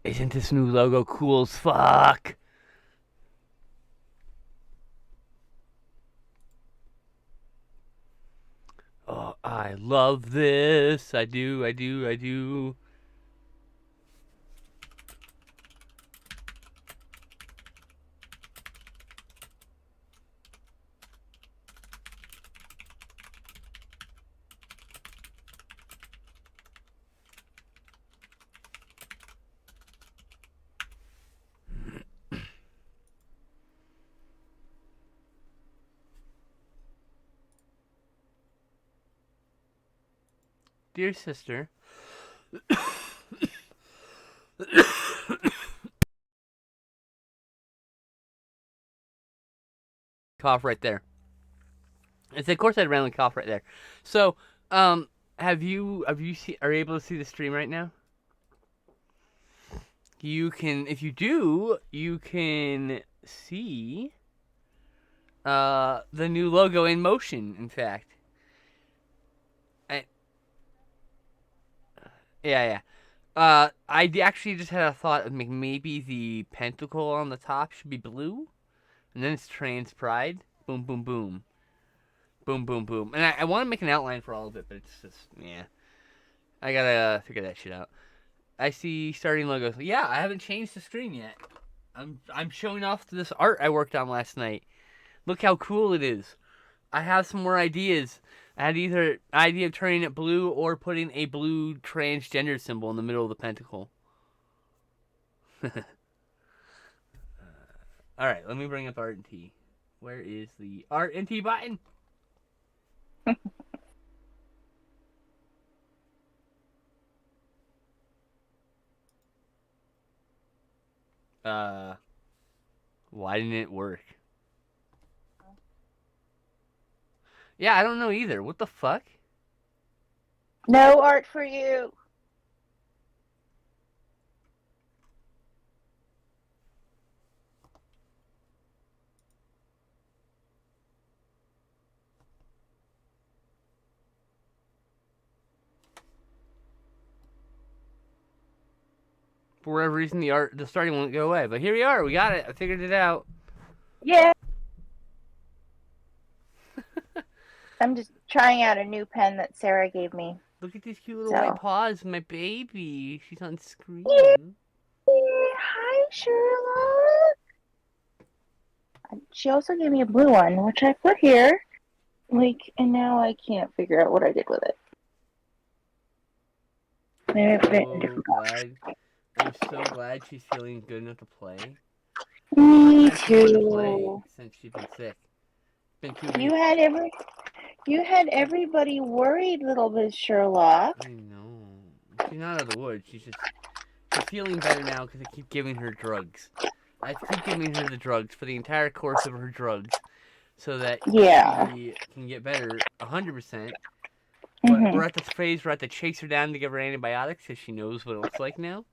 Isn't this new logo cool as fuck? Oh, I love this. I do, I do, I do. Dear sister, cough right there. It's of course I had a random cough right there. So, are you able to see the stream right now? You can, if you do, you can see the new logo in motion. In fact, I, yeah. Actually just had a thought of maybe the pentacle on the top should be blue, and then it's trans pride. Boom, boom, boom, boom, boom, boom. And I want to make an outline for all of it, but it's just yeah. I gotta figure that shit out. I see starting logos. Yeah, I haven't changed the screen yet. I'm showing off this art I worked on last night. Look how cool it is. I have some more ideas. I had either idea of turning it blue or putting a blue transgender symbol in the middle of the pentacle. All right, let me bring up Art and T. Where is the Art and T button? Uh, why didn't it work? Yeah, I don't know either. What the fuck? No art for you. For whatever reason, the starting won't go away. But here we are. We got it. I figured it out. Yeah. I'm just trying out a new pen that Sarah gave me. Look at these cute little So. white paws. My baby. She's on screen. Yay. Hi, Sherlock. She also gave me a blue one, which I put here. And now I can't figure out what I did with it. Maybe I put it in a different box. I'm so glad she's feeling good enough to play. Me She's been to play too. since she's been sick. It's been 2 weeks. You had everybody worried, little bit, Sherlock. I know. She's not out of the woods. She's feeling better now because I keep giving her drugs. I keep giving her the drugs for the entire course of her drugs, so that she can get better 100%. But we're at the phase where I have to chase her down to give her antibiotics because she knows what it looks like now.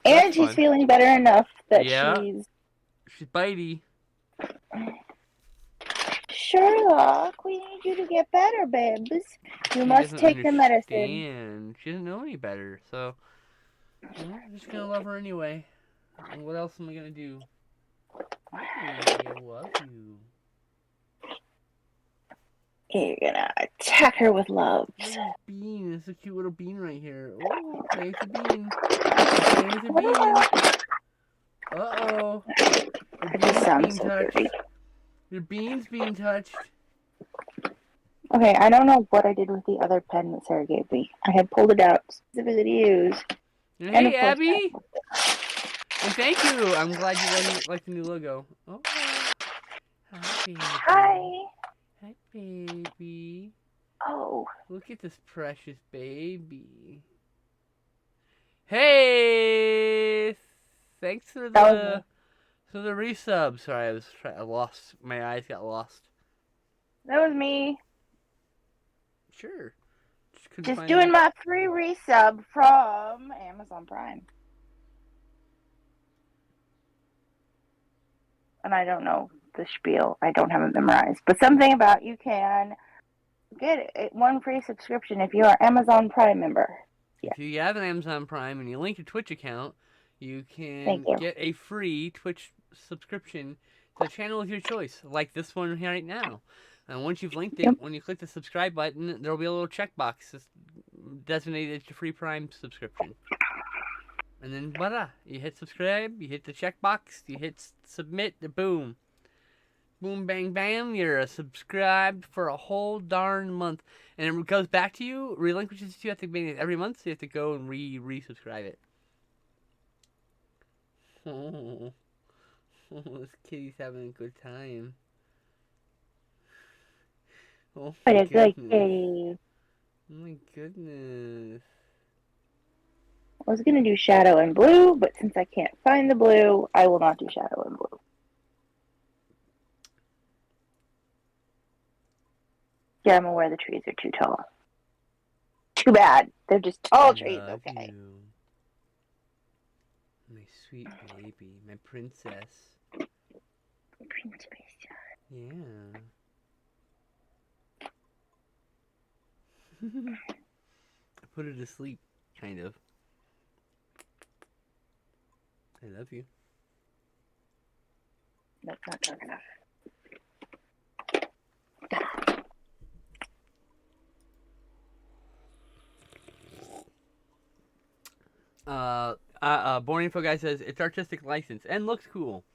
And she's feeling better enough that she's bitey. Sherlock, we need you to get better, babes. You must take the medicine. She doesn't know any better, so I'm just gonna love her anyway. And what else am I gonna do? I love you. You're gonna attack her with loves. Bean, there's a cute little bean right here. Oh, there's a bean. There's a bean. Uh-oh. This sounds so dirty. Your bean's being touched. Okay, I don't know what I did with the other pen that Sarah gave me. I had pulled it out specifically to use. Hey, Abby! And thank you! I'm glad you like the new logo. Oh, hi, baby. Hi! Hi, baby. Oh. Look at this precious baby. Hey! Thanks for the resub. Sorry, I lost. My eyes got lost. That was me. Sure. Just doing my free resub from Amazon Prime. And I don't know the spiel. I don't have it memorized. But something about you can get one free subscription if you are Amazon Prime member. If you have an Amazon Prime and you link your Twitch account, you Thank can you. get a free Twitch subscription to the channel of your choice, like this one here right now. And once you've linked it, Yep. when you click the subscribe button, there'll be a little checkbox designated as your free Prime subscription. And then voila, you hit subscribe, you hit the checkbox, you hit submit, boom. Boom, bang, bam, you're subscribed for a whole darn month. And it goes back to you, relinquishes to you at the beginning of every month, so you have to go and resubscribe it. Oh, this kitty's having a good time. Oh What my a good goodness. kitty. Oh my goodness. I was going to do shadow and blue, but since I can't find the blue, I will not do shadow and blue. Yeah, I'm aware the trees are too tall. Too bad. They're just tall trees, Love okay. you. My sweet baby, my princess. Yeah. I put her to sleep, kind of. I love you. That's not good enough. Born Info Guy says it's artistic license and looks cool.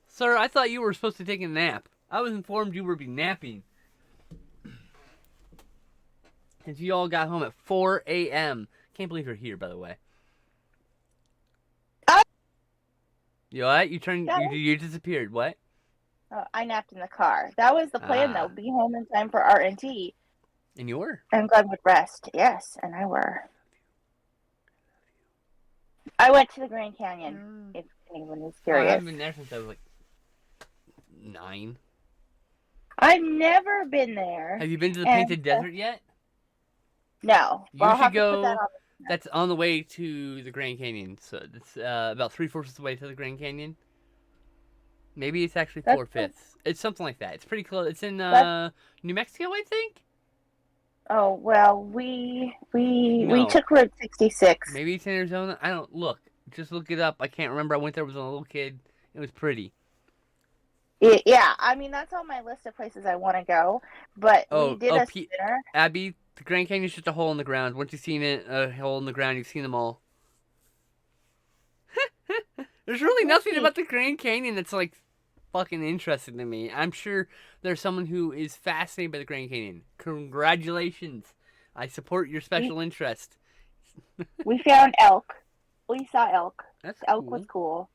Sir, I thought you were supposed to take a nap. I was informed you would be napping. Since you all got home at 4 a.m. Can't believe you're here, by the way. You what? You disappeared. What? I napped in the car. That was the plan, though. Be home in time for R&T. And you were? And Glenn would rest. Yes, and I were. I went to the Grand Canyon, if anyone is I curious. haven't been there since I was like 9. I've never been there. Have you been to the Painted Desert yet? No. You Well, I'll should have to put go. that on. That's on the way to the Grand Canyon. So it's about 3/4 of the way to the Grand Canyon. Maybe it's actually 4/5. It's something like that. It's pretty close. It's in New Mexico, I think. Oh well, we No. took Route 66. Maybe it's in Arizona. I don't look. Just look it up. I can't remember. I went there. I was a little kid. It was pretty. Yeah, I mean that's on my list of places I want to go. But we did a spinner. Abby, the Grand Canyon's just a hole in the ground. Once you've seen it, a hole in the ground, you've seen them all. There's really nothing about the Grand Canyon that's like fucking interesting to me. I'm sure there's someone who is fascinated by the Grand Canyon. Congratulations. I support your special interest. We found elk. We saw elk. That's the elk was cool.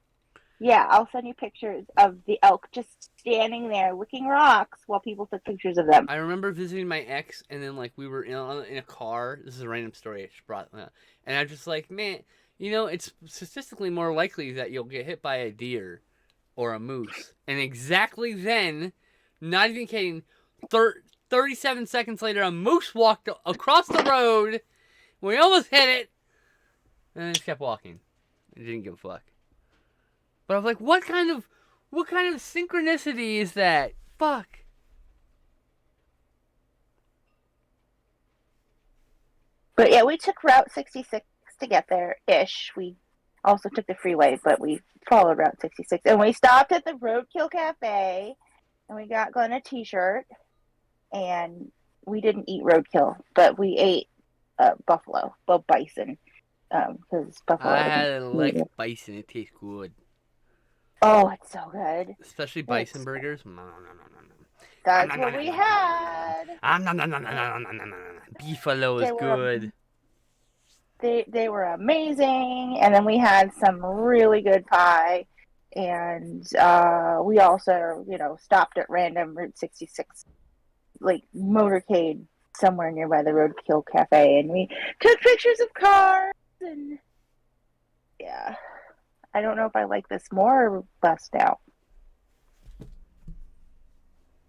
Yeah, I'll send you pictures of the elk just standing there licking rocks while people took pictures of them. I remember visiting my ex, and then like we were in a car. This is a random story I just brought, and I'm just like, man, you know, it's statistically more likely that you'll get hit by a deer or a moose. And exactly then, not even kidding, 37 seconds later, a moose walked across the road. We almost hit it, and then just kept walking. It didn't give a fuck. But I was like, what kind of synchronicity is that? Fuck. But yeah, we took Route 66 to get there ish. We also took the freeway, but we followed Route 66. And we stopped at the Roadkill Cafe, and we got Glenn a t-shirt. And we didn't eat roadkill, but we ate buffalo, bison. Because buffalo. I had like bison. It tastes good. Oh, it's so good. Especially bison burgers. That's what we had. Beefalo is good. They were amazing. And then we had some really good pie. And we also, stopped at random Route 66, like motorcade somewhere nearby the Roadkill Cafe. And we took pictures of cars. And yeah. I don't know if I like this more or less now.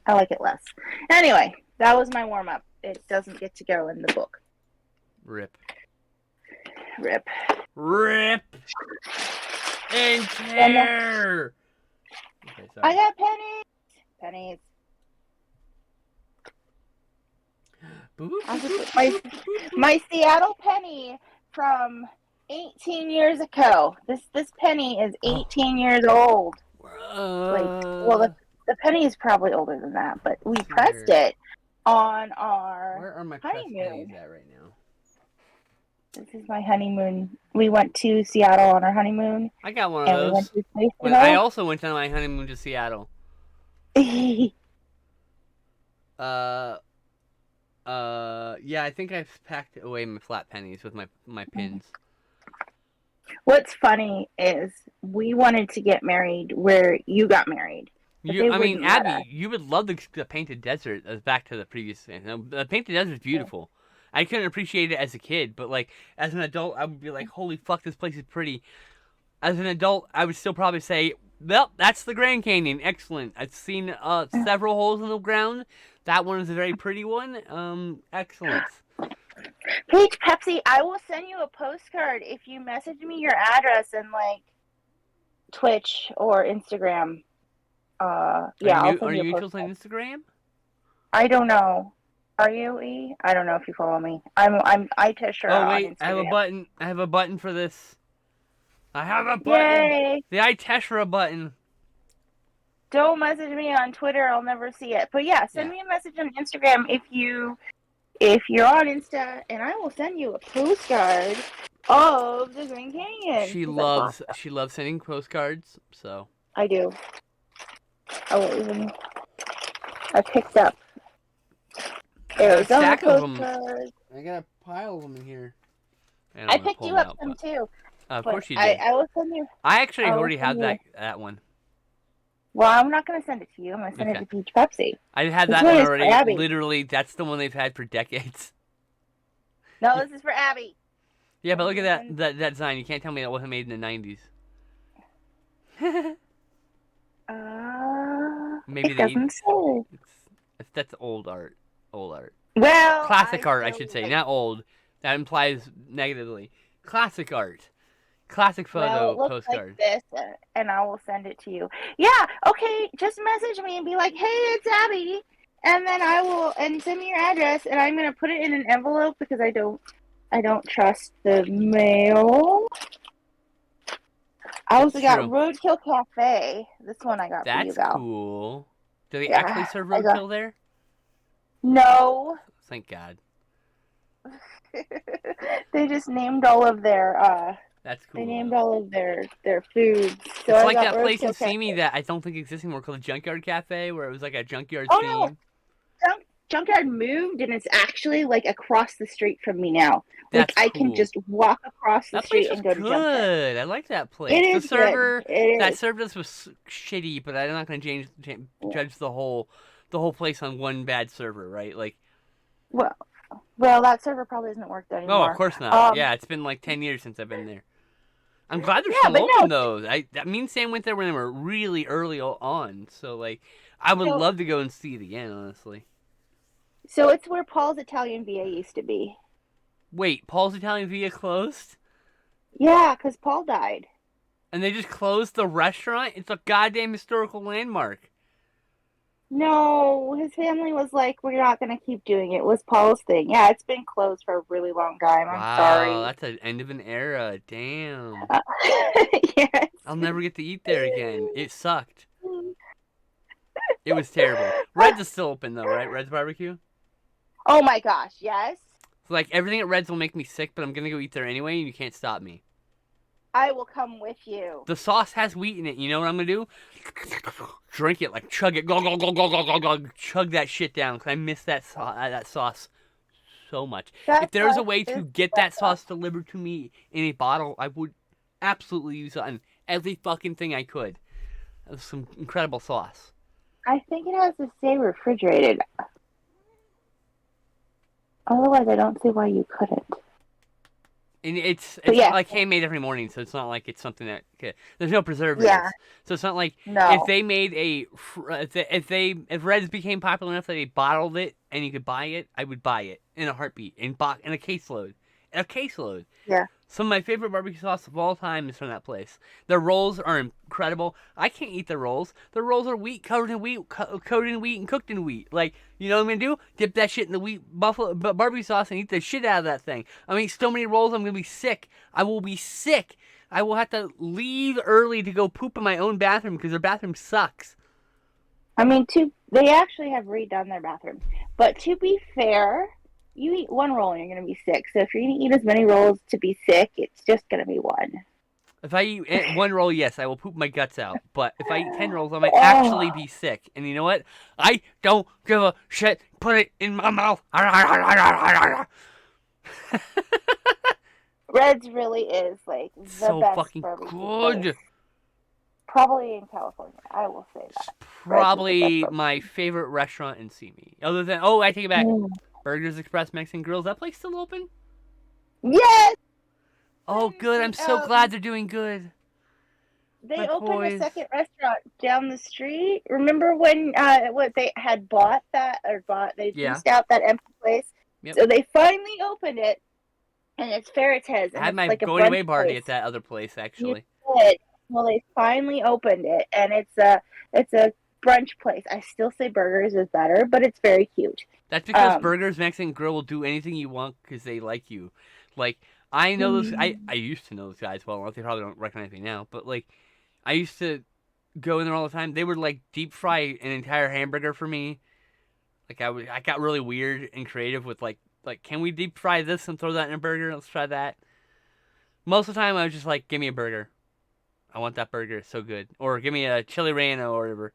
I like it less. Anyway, that was my warm-up. It doesn't get to go in the book. Rip. And tear! Okay, sorry. I got pennies. My Seattle penny from 18 years ago. This penny is Oh. 18 years old. Like, well, Uh, the penny is probably older than that, but we let's see pressed here. it on our Where are my pressed pennies honeymoon. at right now? This is my honeymoon. We went to Seattle on our honeymoon, I got one of and we went those. to Place When I Hill. also went on my honeymoon to Seattle. Uh, yeah, I think I've packed away my flat pennies with my pins. What's funny is we wanted to get married where you got married, but they I mean, wouldn't let us. Abby, you would love the Painted Desert. Back to the previous thing. The Painted Desert is beautiful. I couldn't appreciate it as a kid, but like as an adult, I would be like, "Holy fuck, this place is pretty." As an adult, I would still probably say, "Well, that's the Grand Canyon. Excellent. I've seen several holes in the ground. That one is a very pretty one. Excellent." Peach Pepsi, I will send you a postcard if you message me your address in like Twitch or Instagram. Yeah, I'll Are send you you a mutuals on postcard. Instagram? I don't know. Are you E? I don't know if you follow me. I'm Iteshra Oh on wait, I have a Instagram. button. I have a button for this. I have a button. Yay! The iTeshra button. Don't message me on Twitter. I'll never see it. But yeah, send me a message on Instagram if you're on Insta, and I will send you a postcard of the Grand Canyon. She loves sending postcards. So I do. I picked up Arizona postcards. I got a pile of them in here. I picked you up some too. Of course you did. I will send you. I actually I will already have send that one. Well, I'm not going to send it to you. I'm going to send it to Peach Pepsi. I had This that one one is for already. Abby. Literally, that's the one they've had for decades. No, this is for Abby. Yeah, but look at that design. You can't tell me that wasn't made in the 90s. Maybe it doesn't say. That's old art. Old art. Well, Classic art, I should say, not old. That implies negatively. Classic art. Classic photo it looks postcard. like this, and I will send it to you. Yeah, okay. Just message me and be like, "Hey, it's Abby," and then and send me your address, and I'm gonna put it in an envelope because I don't trust the mail. I also got Roadkill Cafe. This one I got for you, Val. That's cool. Do they actually serve roadkill there? No. Thank God. They just named all of their That's cool. They named all of their foods. So it's like that place in Simi that I don't think exists anymore called the Junkyard Cafe, where it was like a junkyard theme. No. Junkyard moved, and it's actually like across the street from me now. Like I can just walk across the street and go to Junkyard. I like that place. It is the server good. that served us was shitty, but I'm not going to judge the whole place on one bad server, right? Like, well, that server probably doesn't work there anymore. No, of course not. Yeah, it's been like 10 years since I've been there. I'm glad they're still open though. Me and Sam went there when they were really early on, so like I would love to go and see it again, honestly. So it's where Paul's Italian Via used to be. Wait, Paul's Italian Via closed? Yeah, because Paul died. And they just closed the restaurant? It's a goddamn historical landmark. No, his family was like, we're not going to keep doing it. It was Paul's thing. Yeah, it's been closed for a really long time. I'm sorry. Wow, that's the end of an era. Damn. Yes. I'll never get to eat there again. It sucked. It was terrible. Red's is still open though, right? Red's Barbecue? Oh my gosh, yes. So like everything at Red's will make me sick, but I'm going to go eat there anyway, and you can't stop me. I will come with you. The sauce has wheat in it. You know what I'm going to do? Drink it, like chug it. Go, go, go, go, go, go, go. Chug that shit down, because I miss that sauce so much. If there was a way to get that sauce delivered to me in a bottle, I would absolutely use it on every fucking thing I could. That's some incredible sauce. I think it has to stay refrigerated. Otherwise, I don't see why you couldn't. And it's like handmade every morning, so it's not like it's something that there's no preservatives. Yeah. So it's not like if they made if Red's became popular enough that they bottled it and you could buy it, I would buy it in a heartbeat in a caseload a caseload. Yeah. Some of my favorite barbecue sauce of all time is from that place. Their rolls are incredible. I can't eat the rolls. The rolls are wheat, covered in wheat, coated in wheat, and cooked in wheat. Like, you know what I'm gonna do? Dip that shit in the wheat buffalo barbecue sauce and eat the shit out of that thing. I mean, so many rolls, I'm gonna be sick. I will be sick. I will have to leave early to go poop in my own bathroom because their bathroom sucks. I mean, they actually have redone their bathrooms. But to be fair, you eat one roll and you're going to be sick. So if you're going to eat as many rolls to be sick, it's just going to be one. If I eat one roll, yes, I will poop my guts out. But if I eat 10 rolls, I might Oh. actually be sick. And you know what? I don't give a shit. Put it in my mouth. Red's really is like the So best fucking barbecue good. place. Probably in California. I will say that. Probably my favorite restaurant in Simi. Other than, oh, I take it back. Mm. Burgers Express Mexican Grill. Is that place still open? Yes! Oh, good. I'm so glad they're doing good. They My opened boys. a second restaurant down the street. Remember when what they had bought that they leased out that empty place? Yep. So they finally opened it, and it's Ferretez. And I had it's my like a going away brunch party place. at that other place, actually. You did. Well, they finally opened it, and it's a brunch place. I still say burgers is better, but it's very cute. That's because Burgers Mexican Grill will do anything you want because they like you. Like, I know those. I used to know those guys well. They probably don't recognize me now, but like, I used to go in there all the time. They would like deep fry an entire hamburger for me. Like I got really weird and creative with like, can we deep fry this and throw that in a burger? Let's try that. Most of the time, I was just like, give me a burger. I want that burger. It's so good. Or give me a chili relleno or whatever.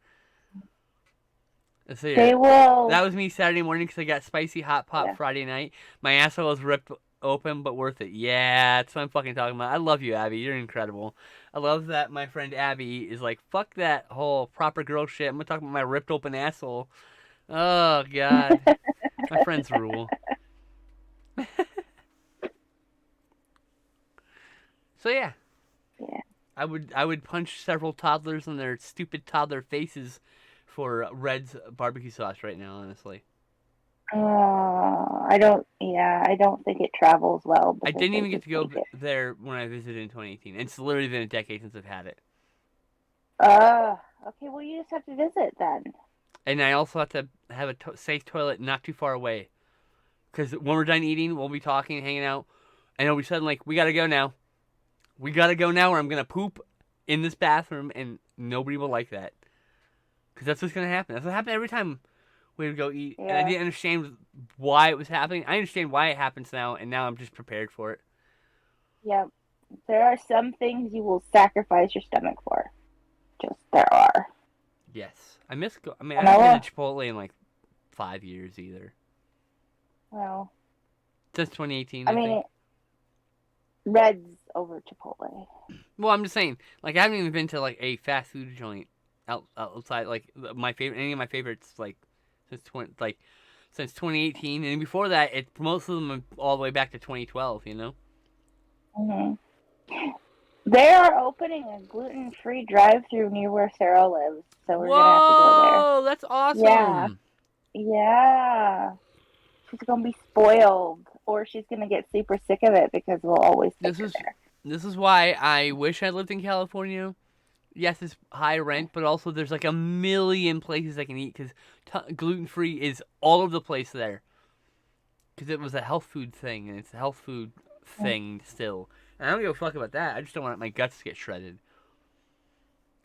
So, yeah, They will. that was me Saturday morning because I got spicy hot pot Friday night. My asshole was ripped open, but worth it. Yeah, that's what I'm fucking talking about. I love you, Abby. You're incredible. I love that my friend Abby is like, fuck that whole proper girl shit. I'm gonna talk about my ripped open asshole. Oh, God. My friends rule. So, yeah. Yeah. I would punch several toddlers in their stupid toddler faces for Red's barbecue sauce right now, honestly. I don't think it travels well. I didn't even get to go there when I visited in 2018. It's literally been a decade since I've had it. Okay, well, you just have to visit then. And I also have to have a safe toilet not too far away. Because when we're done eating, we'll be talking, hanging out, and it'll be sudden like, we gotta go now. We gotta go now or I'm gonna poop in this bathroom, and nobody will like that. Because that's what's gonna happen. That's what happened every time we would go eat. Yeah. And I didn't understand why it was happening. I understand why it happens now, and now I'm just prepared for it. Yeah. There are some things you will sacrifice your stomach for. Just there are. Yes. I haven't been to Chipotle in like 5 years either. Well. Since 2018, I mean, think. Red's over Chipotle. Well, I'm just saying, like, I haven't even been to like a fast food joint outside like any of my favorites like since 2018, and before that, most of them are all the way back to 2012. You know. Mm-hmm. They are opening a gluten-free drive-through near where Sarah lives, so we're gonna have to go there. Whoa, that's awesome! Yeah. She's gonna be spoiled, or she's gonna get super sick of it because we'll always take her there. This is why I wish I lived in California. Yes, it's high rent, but also there's like a million places I can eat because gluten-free is all over the place there. Because it was a health food thing, and it's a health food thing still. And I don't give a fuck about that. I just don't want my guts to get shredded.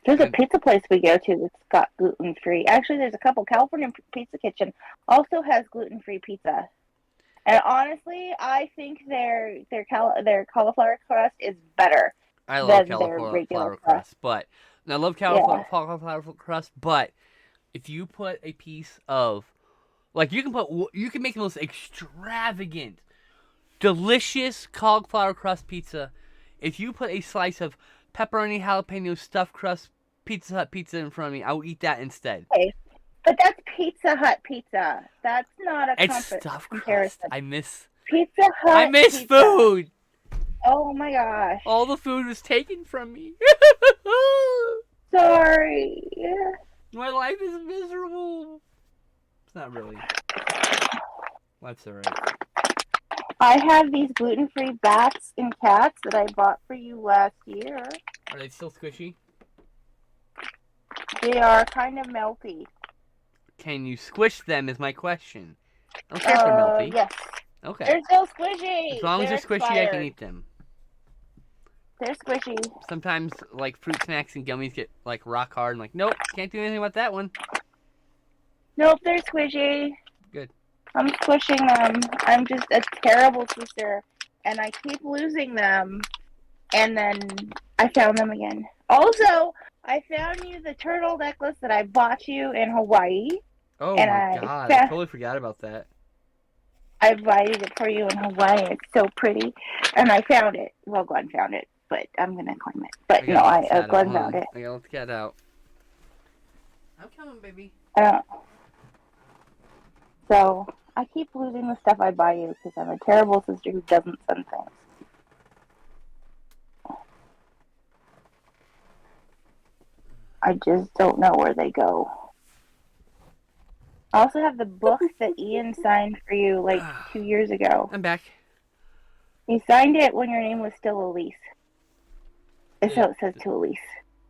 There's a pizza place we go to that's got gluten-free. Actually, there's a couple. California Pizza Kitchen also has gluten-free pizza. And honestly, I think their cauliflower crust is better. I love cauliflower crust, but I love cauliflower crust. But if you put a piece of, like, you can make the most extravagant, delicious cauliflower crust pizza. If you put a slice of pepperoni jalapeno stuffed crust Pizza Hut pizza in front of me, I will eat that instead. Okay. But that's Pizza Hut pizza. That's not a stuffed comparison. Crust. I miss Pizza Hut. I miss pizza. food. Oh my gosh. All the food was taken from me. Sorry. My life is miserable. It's not really. That's alright. I have these gluten-free bats and cats that I bought for you last year. Are they still squishy? They are kind of melty. Can you squish them is my question. I don't care if they're melty. Yes. Okay. They're still squishy. As long as they're squishy, expired. I can eat them. They're squishy. Sometimes, like, fruit snacks and gummies get, like, rock hard. And like, nope, can't do anything about that one. Nope, they're squishy. Good. I'm squishing them. I'm just a terrible sister. And I keep losing them. And then I found them again. Also, I found you the turtle necklace that I bought you in Hawaii. Oh and my god, I totally forgot about that. I bought it for you in Hawaii. It's so pretty. And I found it. Well, Glenn found it, but I'm going to claim it. But no, Glenn found it. I gotta let the cat out. I'm coming, baby. So, I keep losing the stuff I buy you because I'm a terrible sister who doesn't send things. I just don't know where they go. I also have the book that Ian signed for you like 2 years ago. I'm back. He signed it when your name was still Elise. So it says to Elise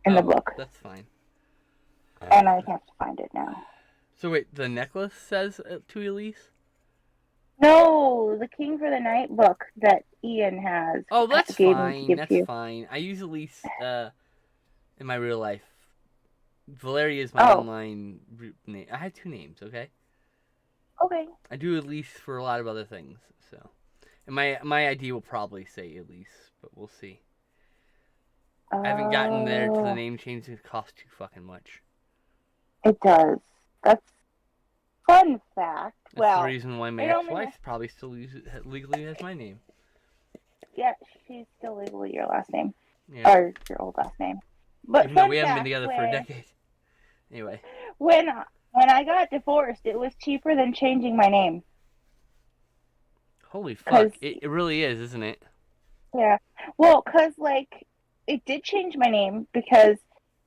in the book. That's fine. And I have to find it now. So wait, the necklace says to Elise? No, the King for the Night book that Ian has. Oh, that's fine. That's fine. I use Elise in my real life. Valeria is my online name. I have 2 names, okay? Okay. I do Elise for a lot of other things, so. And my ID will probably say Elise, but we'll see. I haven't gotten there to the name change. It costs too fucking much. It does. That's fun fact. That's the reason why my ex-wife probably still legally has my name. Yeah, she's still legally your last name. Yeah. Or your old last name. But even though we haven't been together for a decade. Anyway. When I got divorced, it was cheaper than changing my name. Holy fuck. It really is, isn't it? Yeah. Well, because, like, it did change my name because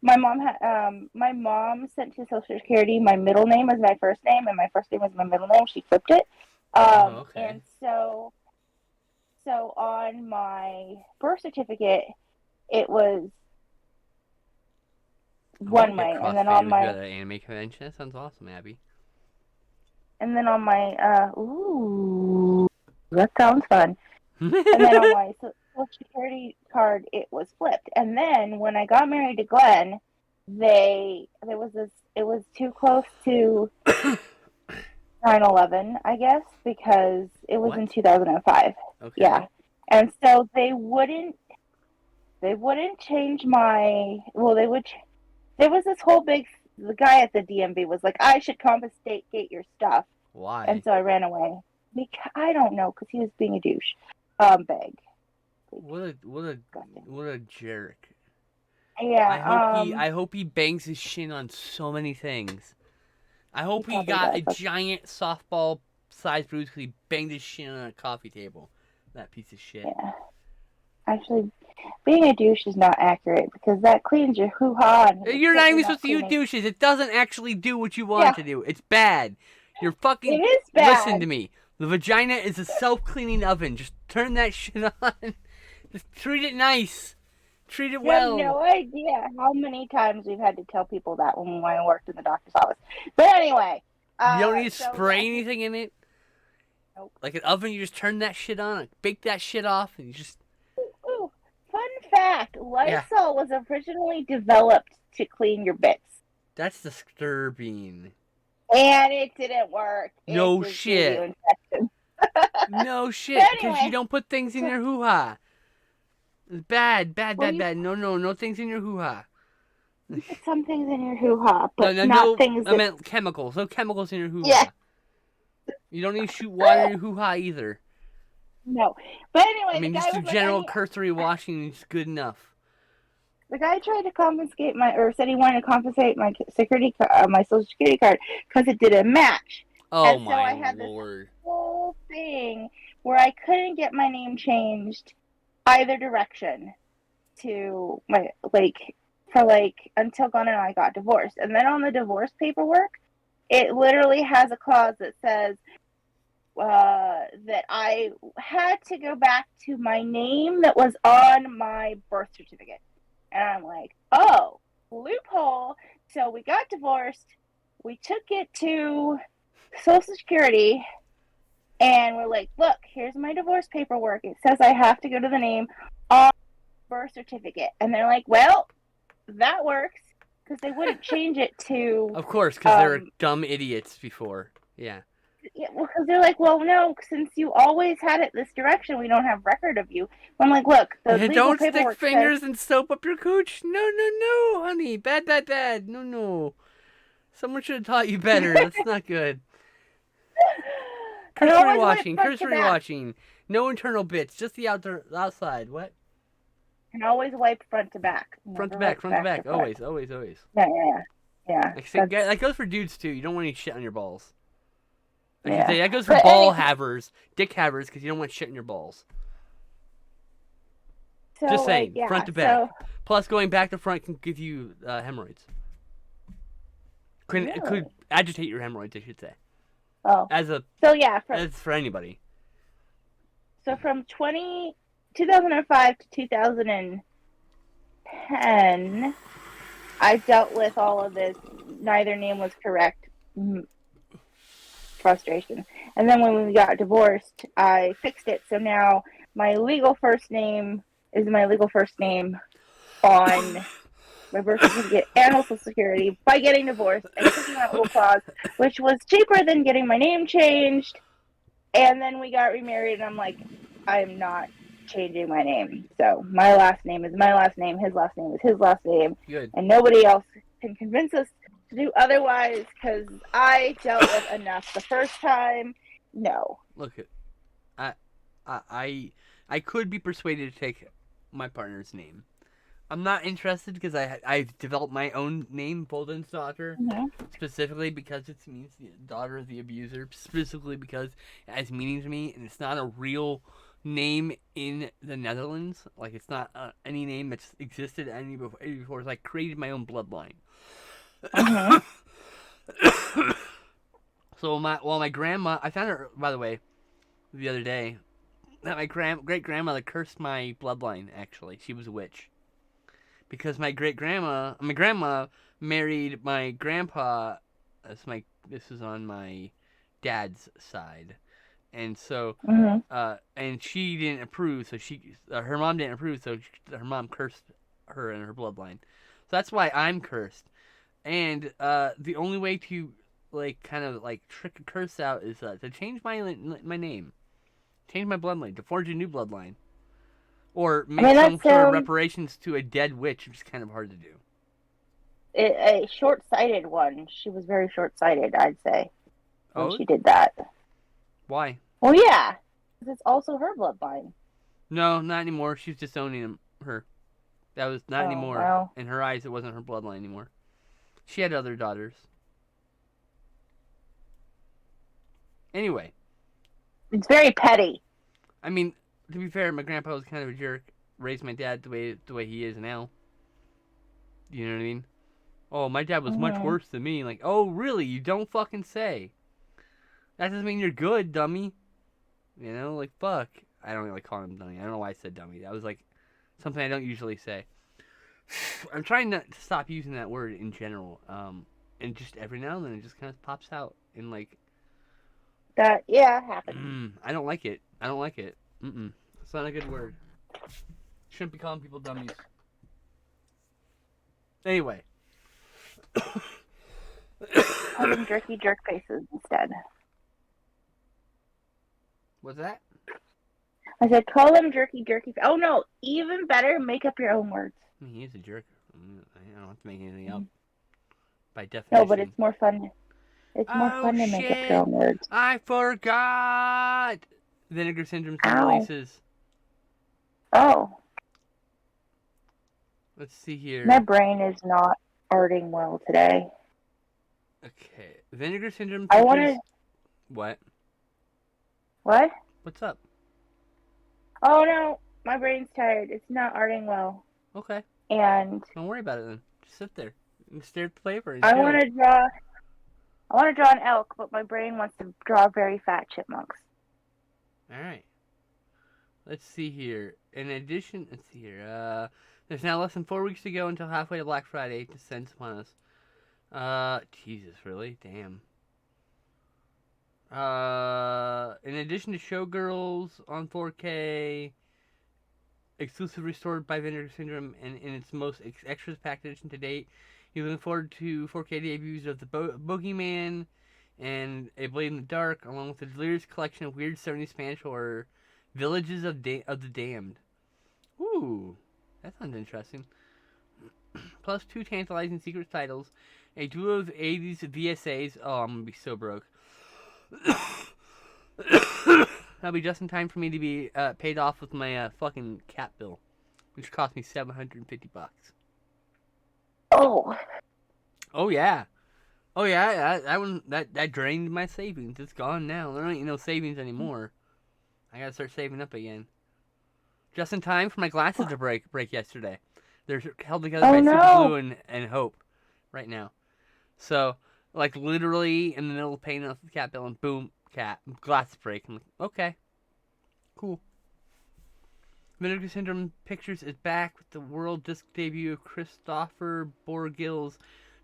my mom sent to Social Security my middle name as my first name, and my first name was my middle name. She flipped it. Okay. And so on my birth certificate, it was one way, and then on my anime convention. That sounds awesome, Abby. And then on my that sounds fun. And then on my Social Security card, it was flipped. And then when I got married to Glenn, it was too close to 9/11, I guess, because it was in 2005. Okay. Yeah, and so they wouldn't change my. Well, they would. There was this whole big. The guy at the DMV was like, "I should confiscate your stuff." Why? And so I ran away. Because I don't know, because he was being a douche. Beg. What a jerk. Yeah. I hope he bangs his shin on so many things. I hope he got a giant softball-sized bruise because he banged his shin on a coffee table. That piece of shit. Yeah. Actually, being a douche is not accurate because that cleans your hoo-ha. You're not even supposed to use douches. It doesn't actually do what you want to do. It's bad. You're fucking... It is bad. Listen to me. The vagina is a self-cleaning oven. Just turn that shit on. Just treat it nice. Treat it well. You have no idea how many times we've had to tell people that when I worked in the doctor's office. But anyway. You don't need to spray anything in it? Nope. Like an oven, you just turn that shit on, bake that shit off, and you just... Ooh, fun fact. Lysol was originally developed to clean your bits. That's disturbing. And it didn't work. No shit. No shit. Because you don't put things in your hoo-ha. Bad. No things in your hoo-ha. Put some things in your hoo-ha, but not things I meant chemicals. No chemicals in your hoo-ha. Yeah. You don't need to shoot water in your hoo-ha either. No. But anyway, I mean, just do general cursory washing is good enough. The guy tried to confiscate said he wanted to confiscate my my Social Security card because it didn't match. Oh, and my so I had Lord. This whole thing where I couldn't get my name changed either direction to until Glenn and I got divorced. And then on the divorce paperwork, it literally has a clause that says, that I had to go back to my name that was on my birth certificate. And I'm like, oh, loophole. So we got divorced. We took it to Social Security. And we're like, look, here's my divorce paperwork. It says I have to go to the name on birth certificate. And they're like, well, that works. Because they wouldn't change it to. Of course, because they were dumb idiots before. Yeah. Yeah, because they're like, well, no, since you always had it this direction, we don't have record of you. I'm like, look, the legal Don't paperwork stick fingers and soap up your cooch. No, no, no, honey. Bad, bad, bad. No, no. Someone should have taught you better. That's not good. Cursory watching. No internal bits, just the outside. What? And always wipe front to back. Front to back. Always. Yeah. That goes for dudes too. You don't want any shit on your balls. Yeah. That goes for ball havers, dick havers, because you don't want shit in your balls. So, just saying, yeah, front to back. Plus, going back to front can give you hemorrhoids. It could agitate your hemorrhoids, I should say. Oh. As for anybody. So from 2005 to 2010, I dealt with all of this. Neither name was correct. Frustration. And then when we got divorced, I fixed it. So now my legal first name is my legal first name on my birth certificate and Social Security by getting divorced and taking that little clause, which was cheaper than getting my name changed. And then we got remarried, and I'm like, I'm not changing my name. So my last name is my last name. His last name is his last name. Good. And nobody else can convince us to do otherwise, because I dealt with enough the first time. No. Look, I could be persuaded to take my partner's name. I'm not interested because I've developed my own name, Bolden's daughter, specifically because it means the daughter of the abuser, specifically because it has meaning to me, and it's not a real name in the Netherlands. Like, it's not any name that's existed any before. It's like created my own bloodline. So my grandma, I found her, by the way, the other day, that my great grandmother cursed my bloodline. Actually, she was a witch, because my grandma married my grandpa. This is on my dad's side, and so and she didn't approve. So her mom didn't approve. So her mom cursed her and her bloodline. So that's why I'm cursed. And the only way to trick a curse out is to change my name, change my bloodline, to forge a new bloodline, or make some sort of reparations to a dead witch, which is kind of hard to do. A short-sighted one. She was very short-sighted, I'd say, when she did that. Why? Well, yeah, because it's also her bloodline. No, not anymore. She's disowning her. That was not anymore. Well. In her eyes, it wasn't her bloodline anymore. She had other daughters. Anyway. It's very petty. I mean, to be fair, my grandpa was kind of a jerk. Raised my dad the way he is now. You know what I mean? Oh, my dad was much worse than me. Like, oh, really? You don't fucking say. That doesn't mean you're good, dummy. You know, like, fuck. I don't really call him dummy. I don't know why I said dummy. That was, like, something I don't usually say. I'm trying not to stop using that word in general. And just every now and then it just kind of pops out in, like... That, yeah, happens. I don't like it. It's not a good word. Shouldn't be calling people dummies. Anyway. Call them jerky jerk faces instead. What's that? I said call them jerky. Oh no, even better, make up your own words. I mean, he is a jerk. I don't have to make anything up. By definition. No, but it's more fun. It's more fun to make up your own words. I forgot! Vinegar Syndrome releases. Oh. Let's see here. My brain is not arting well today. Okay. Vinegar Syndrome. I wanted... What? What? What's up? Oh no, my brain's tired. It's not arting well. Okay. And... Don't worry about it then. Just sit there and stare at the paper. I want to draw an elk, but my brain wants to draw very fat chipmunks. All right. Let's see here. In addition, let's see here. There's now less than 4 weeks to go until halfway to Black Friday descends upon us. Jesus, really? Damn. In addition to Showgirls on 4K, exclusive restored by Vinegar Syndrome, and in its most extras packed edition to date, you're looking forward to 4K debuts of the Boogeyman and A Blade in the Dark, along with the delirious collection of weird 70s Spanish horror, Villages of the Damned. Ooh, that sounds interesting. Plus 2 tantalizing secret titles, a duo of 80s VSAs. Oh, I'm gonna be so broke. That'll be just in time for me to be paid off with my fucking cat bill, which cost me $750. Oh. Oh yeah. Oh yeah. That drained my savings. It's gone now. There ain't no savings anymore. I gotta start saving up again. Just in time for my glasses to break yesterday. They're held together by super glue and hope right now. So, like, literally in the middle of paying off the cat bill, and boom, glasses break. I'm like, okay, cool. Vinegar Syndrome Pictures is back with the world disc debut of Christopher Borgill's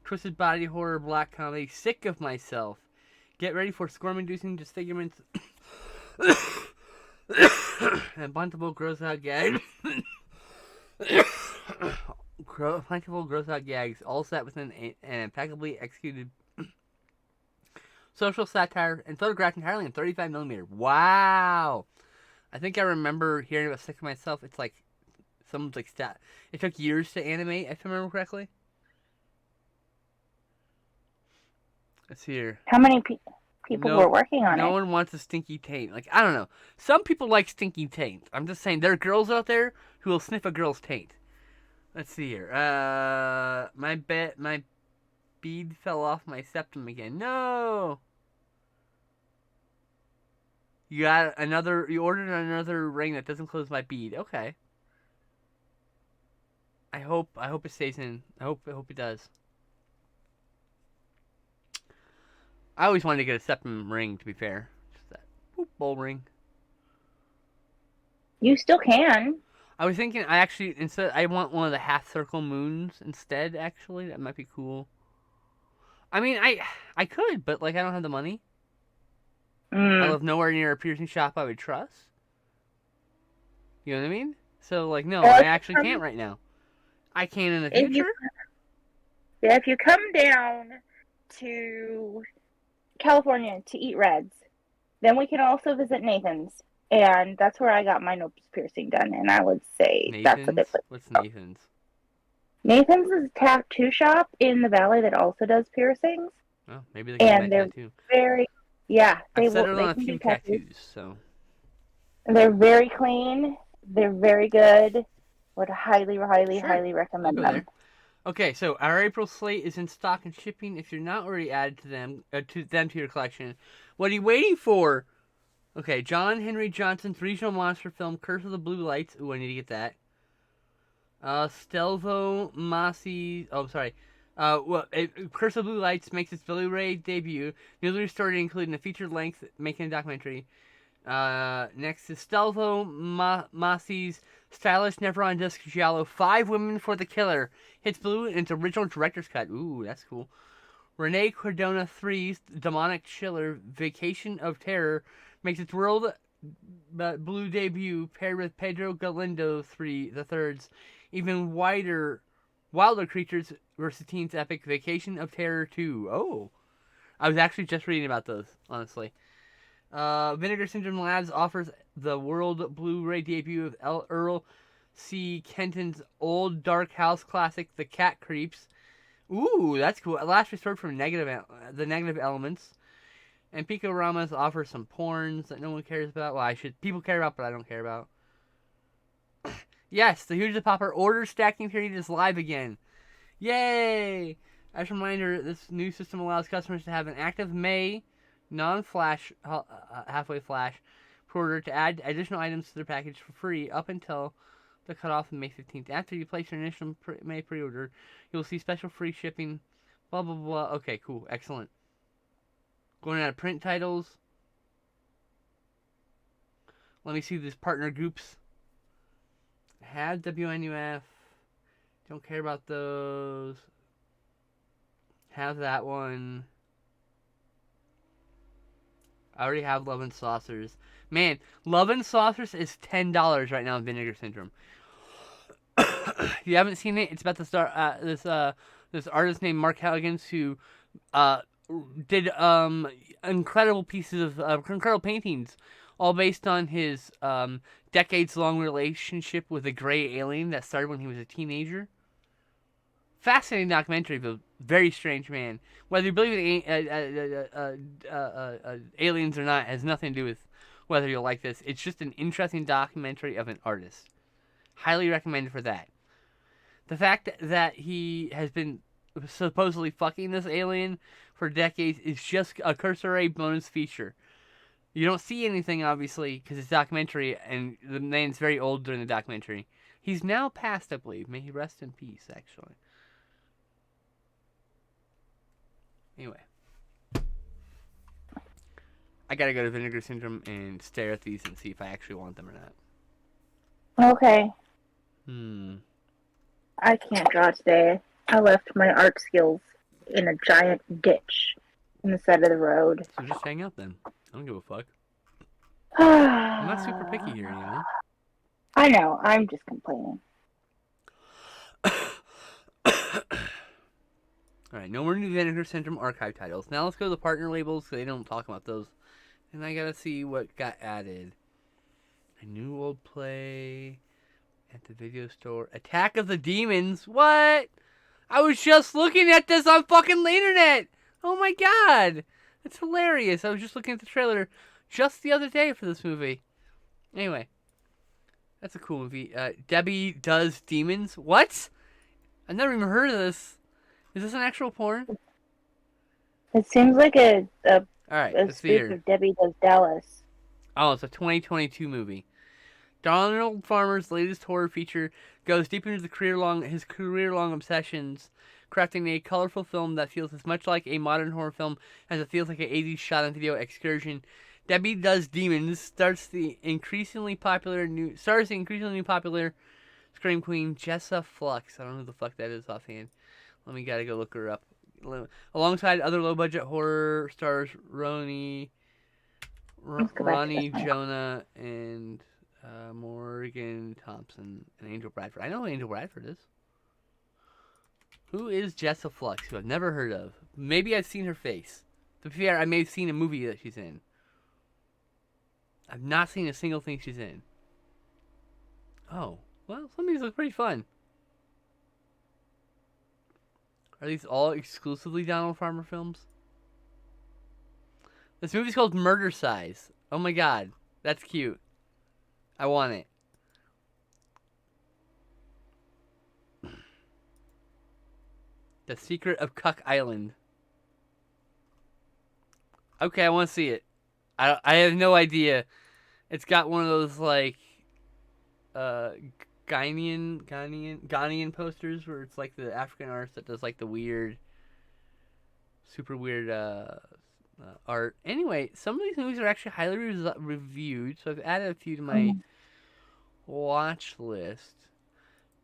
twisted body horror black comedy, Sick of Myself. Get ready for squirm-inducing disfigurements and plentiful gross-out gags. Plentiful gross-out gags, all set within an impeccably executed social satire and photographed entirely in 35mm. Wow! I think I remember hearing about Sick of Myself. It's like someone's like it took years to animate, if I remember correctly. Let's see here. How many people were working on it? No one wants a stinky taint. Like, I don't know. Some people like stinky taint. I'm just saying there are girls out there who will sniff a girl's taint. Let's see here. My bead fell off my septum again. No. You ordered another ring that doesn't close my bead. Okay. I hope it stays in. I hope it does. I always wanted to get a septum ring, to be fair. Just that bowl ring. You still can. I was thinking I want one of the half circle moons instead, actually. That might be cool. I mean, I could, but like I don't have the money. I live nowhere near a piercing shop I would trust. You know what I mean? So like no, I actually can't right now. I can in the future. If you come down to California to eat Reds, then we can also visit Nathan's, and that's where I got my nose piercing done. And I would say that's a good place. What's Nathan's? Nathan's is a tattoo shop in the valley that also does piercings. Oh, maybe they can do that too. They settled on a few tattoos, so they're very clean. They're very good. Would highly recommend them. There. Okay, so our April slate is in stock and shipping. If you're not already added to them to your collection, what are you waiting for? Okay, John Henry Johnson's regional monster film Curse of the Blue Lights. Ooh, I need to get that. Stelvo Massi. Oh, sorry. Curse of Blue Lights makes its Blu-ray debut, newly restored, including a feature-length making a documentary. Next is Stelvo Massi's stylish never-on-disc giallo 5 Women for the Killer. Hits blue in its original director's cut. Ooh, that's cool. Renee Cardona 3's demonic chiller Vacation of Terror makes its world blue debut, paired with Pedro Galindo the Third's even wilder creatures versus teens epic Vacation of Terror 2. Oh, I was actually just reading about those, honestly. Vinegar Syndrome Labs offers the world Blu-ray debut of Earl C. Kenton's old dark house classic, The Cat Creeps. Ooh, that's cool. At last restored from the negative elements. And Pico Ramos offers some porns that no one cares about. Well, people care about, but I don't care about. Yes, the Huge Popper order stacking period is live again. Yay! As a reminder, this new system allows customers to have an active May non-flash halfway flash pre-order to add additional items to their package for free up until the cutoff of May 15th. After you place your initial May pre-order, you'll see special free shipping. Blah blah blah. Okay, cool, excellent. Going out of print titles. Let me see these partner groups. Have WNUF. Don't care about those. Have that one. I already have Love and Saucers. Man, Love and Saucers is $10 right now in Vinegar Syndrome. If you haven't seen it, it's about to start this artist named Mark Halligans who did incredible pieces of incredible paintings, all based on his decades-long relationship with a gray alien that started when he was a teenager. Fascinating documentary of a very strange man. Whether you believe in aliens or not has nothing to do with whether you'll like this. It's just an interesting documentary of an artist. Highly recommended for that. The fact that he has been supposedly fucking this alien for decades is just a cursory bonus feature. You don't see anything, obviously, because it's a documentary, and the man's very old during the documentary. He's now passed, I believe. May he rest in peace, actually. Anyway. I gotta go to Vinegar Syndrome and stare at these and see if I actually want them or not. Okay. I can't draw today. I left my art skills in a giant ditch in the side of the road. So just hang out then. I don't give a fuck. I'm not super picky here, you know? I know. I'm just complaining. Alright, no more new Vinegar Syndrome archive titles. Now let's go to the partner labels, because they don't talk about those. And I gotta see what got added. A new old play at the video store. Attack of the Demons? What? I was just looking at this on fucking the internet! Oh my god! That's hilarious. I was just looking at the trailer just the other day for this movie. Anyway. That's a cool movie. Debbie Does Demons? What? I've never even heard of this. Is this an actual porn? It seems like a Alright, let's see here. of Debbie Does Dallas. Oh, it's a 2022 movie. Donald Farmer's latest horror feature goes deep into his career-long obsessions, crafting a colorful film that feels as much like a modern horror film as it feels like an 80s shot-on-video excursion. Debbie Does Demons stars the increasingly popular Scream Queen Jessa Flux. I don't know who the fuck that is offhand. Gotta go look her up. Alongside other low-budget horror stars Ronnie Jonah, and Morgan Thompson and Angel Bradford. I know who Angel Bradford is. Who is Jessa Flux, who I've never heard of? Maybe I've seen her face. To be fair, I may have seen a movie that she's in. I've not seen a single thing she's in. Oh, well, some of these look pretty fun. Are these all exclusively Donald Farmer films? This movie's called Murder Size. Oh my god, that's cute. I want it. The Secret of Cuck Island. Okay, I want to see it. I have no idea. It's got one of those like Ghanaian posters where it's like the African artist that does like the weird, super weird art. Anyway, some of these movies are actually highly reviewed, so I've added a few to my watch list.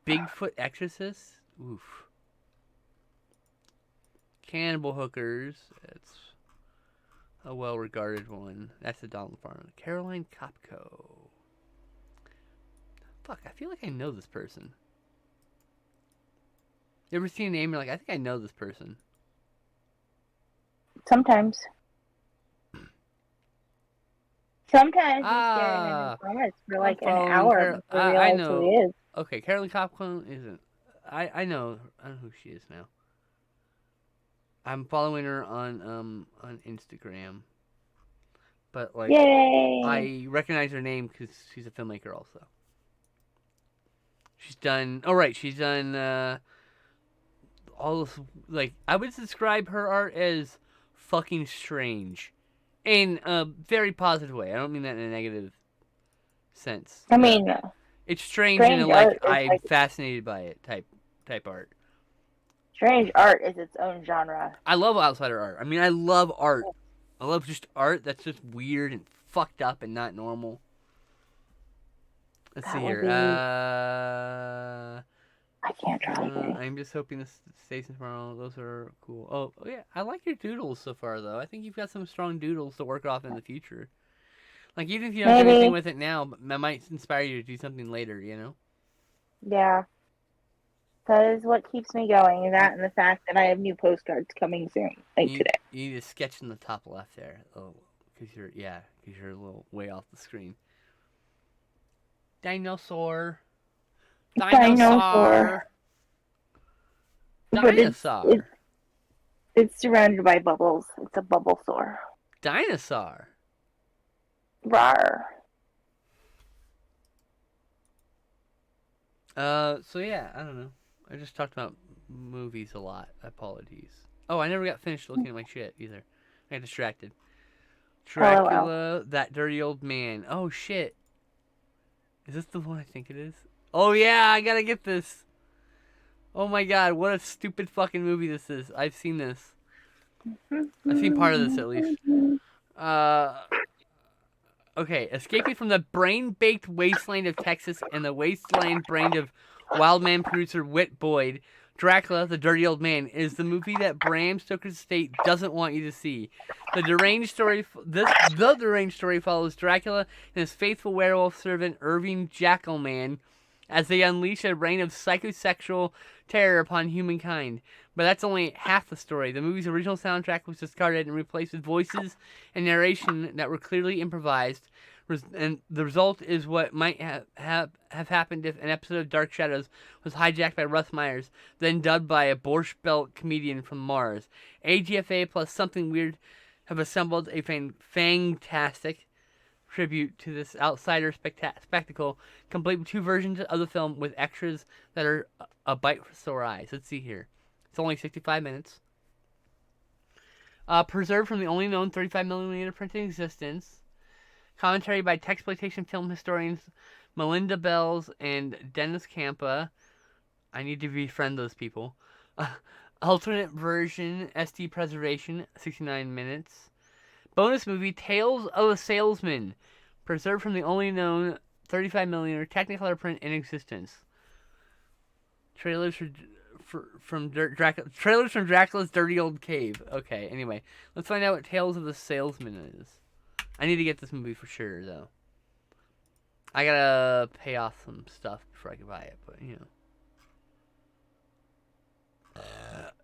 Bigfoot Exorcist. Oof. Cannibal Hookers. It's a well-regarded one. That's the Donald Farmer. Caroline Kopko. Fuck, I feel like I know this person. You ever seen a name and you're like, I think I know this person? Sometimes. Sometimes you stare in comments for like an hour before you realize who he is. Okay, Caroline Kopko isn't. I know who she is now. I'm following her on Instagram. But like, yay! I recognize her name because she's a filmmaker also. She's done. Oh right, she's done all this. Like, I would describe her art as fucking strange, in a very positive way. I don't mean that in a negative sense. I mean, it's strange in a like I'm fascinated by it type art. Strange art is its own genre. I love outsider art. I mean, I love art. I love just art that's just weird and fucked up and not normal. Let's see That would here. be. I can't try anything. I'm just hoping this stays tomorrow. Those are cool. Oh yeah, I like your doodles so far though. I think you've got some strong doodles to work off in the future. Like even if you don't do anything Maybe. with it now, that might inspire you to do something later. Yeah. That is what keeps me going. You That and the fact that I have new postcards coming soon, like you, today. you need a sketch in the top left there. Oh, because you're a little way off the screen. Dinosaur. Dinosaur. Dinosaur. But Dinosaur. it's surrounded by bubbles. It's a bubble sore. Dinosaur. Rar. So yeah, I don't know. I just talked about movies a lot. Apologies. Oh, I never got finished looking at my shit either. I got distracted. LOL. Dracula, that dirty old man. Oh shit. Is this the one I think it is? Oh yeah, I gotta get this. Oh my god, what a stupid fucking movie this is. I've seen this. I've seen part of this at least. Uh, okay, escaping from the brain-baked wasteland of Texas and the wasteland brain of wildman producer Whit Boyd, Dracula, the Dirty Old Man, is the movie that Bram Stoker's estate doesn't want you to see. The deranged story follows Dracula and his faithful werewolf servant Irving Jackalman as they unleash a reign of psychosexual terror upon humankind. But that's only half the story. The movie's original soundtrack was discarded and replaced with voices and narration that were clearly improvised. And the result is what might have happened if an episode of Dark Shadows was hijacked by Russ Myers, then dubbed by a Borscht Belt comedian from Mars. AGFA plus Something Weird have assembled a fantastic tribute to this outsider spectacle, complete with two versions of the film with extras that are a bite for sore eyes. Let's see here. It's only 65 minutes. Preserved from the only known 35mm print in existence. Commentary by Texploitation film historians Melinda Bells and Dennis Campa. I need to befriend those people. Alternate version, SD preservation, 69 minutes. Bonus movie, Tales of a Salesman. Preserved from the only known 35mm Technicolor print in existence. Trailers from Dracula's Dirty Old Cave. Okay, anyway. Let's find out what Tales of the Salesman is. I need to get this movie for sure, though. I gotta pay off some stuff before I can buy it, but,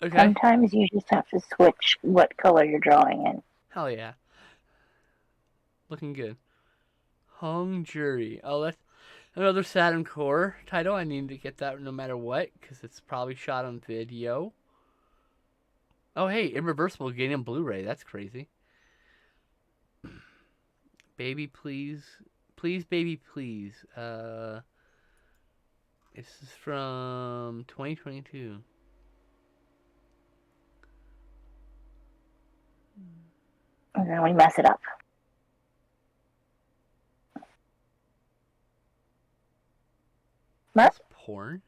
Okay. Sometimes you just have to switch what color you're drawing in. Hell yeah. Looking good. Hung Jury. Oh, that's another Saturn Core title. I need to get that no matter what, because it's probably shot on video. Oh, hey, Irreversible getting on Blu-ray. That's crazy. Baby, please. Please, baby, please. This is from 2022. And then we mess it up. That's porn?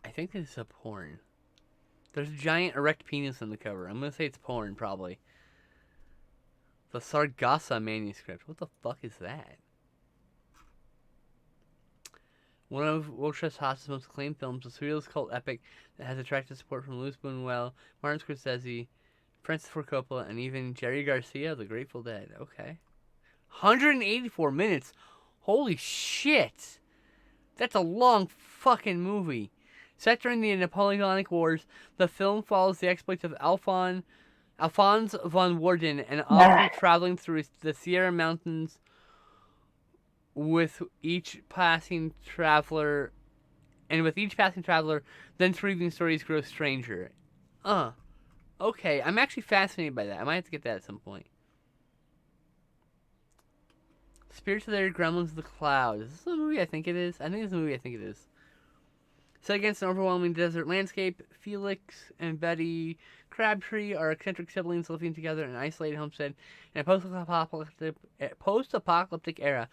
I think this is a porn. There's a giant erect penis on the cover. I'm gonna say it's porn, probably. The Sargassa manuscript. What the fuck is that? One of Wilshire Haas's most acclaimed films, a surrealist cult epic that has attracted support from Louis Buñuel, Martin Scorsese, Francis Ford Coppola, and even Jerry Garcia of the Grateful Dead. Okay. 184 minutes. Holy shit. That's a long fucking movie. Set during the Napoleonic Wars, the film follows the exploits of Alphonse von Worden, an officer traveling through the Sierra Mountains with each passing traveler, then Reading stories grow stranger. Okay, I'm actually fascinated by that. I might have to get that at some point. Spirits of the Air, Gremlins of the Clouds. Is this the movie I think it is? I think it's the movie I think it is. Set against an overwhelming desert landscape, Felix and Betty Crabtree are eccentric siblings living together in an isolated homestead in a post-apocalyptic era.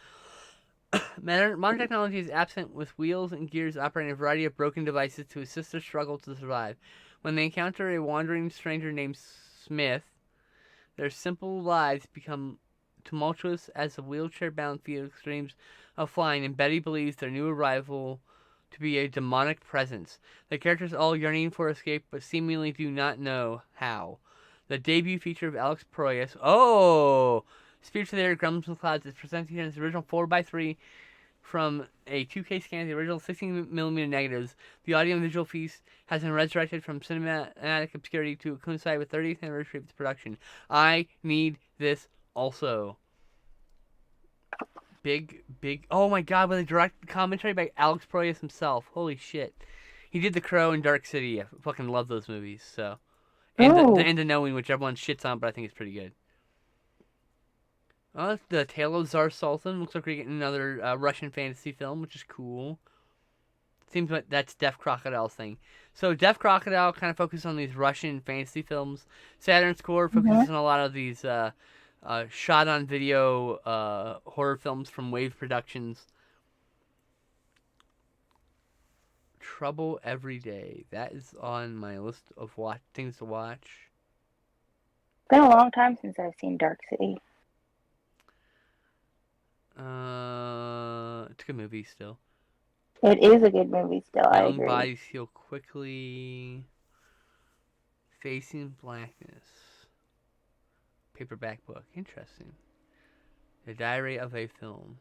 Modern technology is absent, with wheels and gears operating a variety of broken devices to assist their struggle to survive. When they encounter a wandering stranger named Smith, Their simple lives become tumultuous as the wheelchair-bound Felix dreams of flying, and Betty believes their new arrival to be a demonic presence. The characters all yearning for escape, but seemingly do not know how. The debut feature of Alex Proyas, Spirits of the Air, Grumbles and Clouds, is presented in its original 4x3 from a 2K scan of the original 16mm negatives. The audio and visual feast has been resurrected from cinematic obscurity to coincide with 30th anniversary of its production. I need this also. Big. Oh my god, with a direct commentary by Alex Proyas himself. Holy shit. He did The Crow and Dark City. I fucking love those movies, so. And the Knowing, which everyone shits on, but I think it's pretty good. The Tale of Tsar Sultan. Looks like we're getting another Russian fantasy film, which is cool. Seems like that's Deaf Crocodile's thing. So Deaf Crocodile kind of focuses on these Russian fantasy films. Saturn's Core focuses on a lot of these shot-on-video horror films from Wave Productions. Trouble Every Day. That is on my list of things to watch. It's been a long time since I've seen Dark City. It's a good movie still. It is a good movie still, I agree. Young Bodies Heal Quickly. Facing Blackness. Paperback book. Interesting. The Diary of a Film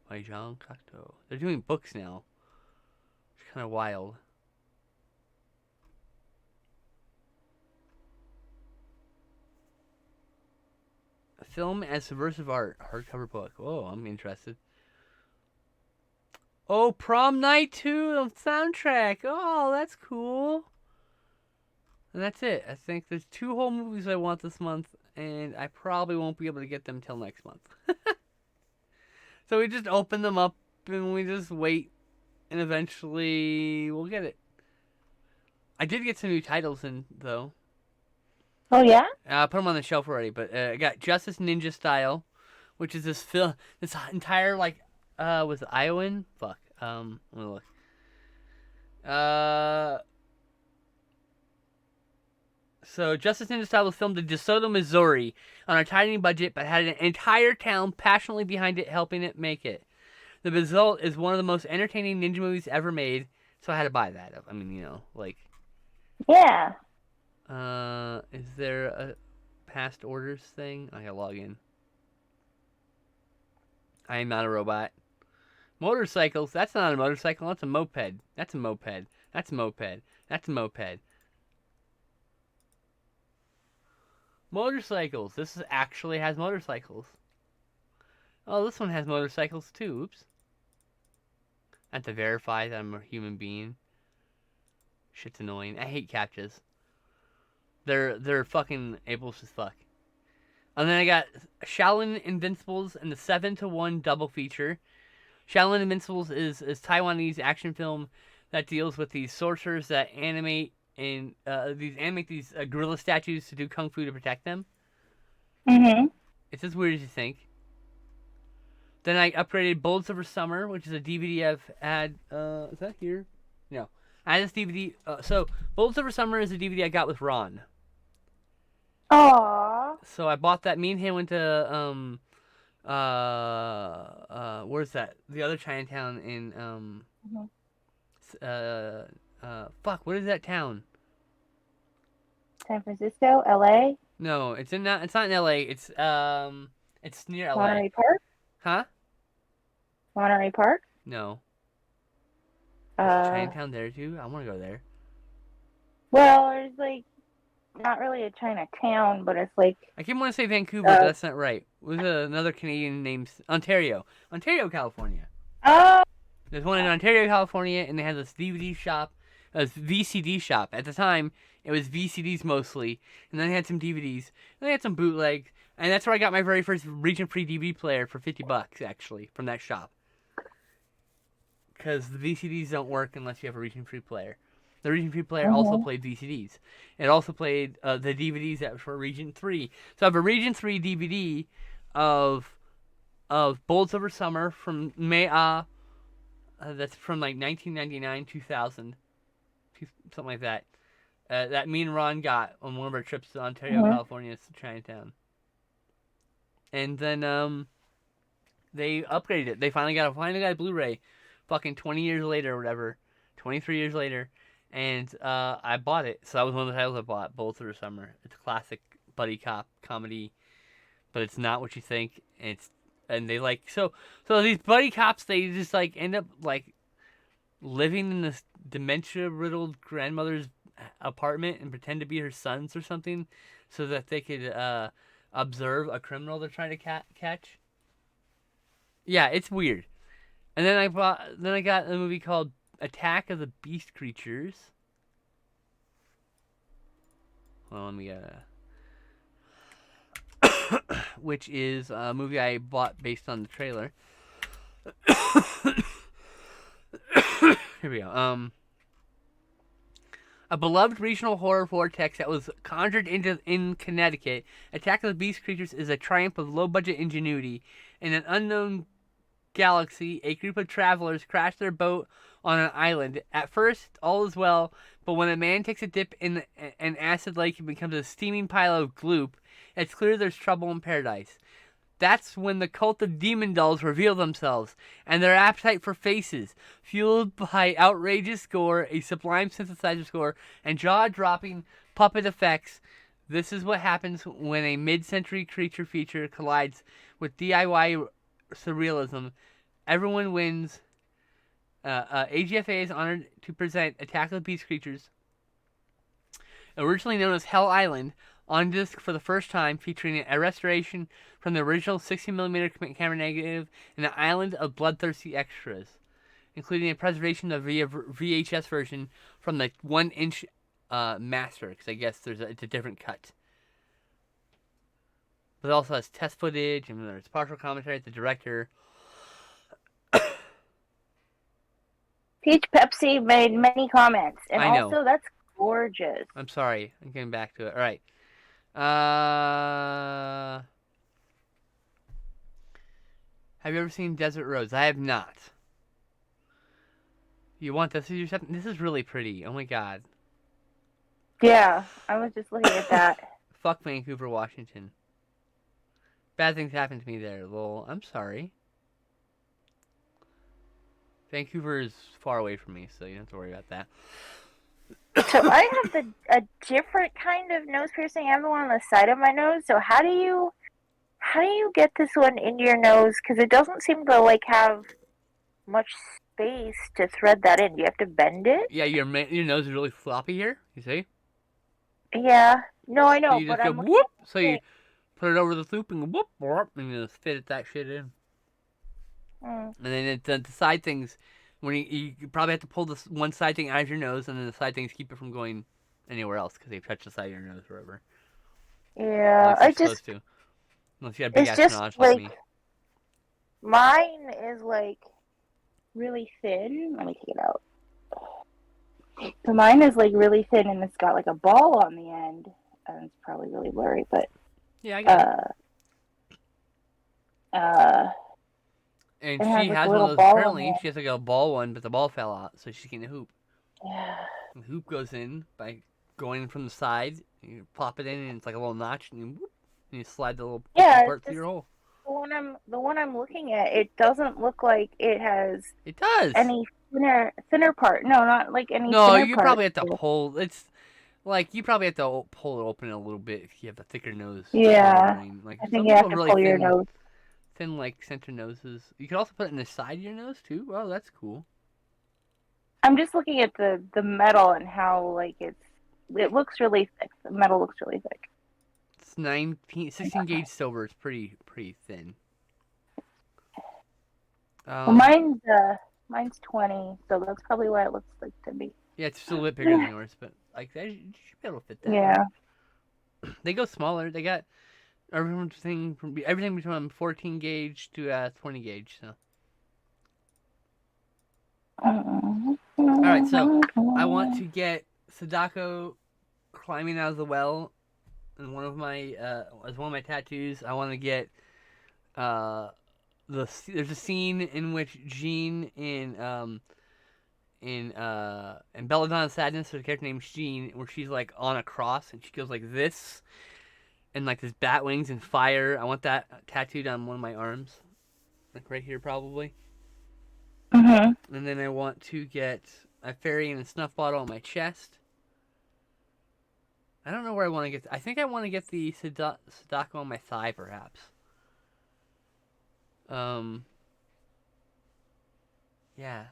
by Jean Cocteau. They're doing books now. It's kind of wild. A Film as Subversive Art. Hardcover book. Oh, I'm interested. Oh, Prom Night 2 soundtrack. Oh, that's cool. And that's it. I think there's 2 whole movies I want this month, and I probably won't be able to get them till next month. So we just open them up, and we just wait, and eventually we'll get it. I did get some new titles in, though. Oh, yeah? I put them on the shelf already, but I got Justice Ninja Style, which is this entire, was it Iowan? Fuck. Let me look. So Justice Ninja Style was filmed in DeSoto, Missouri, on a tiny budget, but had an entire town passionately behind it, helping it make it. The result is one of the most entertaining ninja movies ever made, so I had to buy that. I mean, Yeah. Is there a past orders thing? I gotta log in. I am not a robot. Motorcycles. That's not a motorcycle. That's a moped. That's a moped. That's a moped. That's a moped. Motorcycles. This actually has motorcycles. Oh, this one has motorcycles too. Oops. I have to verify that I'm a human being. Shit's annoying. I hate captchas. They're fucking ableist as fuck. And then I got Shaolin Invincibles and the 7-to-1 double feature. Shaolin Invincibles is Taiwanese action film that deals with these sorcerers that animate these gorilla statues to do kung fu to protect them. Mm-hmm. It's as weird as you think. Then I upgraded Bullets Over Summer, which is a DVD I've had. Is that here? No. I had this DVD. So Bullets Over Summer is a DVD I got with Ron. Aww. So I bought that. Me and him went to where's that? The other Chinatown in what is that town? San Francisco, LA. No, it's not in LA. It's near LA. Monterey Park. Huh? Monterey Park. No. Is Chinatown there too? I want to go there. Well, there's not really a Chinatown, but it's I keep wanting to say Vancouver, but that's not right. There's another Canadian named Ontario, California. Oh. There's one in Ontario, California, and they had this DVD shop, a VCD shop. At the time, it was VCDs mostly, and then they had some DVDs, and they had some bootlegs, and that's where I got my very first region-free DVD player for $50, actually, from that shop. Because the VCDs don't work unless you have a region-free player. The Region 3 player also played VCDs. It also played the DVDs that were for Region 3. So I have a Region 3 DVD of Bullets Over Summer from that's from 1999, 2000, something like that. That me and Ron got on one of our trips to Ontario, California, to Chinatown. and then they upgraded it. They finally got a Blu-ray, fucking 20 years later or whatever, 23 years later, and I bought it. So that was one of the titles I bought both through the summer. It's a classic buddy cop comedy, but it's not what you think. And they like so these buddy cops, they just like end up like living in this dementia riddled grandmother's apartment and pretend to be her sons or something, so that they could observe a criminal they're trying to catch. Yeah, it's weird. And then I got a movie called Attack of the Beast Creatures. Well, let me get which is a movie I bought based on the trailer. Here we go. A beloved regional horror vortex that was conjured in Connecticut, Attack of the Beast Creatures is a triumph of low-budget ingenuity. In an unknown galaxy, a group of travelers crash their boat on an island. At first, all is well, but when a man takes a dip in an acid lake and becomes a steaming pile of gloop, it's clear there's trouble in paradise. That's when the cult of demon dolls reveal themselves, and their appetite for faces, fueled by outrageous gore, a sublime synthesizer score, and jaw-dropping puppet effects. This is what happens when a mid-century creature feature collides with DIY surrealism. Everyone wins. AGFA is honored to present Attack of the Beast Creatures, originally known as Hell Island, on disc for the first time, featuring a restoration from the original 60mm camera negative and an island of bloodthirsty extras, including a preservation of the VHS version from the 1-inch master, because I guess it's a different cut. But it also has test footage, and there's partial commentary at the director. Peach Pepsi made many comments, and I know. also that's gorgeous. I'm sorry. I'm getting back to it. All right. Have you ever seen Desert Rose? I have not. You want this? This is really pretty. Oh my god. Yeah, I was just looking at that. Fuck Vancouver, Washington. Bad things happen to me there, lol. I'm sorry. Vancouver is far away from me, so you don't have to worry about that. So I have a different kind of nose piercing. I have the one on the side of my nose. So how do you get this one into your nose? Because it doesn't seem to like have much space to thread that in. Do you have to bend it? Yeah, your nose is really floppy here. You see? Yeah. No, I know. So you just but go I'm whoop. So you put it over the loop and go whoop, and you just fit that shit in. And then the side things, when you probably have to pull this one side thing out of your nose, and then the side things keep it from going anywhere else because they've touched the side of your nose or whatever. Yeah, I just to. Unless you have big ass notch like me. Mine is like really thin. Let me take it out. So mine is like really thin, and it's got like a ball on the end. And it's probably really blurry, but yeah, I got it. And she has one of those. Apparently, she has like a ball one, but the ball fell out, so she's getting a hoop. Yeah. The hoop goes in by going from the side. You plop it in, and it's like a little notch, and you slide the little part through your hole. The one I'm looking at, it doesn't look like it has. It does. Any thinner part? No, not like any. No, you probably have to pull. It's like you probably have to pull it open a little bit if you have a thicker nose. Yeah. Like, I think you have to pull your nose. Thin, like center noses. You could also put it in the side of your nose too. Oh, that's cool. I'm just looking at the metal and how like it looks really thick. The metal looks really thick. It's 16 gauge silver. It's pretty thin. Well, mine's 20, so that's probably why it looks like to me. Yeah, it's still a bit bigger than yours, but like you should be able to fit that. Yeah. They go smaller. They got everything between 14 gauge to 20 gauge. So. All right, so I want to get Sadako climbing out of the well, and as one of my tattoos. I want to get there's a scene in which Jean in Belladonna Sadness, there's a character named Jean, where she's like on a cross and she goes like this, and like this bat wings and fire. I want that tattooed on one of my arms, like right here probably. Mhm. And then I want to get a fairy and a snuff bottle on my chest. I don't know where I want to get. I think I want to get the Sadako on my thigh, perhaps. Um. Yeah.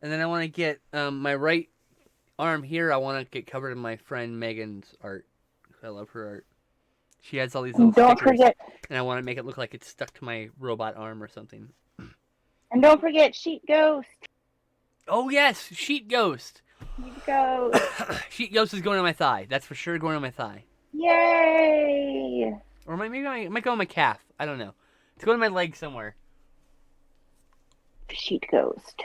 And then I want to get my right arm here. I want to get covered in my friend Megan's art. I love her art. She has all these little And don't stickers, forget, and I want to make it look like it's stuck to my robot arm or something. Sheet Ghost. Oh yes, Sheet Ghost. Sheet Ghost. Sheet Ghost is going on my thigh. That's for sure going on my thigh. Yay! Or maybe I might go on my calf. I don't know. It's going on my leg somewhere. Sheet Ghost.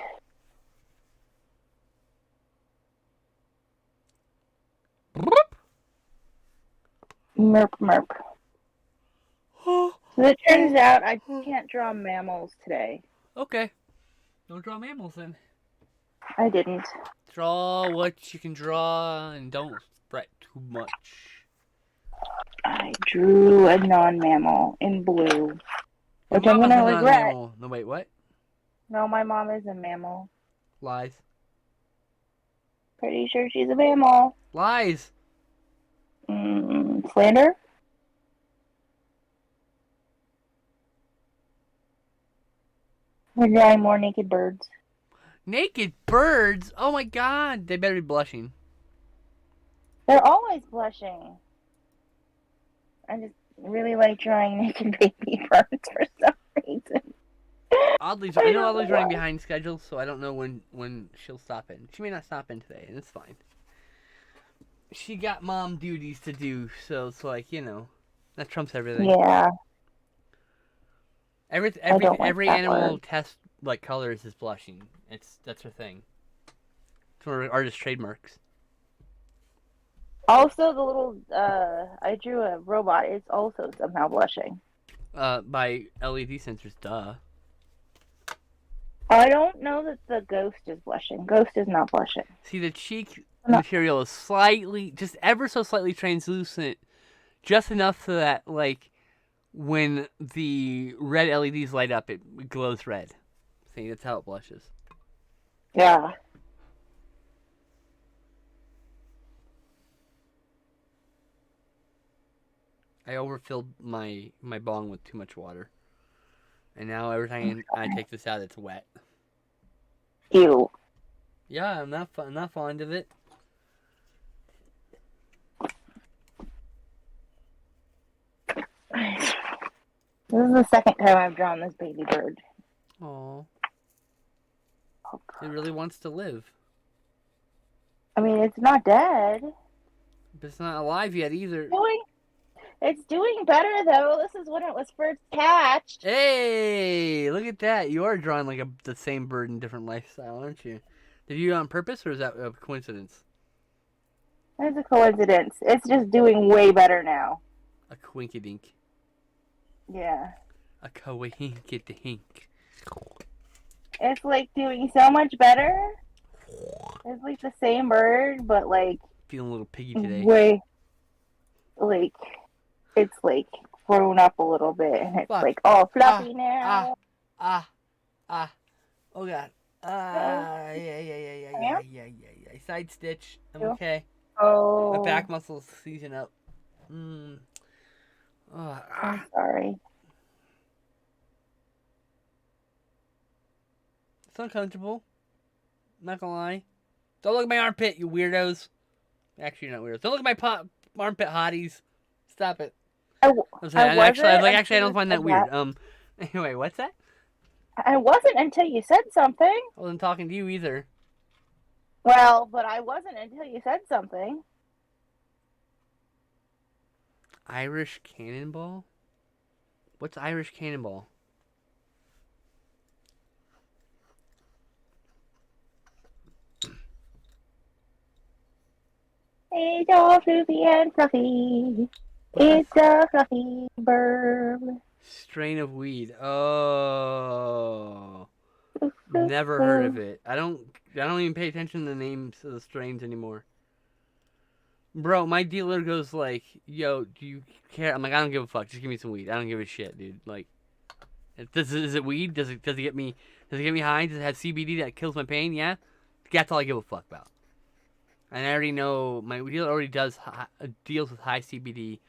Merp merp. So it turns out I can't draw mammals today. Okay. Don't draw mammals then. I didn't. Draw what you can draw and don't fret too much. I drew a non-mammal in blue, Your which I'm mama's gonna a regret. non-mammal. No, wait, what? No, my mom is a mammal. Lies. Pretty sure she's a mammal. Lies. Slander? We're drawing more naked birds. Naked birds? Oh my god. They better be blushing. They're always blushing. I just really like drawing naked baby birds for some reason. Oddly's, I know Oddly's running behind schedule, so I don't know when she'll stop in. She may not stop in today, and it's fine. She got mom duties to do, so it's like, you know, that trumps everything. Yeah. Every animal test like colors is blushing. That's her thing. It's one of her artist trademarks. Also, the little I drew a robot. It's also somehow blushing. By LED sensors, duh. I don't know that the ghost is blushing. Ghost is not blushing. See, the cheek material is slightly, just ever so slightly translucent, just enough so that, like, when the red LEDs light up, it glows red. See, that's how it blushes. Yeah. I overfilled my bong with too much water. And now every time I take this out, it's wet. Ew. Yeah, I'm not fond of it. This is the second time I've drawn this baby bird. Aww. It really wants to live. I mean, it's not dead. But it's not alive yet either. It's doing better, though. This is when it was first hatched. Hey, look at that. You are drawing like the same bird in different lifestyle, aren't you? Did you do it on purpose, or is that a coincidence? It's a coincidence. It's just doing way better now. A quinkydink. Yeah. A coinkydink. It's like doing so much better. It's like the same bird, but like Feeling a little piggy today. way like it's like grown up a little bit, and it's like all fluffy now. Oh god. Yeah. Side stitch. I'm okay. Oh. My back muscles season up. I'm sorry. It's uncomfortable. Not gonna lie. Don't look at my armpit, you weirdos. Actually, you're not weirdos. Don't look at my armpit hotties. Stop it. I actually, I don't find that weird. Anyway, what's that? I wasn't until you said something. I wasn't talking to you either. Well, but I wasn't until you said something. Irish Cannonball? What's Irish Cannonball? It's all fluffy and fluffy. It's a fluffy bird. Strain of weed. Oh. Never heard of it. I don't even pay attention to the names of the strains anymore. Bro, my dealer goes like, "Yo, do you care?" I'm like, "I don't give a fuck. Just give me some weed. I don't give a shit, dude." Like, is it weed? Does it get me? Does it get me high? Does it have CBD that kills my pain? Yeah, that's all I give a fuck about. And I already know my dealer already does deals with high CBD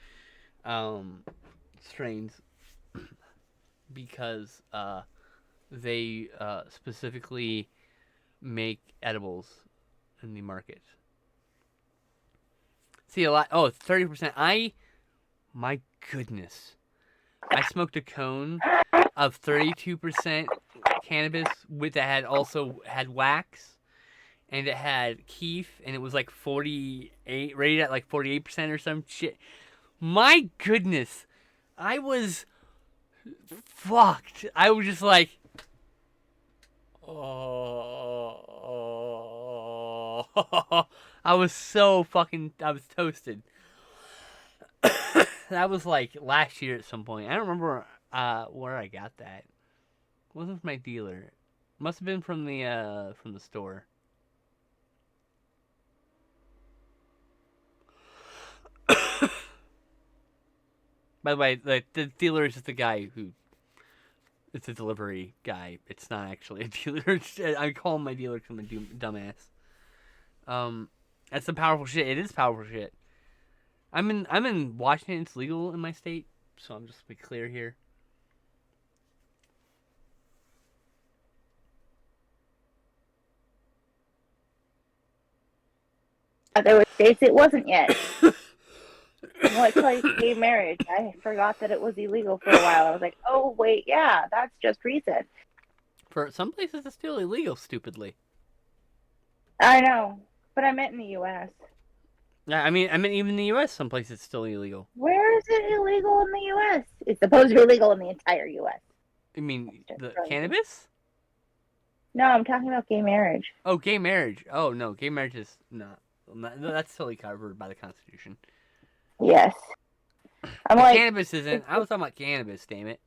um, strains because they specifically make edibles in the market. See a lot. Oh, it's 30%. My goodness, I smoked a cone of 32% cannabis with that had also had wax and it had keef and it was like 48 rated at like 48% or some shit. My goodness, I was fucked. I was just like, oh, I was so fucking, I was toasted. That was like last year at some point. I don't remember where I got that. It wasn't from my dealer. Must have been from the store. By the way, the dealer is just the guy who. It's a delivery guy. It's not actually a dealer. I call him my dealer because I'm a dumbass. That's some powerful shit. It is powerful shit. I'm in Washington. It's legal in my state, so I'm just to be clear here. There were states it wasn't yet. Like gay marriage. I forgot that it was illegal for a while. I was like, oh wait, yeah, that's just recent. For some places, it's still illegal. Stupidly. I know, but I meant in the U.S. Yeah, I mean even in the U.S., some places it's still illegal. Where is it illegal in the U.S.? It's supposed to be illegal in the entire U.S. I mean the cannabis? No, I'm talking about gay marriage. Oh, gay marriage. Oh no, gay marriage is not. That's totally covered by the Constitution. Yes. I'm but like, cannabis isn't. I was talking about cannabis. Damn it.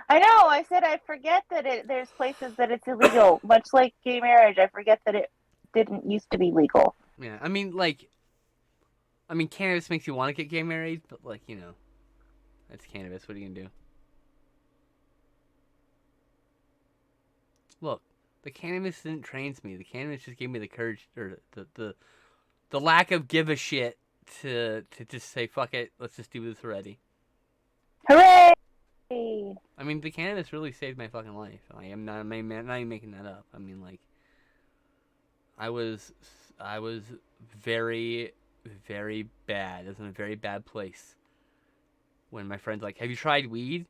I know. I said I forget that there's places that it's illegal. Much like gay marriage, I forget that it didn't used to be legal. Yeah, I mean, cannabis makes you want to get gay married, but that's cannabis. What are you gonna do? Look, the cannabis didn't trans me. The cannabis just gave me the courage or the lack of give a shit to just say fuck it. Let's just do this already. Hooray! I mean, the cannabis really saved my fucking life. I'm not even making that up. I mean, like, I was very, very bad. I was in a very bad place when my friend's like, "Have you tried weed?"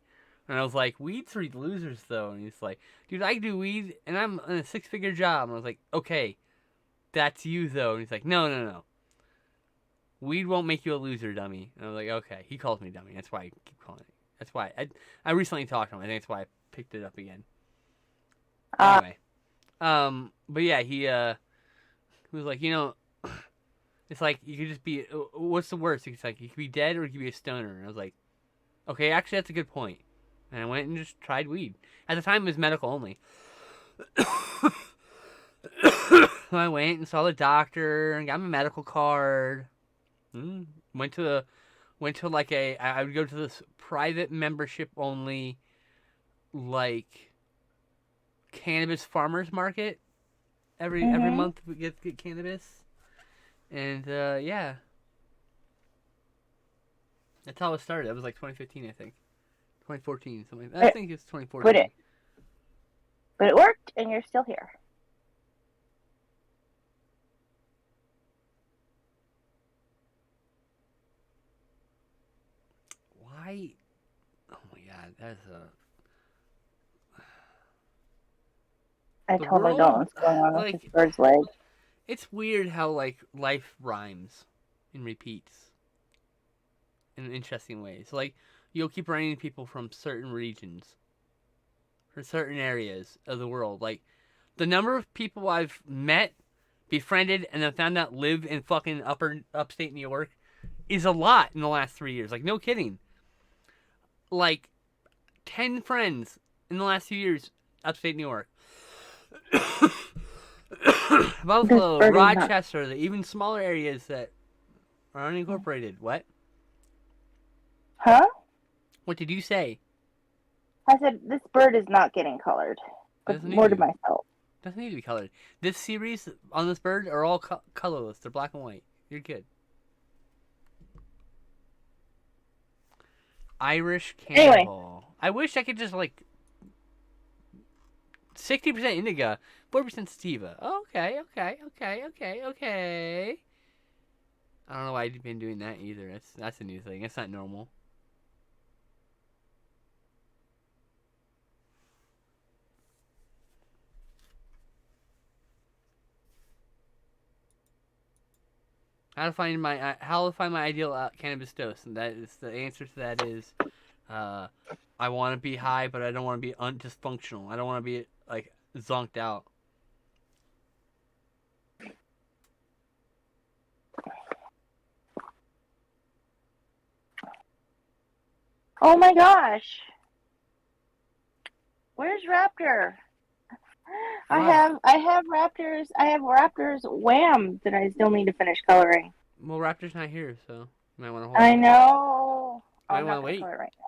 And I was like, "Weed's for losers, though." And he's like, "Dude, I do weed, and I'm in a 6-figure job." And I was like, "Okay, that's you, though." And he's like, "No, no, no. Weed won't make you a loser, dummy." And I was like, "Okay." He calls me dummy. That's why I keep calling it. That's why I recently talked to him. I think that's why I picked it up again. Anyway, but yeah, he was like, it's like you could just be. What's the worst? It's like you could be dead or you could be a stoner. And I was like, okay, actually, that's a good point. And I went and just tried weed. At the time, it was medical only. So I went and saw the doctor and got my medical card. Went to like I would go to this private membership only, like, cannabis farmers market. Every month we get cannabis, and yeah, that's how it started. It was like 2015, I think, 2014, something. I think it's 2014. But it worked, and you're still here. Why? Oh my god, that's a. I totally don't know what's going on with this bird's leg. It's weird how, like, life rhymes and repeats in interesting ways. Like, you'll keep running into people from certain regions or certain areas of the world. Like, the number of people I've met, befriended, and then found out live in fucking upstate New York is a lot in the last 3 years. Like, no kidding. Like, 10 friends in the last 2 years, upstate New York. Buffalo, Rochester, the even smaller areas that or unincorporated. What? Huh? What did you say? I said this bird is not getting colored, It but doesn't need more to to. myself. Doesn't need to be colored. This series on this bird are all colorless. They're black and white. You're good. Irish Anyway, Cannonball. I wish I could just like 60% indica, 40% sativa. Okay, okay, okay, okay, okay. I don't know why I've been doing that either. That's a new thing. It's not normal. How to find my ideal cannabis dose, and that is the answer to that is, uh, I want to be high, but I don't want to be dysfunctional. I don't want to be like zonked out. oh my gosh, where's Raptor? I have Raptors Wham that I still need to finish coloring. Well, Raptor's not here, so you might want to hold. I know. You might I'm want not to gonna wait. color right now.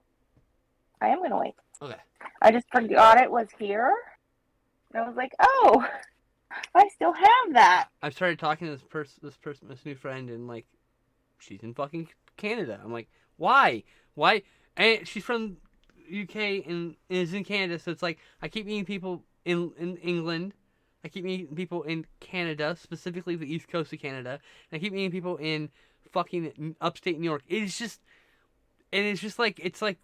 I am gonna wait. Okay. I just forgot it was here. And I was like, oh, I still have that. I started talking to this new friend, and like, she's in fucking Canada. I'm like, why? Why? And she's from UK and is in Canada, so it's like I keep meeting people in England. I keep meeting people in Canada, specifically the east coast of Canada. And I keep meeting people in fucking upstate New York. It's just like it's like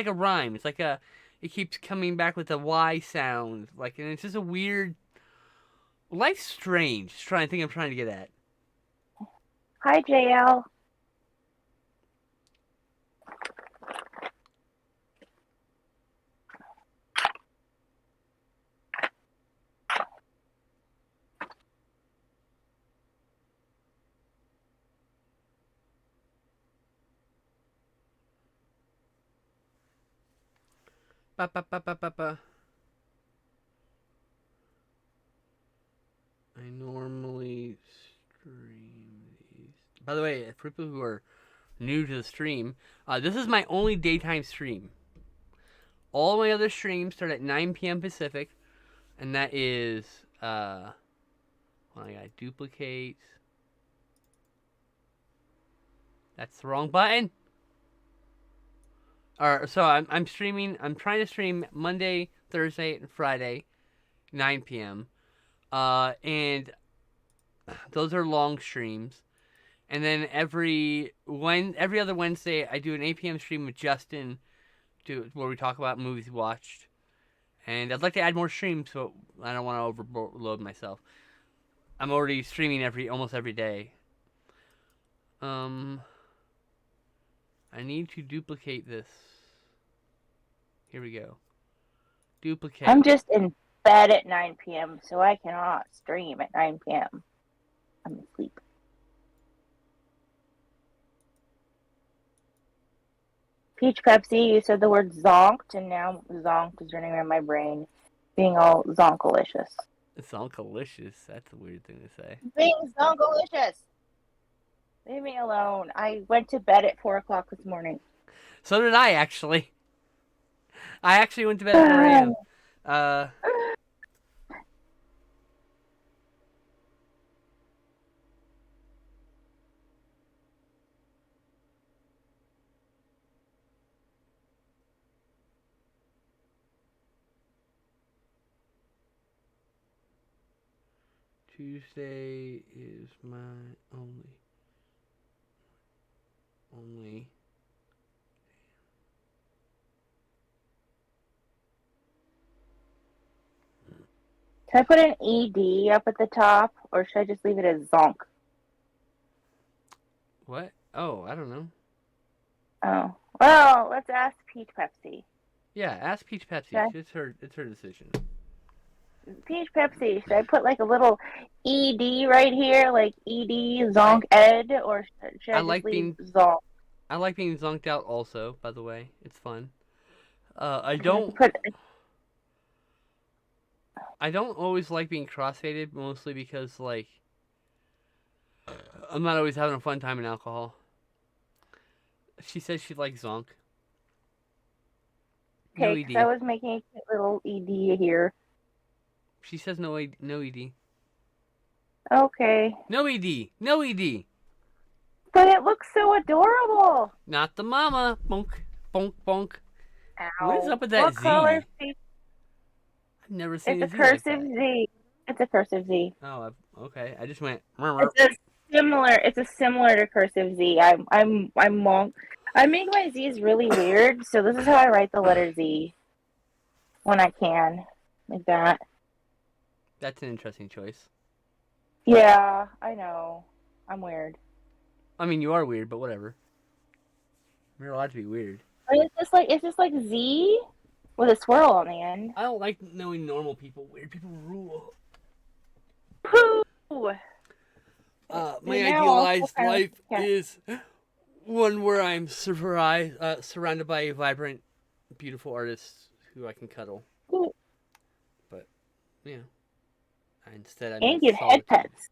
a rhyme. It keeps coming back with a Y sound. Like, and it's just a weird. Life's strange. I'm trying to get at. Hi, JL. Ba, ba, ba, ba, ba, ba. I normally stream these. By the way, for people who are new to the stream, this is my only daytime stream. All my other streams start at 9 p.m. Pacific, and that is I gotta duplicate. That's the wrong button. So I'm streaming. I'm trying to stream Monday, Thursday, and Friday, 9 p.m. And those are long streams. And then every other Wednesday, I do an 8 p.m. stream with Justin, where we talk about movies we watched. And I'd like to add more streams, so I don't want to overload myself. I'm already streaming almost every day. I need to duplicate this. Here we go. Duplicate. I'm just in bed at 9 p.m., so I cannot stream at 9 p.m. I'm asleep. Peach Pepsi, you said the word zonked, and now zonked is running around my brain, being all zonkalicious. Zonkalicious? That's a weird thing to say. Being zonkalicious! Leave me alone. I went to bed at 4 o'clock this morning. So did I, actually. I actually went to bed at 4 a.m. Tuesday is my only. Should I put an ED up at the top, or should I just leave it as zonk? What? Oh, I don't know. Oh. Well, let's ask Peach Pepsi. Yeah, ask Peach Pepsi. Okay. It's her decision. Peach Pepsi, should I put like a little ED right here, like ED, zonk ed, or should I just leave zonk? I like being zonked out also, by the way. It's fun. I don't always like being crossfaded, mostly because, like, I'm not always having a fun time in alcohol. She says she likes Zonk. No Okay, because I ED. was making a cute little ED here. She says no ED. Okay. No ED. No ED. But it looks so adorable. Not the mama. Bonk. Bonk. Bonk. Ow. What is up with that What Z? color? I've never seen It's a a Z like cursive that. Z. It's a cursive Z. Oh, okay. I just went. It's a similar. It's a similar to cursive Z. I'm long. I make my Z's really weird, so this is how I write the letter Z when I can, like that. That's an interesting choice. Yeah, I know. I'm weird. I mean, you are weird, but whatever. You're allowed to be weird. But it's just like Z with a swirl on the end. I don't like knowing normal people. Weird people rule. Pooh. My Now idealized also life yeah. is one where I'm surrounded by vibrant, beautiful artists who I can cuddle. Ooh. But, yeah. Instead, I'm And give head solitude. pets.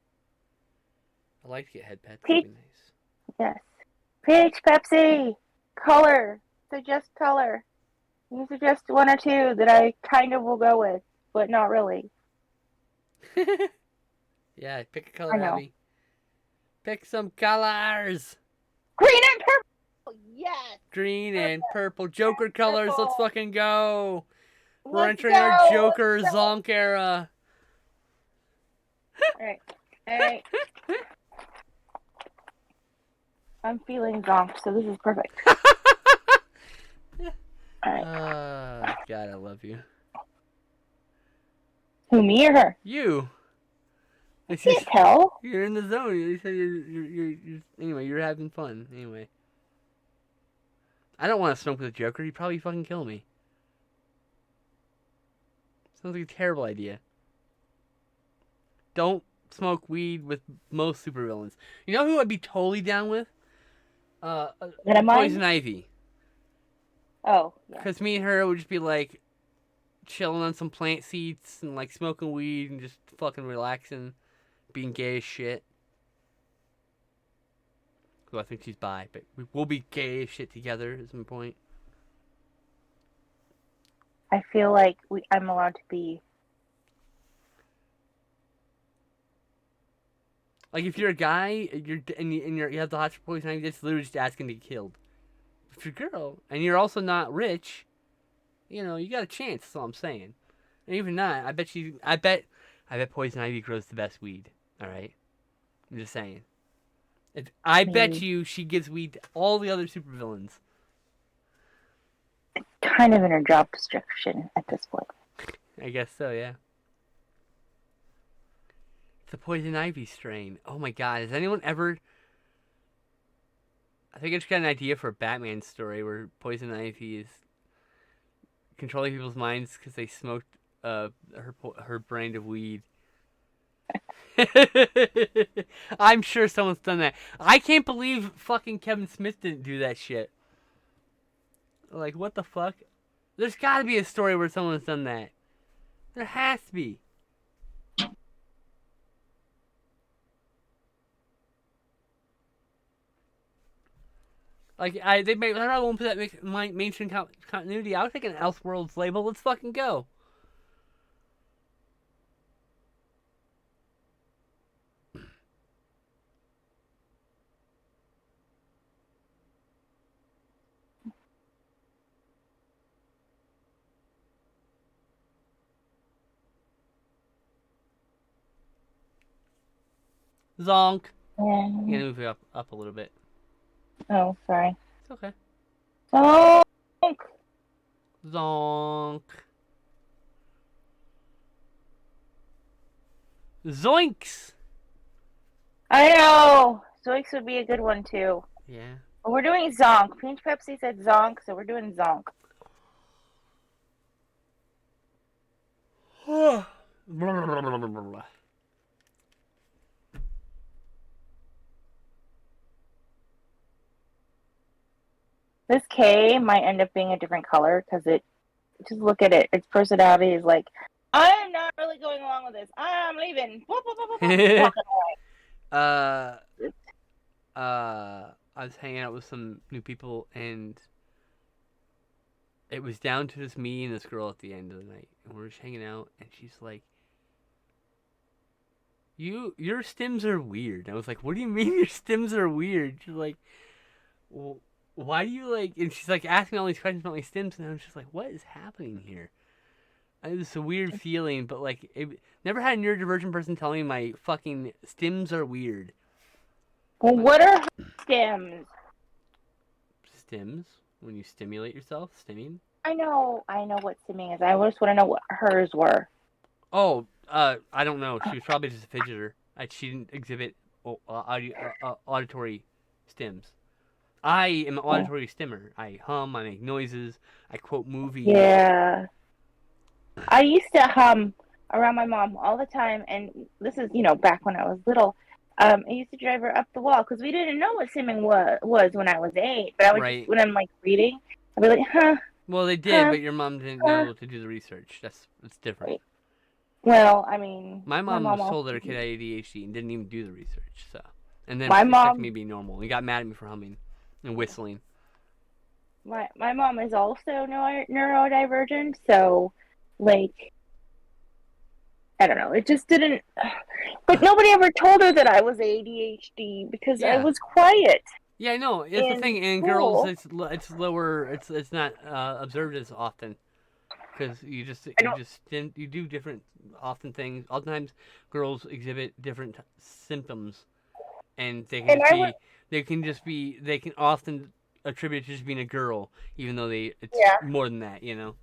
I like to get head pets. Peach. That'd be nice. Yes. Peach Pepsi. Color. Suggest color. You suggest one or two that I kind of will go with, but not really. Yeah, pick a color, I know. Abby. Pick some colors. Green and purple. Yes. Green and purple. Joker colors. Purple. Let's fucking go. We're Let's entering go. our Joker Let's go. Zonk era. All right. I'm feeling zonked, so this is perfect. All right. God, I love you. Who, me or her? You. I can't tell. You're in the zone. You said anyway, you're having fun. Anyway. I don't want to smoke with a Joker. He'd probably fucking kill me. Sounds like a terrible idea. Don't smoke weed with most supervillains. You know who I'd be totally down with? Poison Ivy. Oh, yeah. Because me and her would just be like chilling on some plant seeds and like smoking weed and just fucking relaxing, being gay as shit. Well, I think she's bi, but we'll be gay as shit together. Is my point. I feel like I'm allowed to be. Like if you're a guy, you have the hot for poison ivy, that's literally just asking to get killed. If you're a girl and you're also not rich, you know, you got a chance. That's all I'm saying. And even not, I bet poison ivy grows the best weed. All right, I'm just saying. I bet you she gives weed to all the other supervillains. Kind of in her job description at this point. I guess so, yeah. It's a poison ivy strain. Oh my god, has anyone ever... I think I just got an idea for a Batman story where poison ivy is controlling people's minds because they smoked her brand of weed. I'm sure someone's done that. I can't believe fucking Kevin Smith didn't do that shit. Like, what the fuck? There's gotta be a story where someone's done that. There has to be. Like, I won't put that mainstream continuity. I'll take an Elseworlds label. Let's fucking go. Zonk. Yeah. You gotta move it up a little bit. Oh, sorry. It's okay. Zonk! Zonk. Zoinks! I know! Zoinks would be a good one, too. Yeah. Well, we're doing Zonk. Peach Pepsi said Zonk, so we're doing Zonk. This K might end up being a different color because just look at it. Its personality is like, I'm not really going along with this. I'm leaving. Walking away. I was hanging out with some new people, and it was down to just me and this girl at the end of the night, and we were just hanging out, and she's like, your stims are weird. I was like, what do you mean your stims are weird? She's like, well, why do you like? And she's like asking all these questions about my stims, and I was just like, what is happening here? It was a weird feeling, but like, never had a neurodivergent person tell me my fucking stims are weird. Well, Like, what are stems? stims? When you stimulate yourself, stimming? I know what stimming is. I just want to know what hers were. Oh, I don't know. She was probably just a fidgeter. She didn't exhibit auditory stims. I am an auditory stimmer. I hum, I make noises, I quote movies. Yeah. I used to hum around my mom all the time, and this is, back when I was little. I used to drive her up the wall because we didn't know what stimming was when I was 8. But I would just, Right. when I'm like reading, I'd be like, huh, Well, they did, huh, but your mom didn't huh. know to do the research. It's different. Right. Well, I mean, My my mom mom was also, told that her kid had ADHD and didn't even do the research. So, and then my expected me mom, to be normal and got mad at me for humming and whistling. my mom is also neurodivergent, so like, I don't know, it just didn't. But nobody ever told her that I was ADHD because I Yeah. was quiet Yeah, no, it's the in thing. In girls, school. it's lower. It's not observed as often because I don't, you do different often things. Oftentimes, girls exhibit different symptoms, and and I would, they can often attribute it to just being a girl, even though it's yeah, more than that. You know.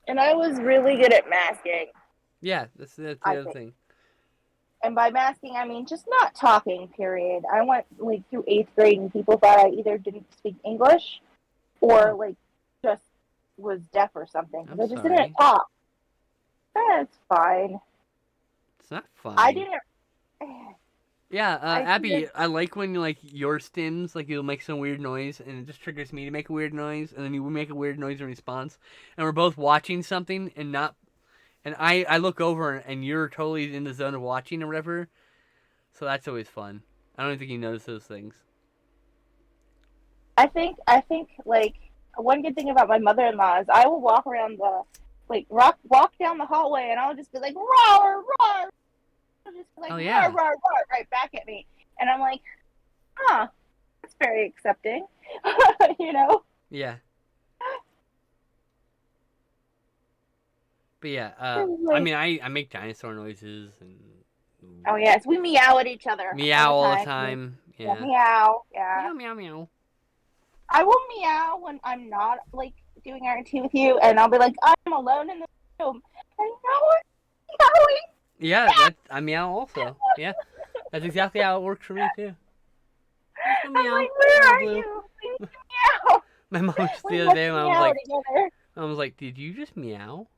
and I was really good at masking, Yeah, that's the I other think. thing. And by masking, I mean just not talking, period. I went like through 8th grade and people thought I either didn't speak English or Oh, like just was deaf or something because I'm I just didn't sorry. talk. That's fine. It's not I fine. didn't, Yeah, I Abby, couldn't, I like when like your stims, like you'll make some weird noise, and it just triggers me to make a weird noise, and then you make a weird noise in response, and we're both watching something, and not, and I look over, and you're totally in the zone of watching or whatever, so that's always fun. I don't think you notice those things. I think like one good thing about my mother-in-law is I will walk around the like walk down the hallway and I'll just be like roar roar, I'll just be like Oh roar yeah, roar roar right back at me, and I'm like, huh, that's very accepting, you know. yeah, but yeah, I Like, mean, I make dinosaur noises and oh yes, we meow at each other all meow the all the time. time. Yeah, Yeah, meow. Yeah, meow meow meow. I will meow when I'm not like doing activity with you, and I'll be like, I'm alone in the room, and no one's meowing. Yeah, that I meow also. Yeah, that's exactly how it works for me too. Just go I'm meow, like, where meow are blue. you? Please meow. My mom just We the other must day, meow together. I was like, did you just meow?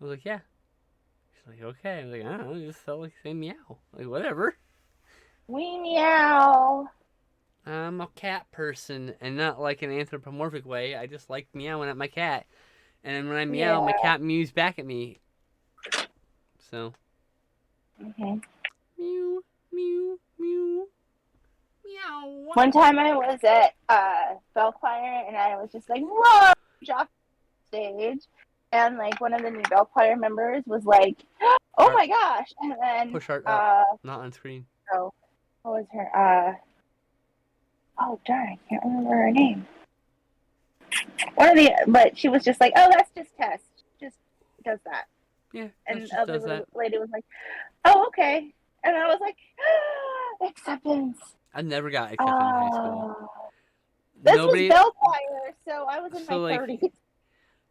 I was like, yeah. She's like, okay. I was like, I don't know, it just felt like saying meow. Like, whatever. We meow. I'm a cat person, and not like an anthropomorphic way. I just like meowing at my cat, and then when I meow, my Yeah. cat mews back at me. So, Hmm. mew, mew, mew, meow. One time I was at Bell Choir and I was just like, whoa, off stage. And like one of the new Bell Choir members was like, oh Heart, my gosh. And then, push heart up, not on screen. oh, what was her? Oh, darn, I can't remember her name. But she was just like, oh, that's just Tess. She just does that. Yeah, And that the just other does that. lady was like, oh, okay. And I was like, acceptance. I never got accepted in high school. This was Nobody. Bell Choir, so I was in So my 30s.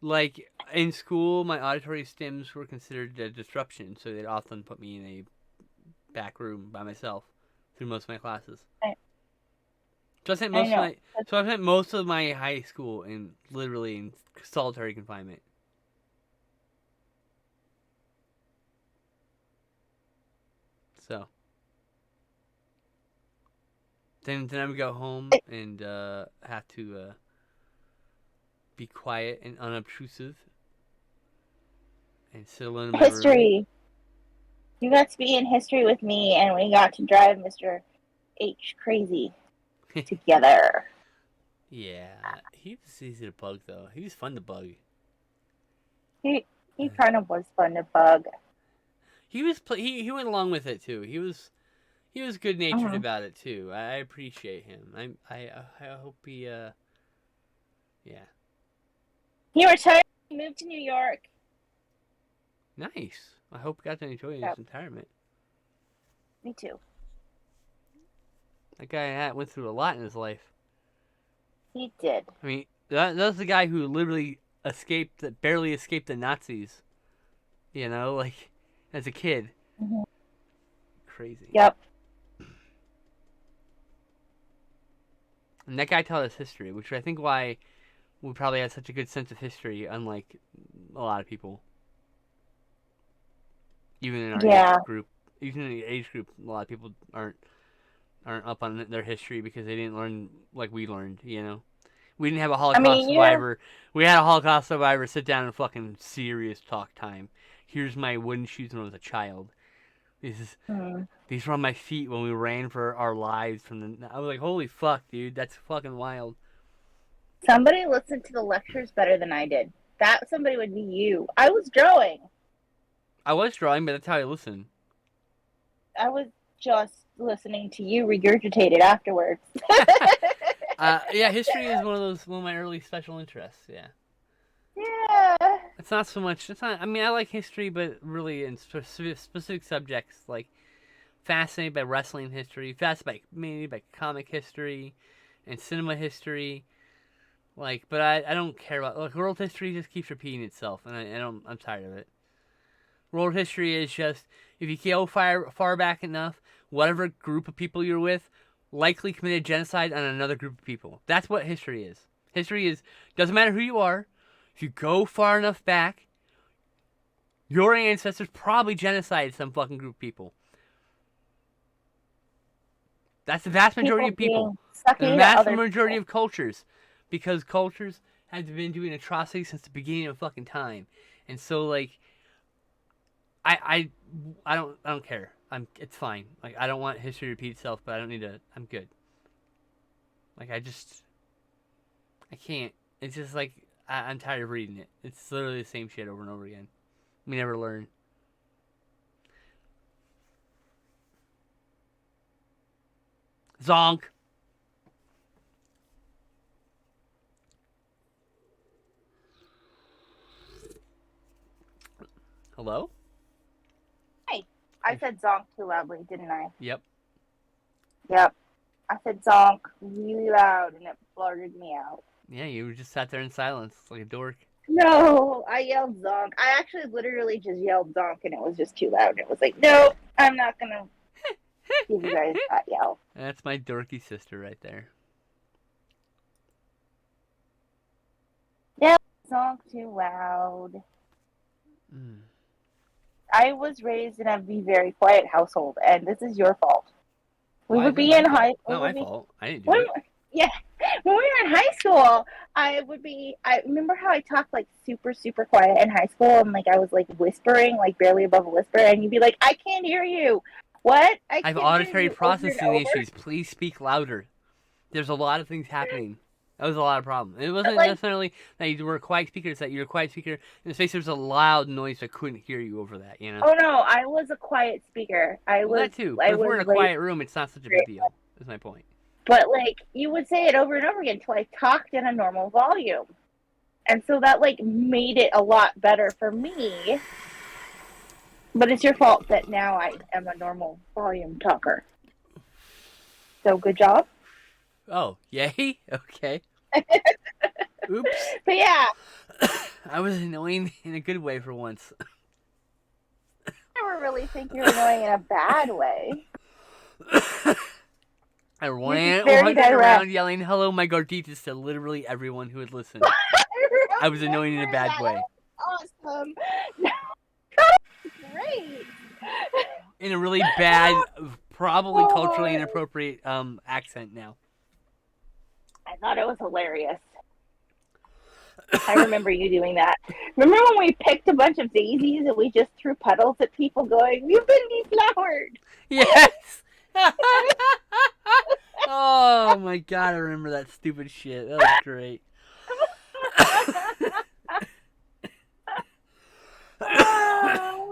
like in school, my auditory stims were considered a disruption, so they'd often put me in a back room by myself through most of my classes. So I know. I spent most of my high school in literally in solitary confinement. So then I would go home and have to be quiet and unobtrusive and sit alone in my room. History. You got to be in history with me, and we got to drive Mr. H crazy together. Yeah, he was easy to bug though. He was fun to bug. He kind of was fun to bug. He went along with it too. He was good natured Mhm. about it too. I appreciate him. I hope he yeah. He retired. He moved to New York. Nice. I hope he got to enjoy his Yep. retirement. Me too. That guy went through a lot in his life. He did. I mean, that's the guy who literally barely escaped the Nazis. You know, like as a kid. Mm-hmm. Crazy. Yep. And that guy taught us history, which I think why we probably had such a good sense of history, unlike a lot of people. Even in our Yeah. age group, even in the age group, a lot of people aren't up on their history because they didn't learn like we learned. You know, we didn't have a Holocaust survivor. We had a Holocaust survivor sit down and fucking serious talk time. Here's my wooden shoes when I was a child. These were on my feet when we ran for our lives from the. I was like, holy fuck, dude, that's fucking wild. Somebody listened to the lectures better than I did. That somebody would be you. I was drawing. I was drawing, but that's how I listen. I was just listening to you regurgitate it afterwards. Yeah, history is one of my early special interests. Yeah. Yeah. It's not so much. It's not. I mean, I like history, but really in specific subjects, like fascinated by wrestling history, fascinated mainly by comic history, and cinema history. Like, but I don't care about world history. Just keeps repeating itself, and I'm tired of it. World history is just if you go far back enough, whatever group of people you're with likely committed genocide on another group of people. That's what history is. History is doesn't matter who you are. If you go far enough back, your ancestors probably genocided some fucking group of people. That's the vast majority of people. The vast majority of cultures. Because cultures have been doing atrocities since the beginning of fucking time. And so like I don't care. It's fine. Like I don't want history to repeat itself, but I don't need to I'm good. Like I can't. It's just like I'm tired of reading it. It's literally the same shit over and over again. We never learn. Zonk. Hello? Hey, I said zonk too loudly, didn't I? Yep. Yep. I said zonk really loud and it blurted me out. Yeah, you just sat there in silence like a dork. No, I yelled zonk. I actually literally just yelled zonk and it was just too loud. It was like, no, I'm not going to give you guys that yell. That's my dorky sister right there. Yeah, zonk too loud. I was raised in a be very quiet household, and this is your fault. We would be in high school. Not my fault. I didn't do it. Yeah, when we were in high school, I remember how I talked like super, super quiet in high school, and like I was like whispering, like barely above a whisper, and you'd be like, I can't hear you. What? I have auditory processing issues. Please speak louder. There's a lot of things happening. That was a lot of problems. It wasn't necessarily that you were a quiet speaker. It's that you're a quiet speaker. In the space, there was a loud noise I couldn't hear you over that. You know. Oh no, I was a quiet speaker. That too. But if we're in a quiet room, it's not such a big deal. Is my point. But like you would say it over and over again until I talked in a normal volume, and so that like made it a lot better for me. But it's your fault that now I am a normal volume talker. So good job. Oh, yay? Okay. Oops. But yeah. I was annoying in a good way for once. I never really think you're annoying in a bad way. I ran around yelling, hello, my gorditas to literally everyone who had listened. I was annoying in a bad way. Awesome. Great. In a really bad, probably culturally inappropriate accent now. I thought it was hilarious. I remember you doing that. Remember when we picked a bunch of daisies and we just threw puddles at people going, you've been deflowered? Yes! Oh my god, I remember that stupid shit. That was great. Ah,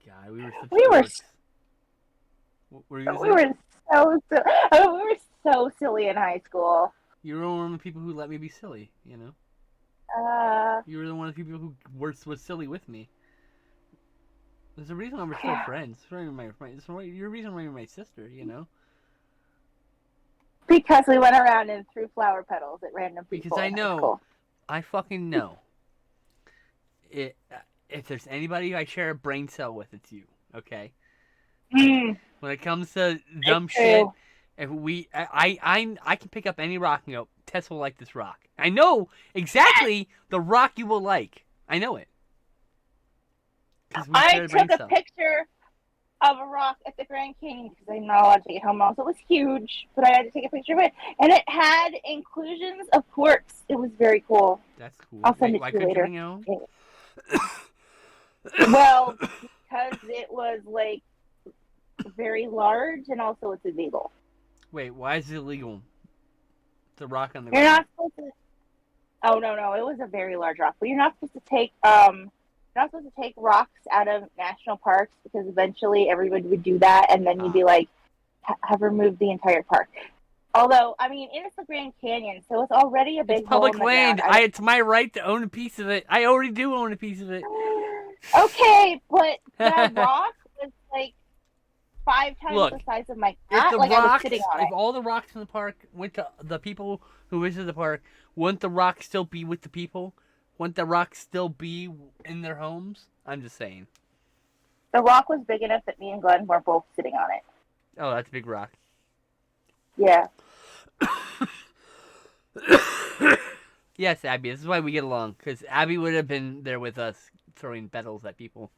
God, we were such we were dorks. What were you gonna we say? were we were so silly in high school. You were one of the people who let me be silly, you know? Uh, You were the one of the people who was silly with me. There's a reason why we're still friends. You're the reason why you're my sister, you know? because we went around and threw flower petals at random people Because I in high know, school. I fucking know. It, if there's anybody I share a brain cell with, it's you, okay? Mm, When it comes to it's dumb shit, true. if I can pick up any rock and go, Tess will like this rock. I know exactly the rock you will like. I know it. Because we share I a brain took a cell. picture of a rock at the Grand Canyon because I'm not allowed to take it home. Also, it was huge, but I had to take a picture of it, and it had inclusions of quartz. It was very cool. That's cool. I'll send Wait, it why to you couldn't you later. bring it home? Well, because it was like very large, and also it's illegal. Wait, why is it illegal? It's a rock on the You're ground. not supposed to. Oh no, it was a very large rock, but you're not supposed to take you're not supposed to take rocks out of national parks because eventually everybody would do that, and then you'd be like, have removed the entire park. Although, I mean, it is the Grand Canyon, so it's already a It's big hole public in the land. ground. It's my right to own a piece of it. I already do own a piece of it. Okay, but that rock was like 5 times Look, the size of my if cat. the Like I was rocks, sitting on if it. all the rocks in the park went to the people who visited the park, wouldn't the rocks still be with the people? Wouldn't the rocks still be in their homes? I'm just saying. The rock was big enough that me and Glenn were both sitting on it. Oh, that's a big rock. Yeah. Yes, Abby. This is why we get along. Because Abby would have been there with us throwing petals at people.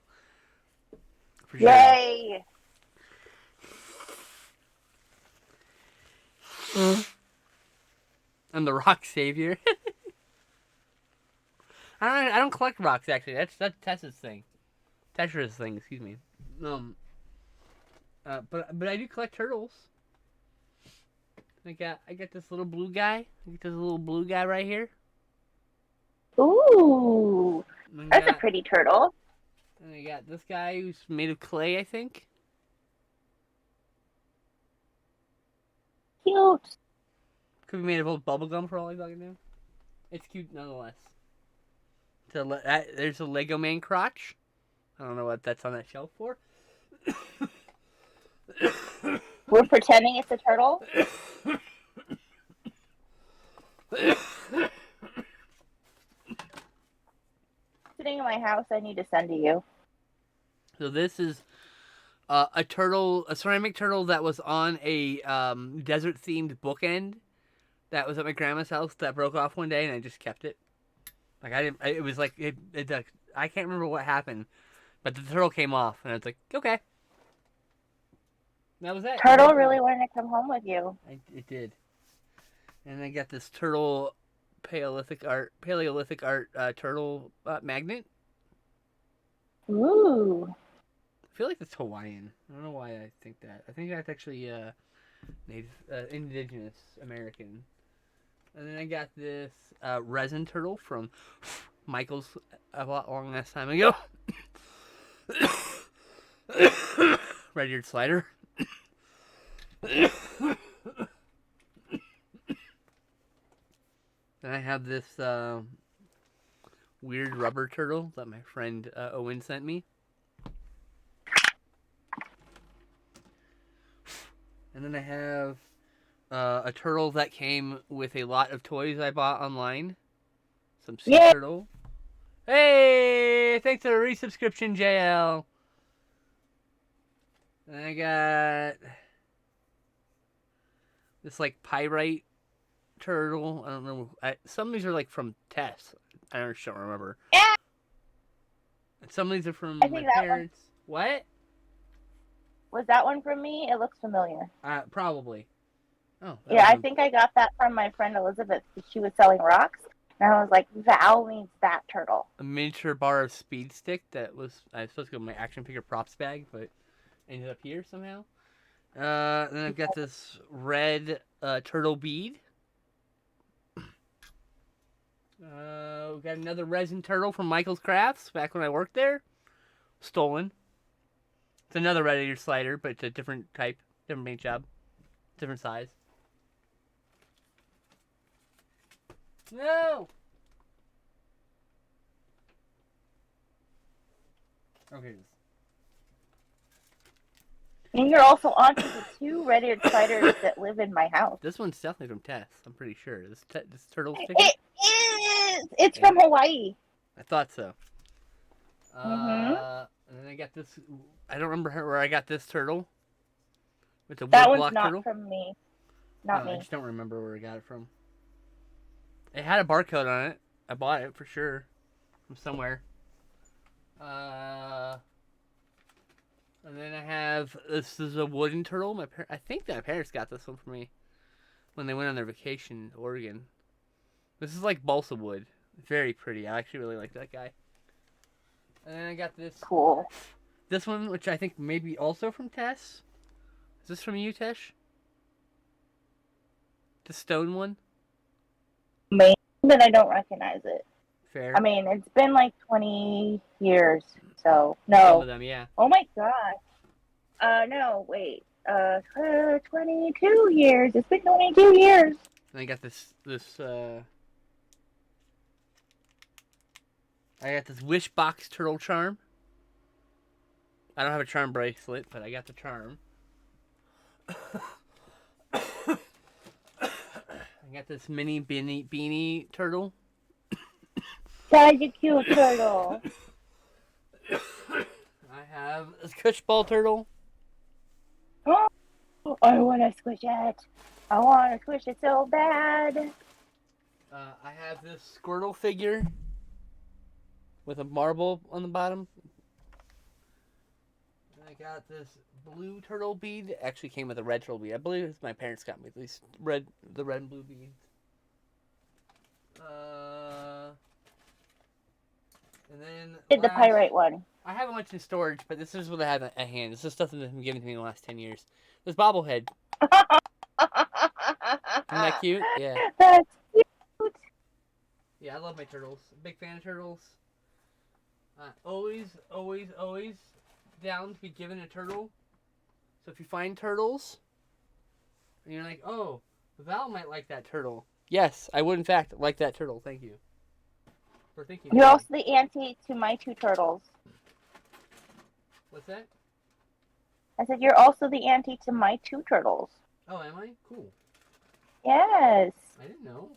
For sure. Yay! I'm the rock savior. I don't collect rocks actually. That's Tessa's thing. Tetra's thing. Excuse me. But I do collect turtles. I got this little blue guy. I got this little blue guy right here. Ooh, that's a pretty turtle. And I got this guy who's made of clay, I think. Cute. Could be made of old bubblegum for all I fucking know. It's cute nonetheless. There's a Lego Man crotch. I don't know what that's on that shelf for. We're pretending it's a turtle. Sitting in my house, I need to send to you. So this is a ceramic turtle that was on a desert-themed bookend that was at my grandma's house that broke off one day, and I just kept it. Like I didn't. It was like I can't remember what happened, but the turtle came off, and I was like, okay. That was it. Turtle really wanted to come home with you. It did. And I got this turtle Paleolithic art turtle magnet. Ooh. I feel like it's Hawaiian. I don't know why I think that. I think that's actually native, indigenous American. And then I got this resin turtle from Michael's a long ass time ago. Red-eared slider. Then I have this weird rubber turtle that my friend Owen sent me. And then I have a turtle that came with a lot of toys I bought online. Some sea turtle. Hey! Thanks for the resubscription, JL. And I got this like pyrite turtle. I don't know. Some of these are like from Tess. I don't remember. Yeah. And some of these are from my parents. What? Was that one from me? It looks familiar. Probably. Oh. Yeah, I think I got that from my friend Elizabeth. She was selling rocks. And I was like, Val needs that turtle. A miniature bar of speed stick that I was supposed to go in my action figure props bag, but ended up here somehow. Then I've got this red turtle bead. We got another resin turtle from Michael's Crafts back when I worked there. Stolen. It's another red ear slider, but it's a different type, different paint job, different size. No! Okay. And you're also onto the 2 red-eared spiders that live in my house. This one's definitely from Tess, I'm pretty sure. This turtle sticker? It is! It's Yeah. from Hawaii. I thought so. Mm-hmm. And then I got this. I don't remember where I got this turtle. It's a wood That one's block not turtle. from me. Not I me. just don't remember where I got it from. It had a barcode on it. I bought it for sure from somewhere. And then I have this is a wooden turtle. I think my parents got this one for me when they went on their vacation in Oregon. This is like balsa wood. Very pretty. I actually really like that guy. And then I got this. Cool. This one, which I think may be also from Tess. Is this from you, Tesh? The stone one? Maybe, but I don't recognize it. Fair. I mean, it's been like 20 years, so Some no. of them, yeah. Oh my god. No, wait. 22 years. It's been 22 years. And I got I got this wish box turtle charm. I don't have a charm bracelet, but I got the charm. I got this mini beanie turtle. Such a cute turtle. I have this Kush ball turtle. Oh, I want to squish it. I want to squish it so bad. I have this Squirtle figure with a marble on the bottom. And I got this blue turtle bead. It actually came with a red turtle bead. I believe my parents got me these the red and blue beads. And then Did the pyrite one. I have a bunch in storage, but this is what I have at hand. This is stuff that has been given to me in the last 10 years. This bobblehead. Isn't that cute? Yeah. That's cute. Yeah, I love my turtles. Big fan of turtles. Always down to be given a turtle. So if you find turtles, and you're like, oh, Val might like that turtle. Yes, I would in fact like that turtle. Thank you for thinking. You're also the auntie to my 2 turtles. What's that? I said you're also the auntie to my 2 turtles. Oh, am I? Cool. Yes. I didn't know.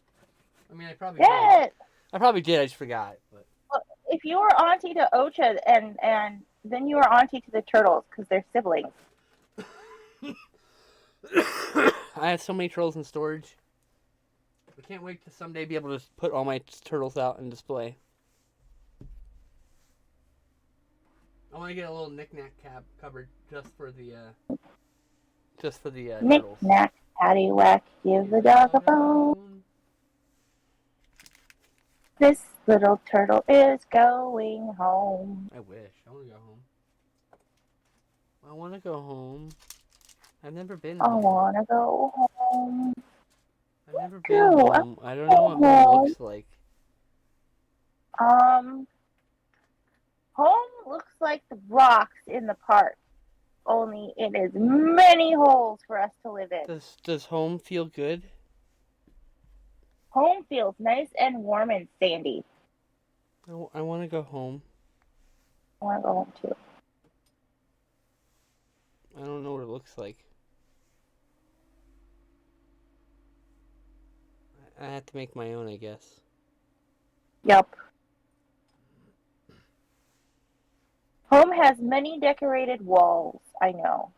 I mean, I probably Yes. did. I probably did. I just forgot. But Well, if you were auntie to Ocha, and then you are auntie to the turtles because they're siblings. I have so many turtles in storage. I can't wait to someday be able to put all my turtles out and display. I want to get a little knick-knack cupboard just for the turtles. Knick-knack, paddywhack, give the dog a bone. This little turtle is going home. I wish. I want to go home. I want to go home. I've never been I home. want to go home. I've never been home. I don't know what home looks like. Home looks like the rocks in the park. Only it is many holes for us to live in. Does home feel good? Home feels nice and warm and sandy. I want to go home. I want to go home too. I don't know what it looks like. I have to make my own, I guess. Yep. Home has many decorated walls, I know.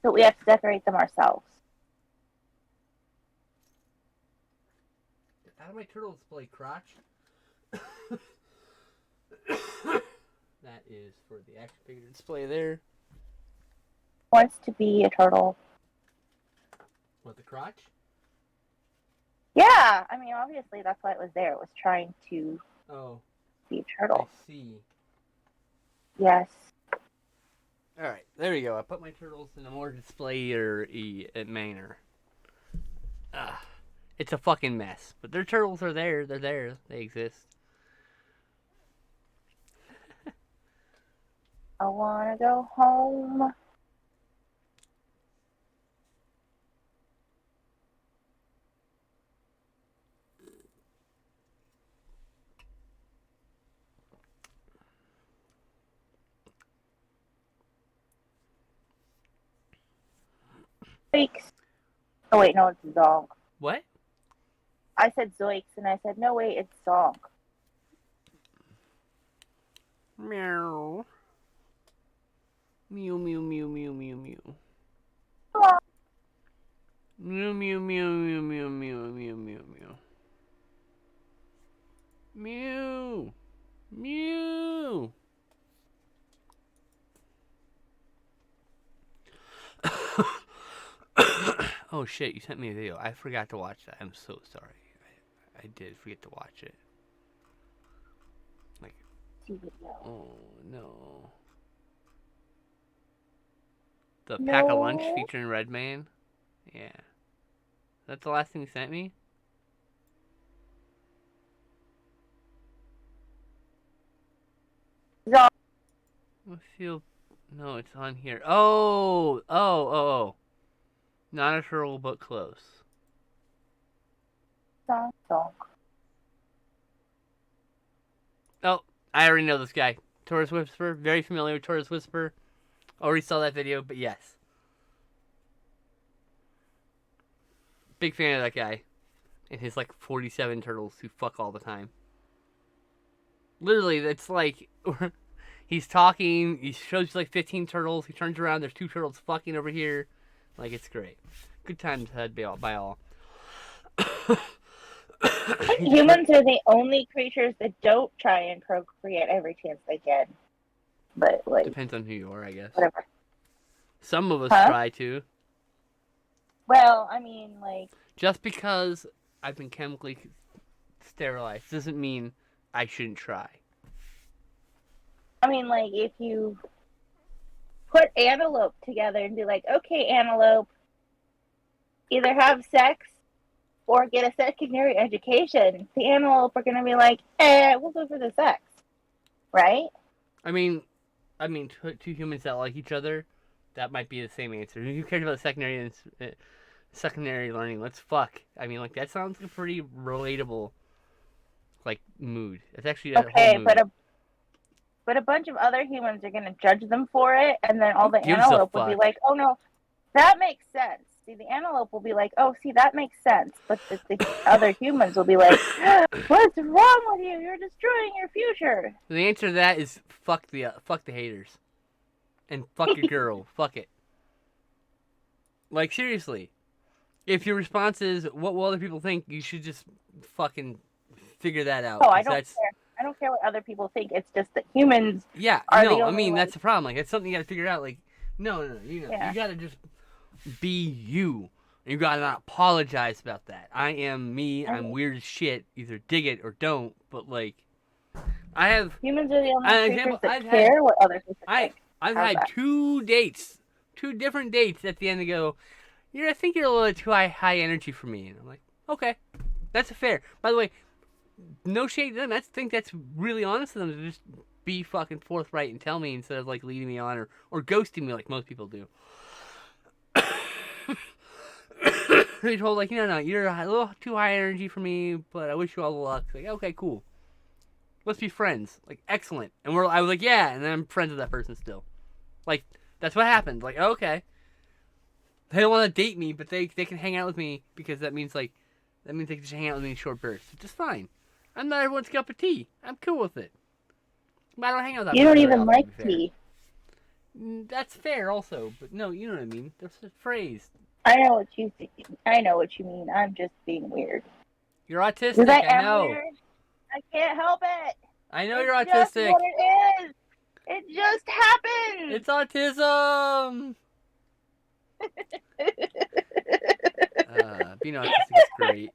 But we have to decorate them ourselves. How do my turtle display crotch? That is for the action figure display there. Wants to be a turtle. What, the crotch? Yeah, I mean, obviously that's why it was there. It was trying to Oh, be a turtle. I see. Yes. All right, there we go. I put my turtles in a more display or manner. It's a fucking mess, but their turtles are there. They're there. They exist. I wanna go home. Zoiks. Oh wait, no, it's Zonk. What? I said Zoiks, and I said, no, wait, it's Zonk. Meow. Mew mew mew mew mew mew. Mew mew mew mew mew mew mew mew mew. Mew. Mew. Oh shit, you sent me a video. I forgot to watch that. I'm so sorry. I did forget to watch it. Like, oh no. The pack of lunch No. featuring Redman? Yeah. That's the last thing you sent me? Zonk. I feel... No, it's on here. Oh. Not a turtle, but close. Zonk. Zonk. Oh, I already know this guy. Taurus Whisper. Very familiar with Taurus Whisper. Already saw that video, but yes. Big fan of that guy. And his, 47 turtles who fuck all the time. Literally, it's like... He's talking, he shows you 15 turtles, he turns around, there's 2 turtles fucking over here. It's great. Good times had by all. Humans are the only creatures that don't try and procreate every chance they get. But, Depends on who you are, I guess. Whatever. Some of us try to. Well, I mean, Just because I've been chemically sterilized doesn't mean I shouldn't try. I mean, if you put antelope together and be like, okay, antelope, either have sex or get a secondary education, the antelope are going to be like, we'll go for the sex. Right? I mean, two humans that like each other, that might be the same answer. Who cares about secondary learning? Let's fuck. I mean, that sounds like a pretty relatable, mood. It's actually a whole mood. But a bunch of other humans are going to judge them for it, and then all the antelope will be like, oh no, that makes sense. See, the antelope will be like, oh, see, that makes sense. But the other humans will be like, what's wrong with you? You're destroying your future. The answer to that is fuck the haters. And fuck your girl. Fuck it. Seriously. If your response is, what will other people think, you should just fucking figure that out. Oh, I don't care. I don't care what other people think. It's just that humans are the only ones. That's the problem. It's something you gotta figure out. No. You gotta just be you. You gotta not apologize about that. I am me. I'm weird as shit. Either dig it or don't. But I have humans are the only creatures that care what other people think. I've had 2 different dates at the end to go, I think you're a little too high energy for me. And I'm like, okay, that's fair. By the way, no shade to them. I think that's really honest of them to just be fucking forthright and tell me instead of leading me on or ghosting me like most people do. They told no, you're a little too high energy for me, but I wish you all the luck. Okay, cool. Let's be friends. Excellent. And I was yeah, and then I'm friends with that person still. That's what happened. Okay. They don't want to date me, but they can hang out with me because that means they can just hang out with me in short bursts. Which is fine. I'm not everyone's cup of tea. I'm cool with it. But I don't hang out with that. You don't even like tea. That's fair also, but no, you know what I mean. There's a phrase. I know what you think. I know what you mean. I'm just being weird. You're autistic. I know. Weird. I can't help it. I know you're autistic. Just what it is. It just happened. It's autism. Being autistic is great.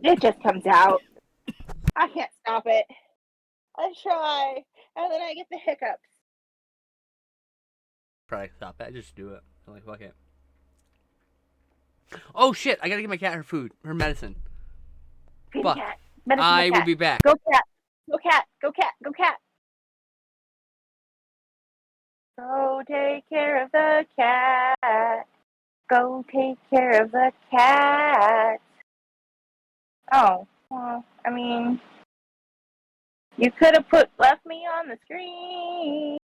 It just comes out. I can't stop it. I try, and then I get the hiccups. Probably stop that. Just do it. I'm like, fuck it. Oh shit! I gotta give my cat her food, her medicine. Feed the Fuck. cat. Medicine the I will cat. be back. Go cat. Go cat. Go cat. Go cat. Go take care of the cat. Go take care of the cat. Oh, well, I mean, you could have left me on the screen.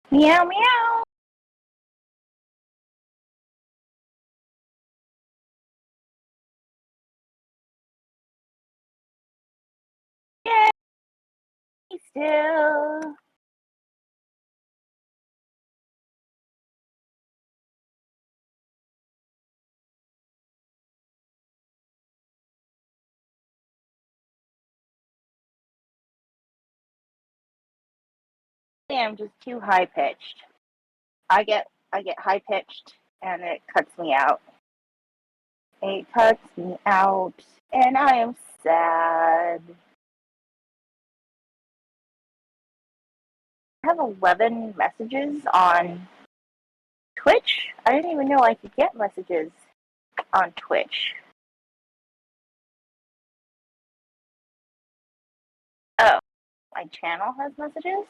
Meow meow. Yay, still. I'm just too high pitched. I get high pitched and it cuts me out. It cuts me out and I am sad. I have 11 messages on Twitch. I didn't even know I could get messages on Twitch. Oh, my channel has messages?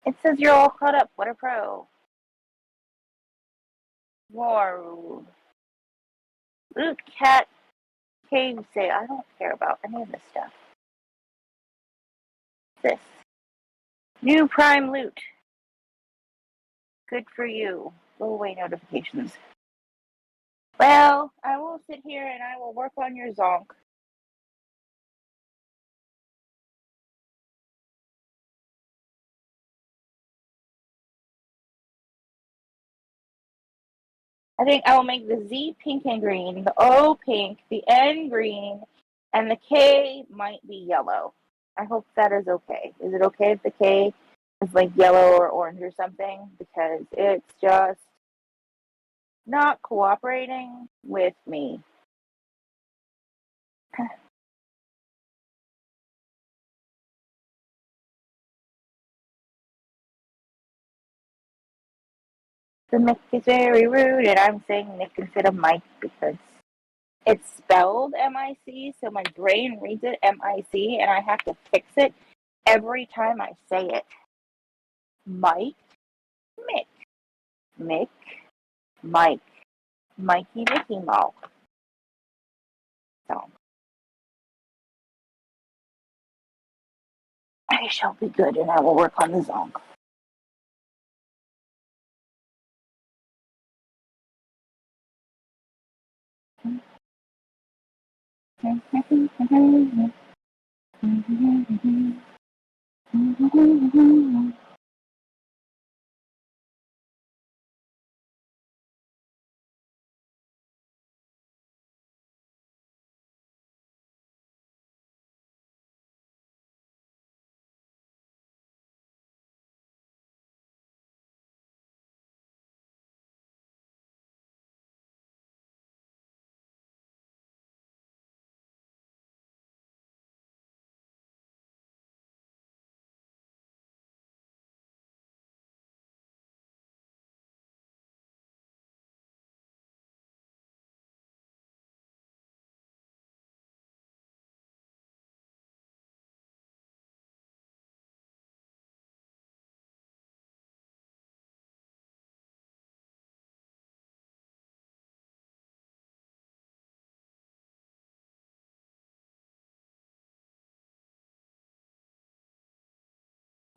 It says you're all caught up. What a pro. Whoa. Loot cat cave say I don't care about any of this stuff. This. New prime loot. Good for you. Go away notifications. Well, I will sit here and I will work on your zonk. I think I will make the Z pink and green, the O pink, the N green, and the K might be yellow. I hope that is okay. Is it okay if the K is like yellow or orange or something? Because it's just not cooperating with me. The Mick is very rude, and I'm saying Mick instead of Mike because it's spelled M-I-C, so my brain reads it M-I-C, and I have to fix it every time I say it. Mike, Mick, Mick, Mike, Mikey, Mickey Mouse. So I shall be good, and I will work on the song.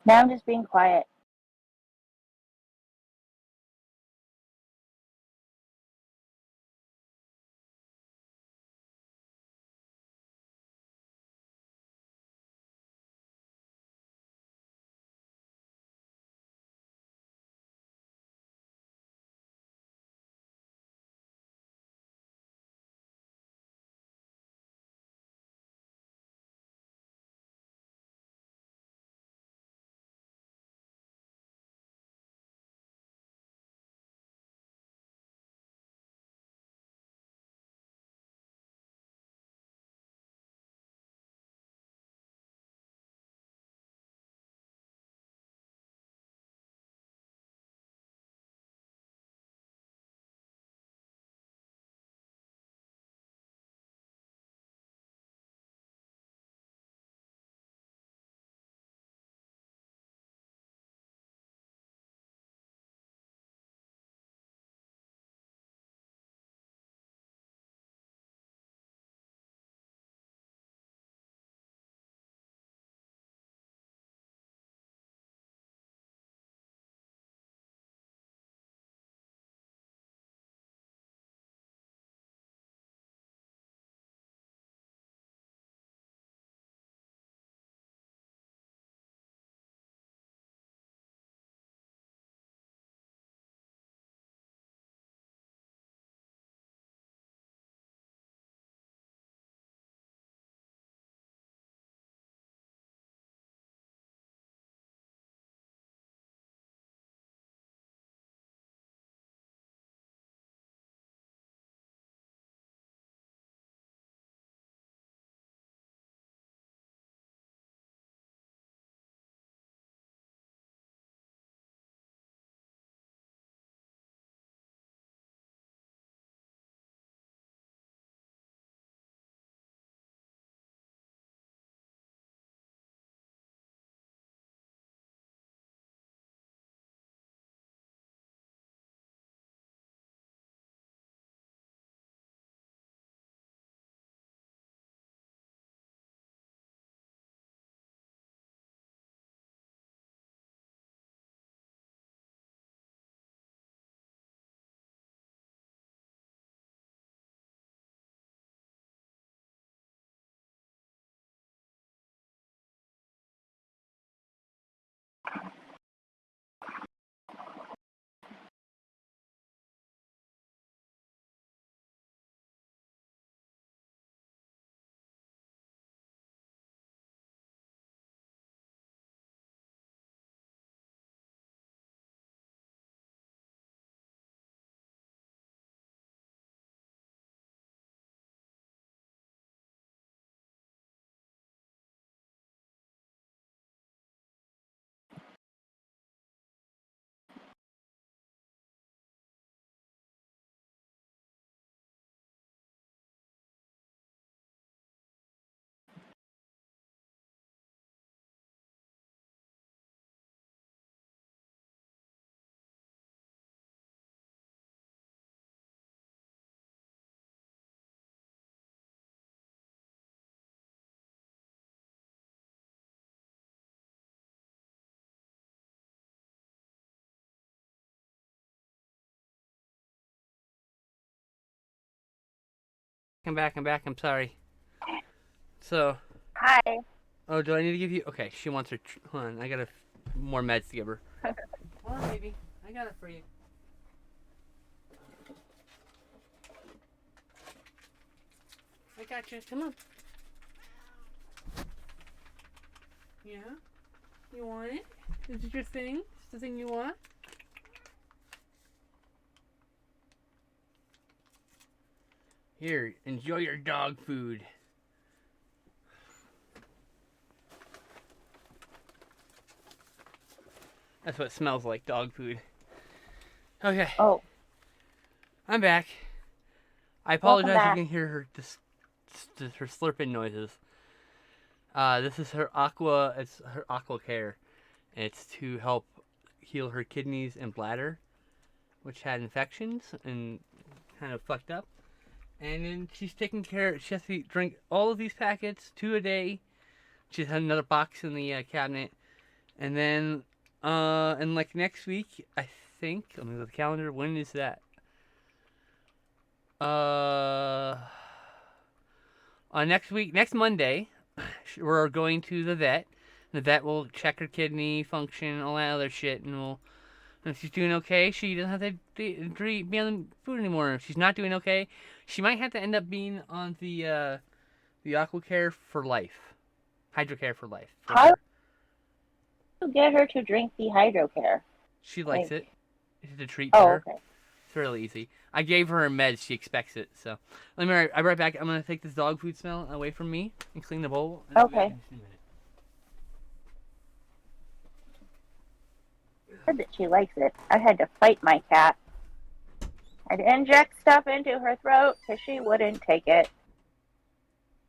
Now I'm just being quiet. I'm back. I'm sorry. So, Hi. oh, do I need to give you? Okay, she wants her. Hold on, I got more meds to give her. Hold on, baby. I got it for you. I got you. Come on. Yeah? You want it? Is it your thing? Is the thing you want? Here, enjoy your dog food. That's what it smells like, dog food. Okay, Oh, I'm back. I welcome apologize if you back. can hear her her slurping noises. This is her aqua. It's her aqua care. It's to help heal her kidneys and bladder, which had infections and kind of fucked up. And then she's taking care. She has to drink all of these packets, 2 a day. She has another box in the cabinet, And then, and like next week, I think. Let me look at the calendar. When is that? Uh, next week, next Monday, we're going to the vet. The vet will check her kidney function, all that other shit, and we'll. And if she's doing okay, she doesn't have to be on the food anymore. If she's not doing okay, she might have to end up being on the AquaCare for life, HydroCare for life for How her. do you get her to drink the hydrocare? She likes Like, it. It's a treat to oh, her. okay. It's really easy. I gave her a med. She expects it. So let me. I'll be right back. I'm gonna take this dog food smell away from me and clean the bowl. And I'll be back Okay. in just a minute. Said that she likes it. I had to fight my cat. I'd inject stuff into her throat because she wouldn't take it.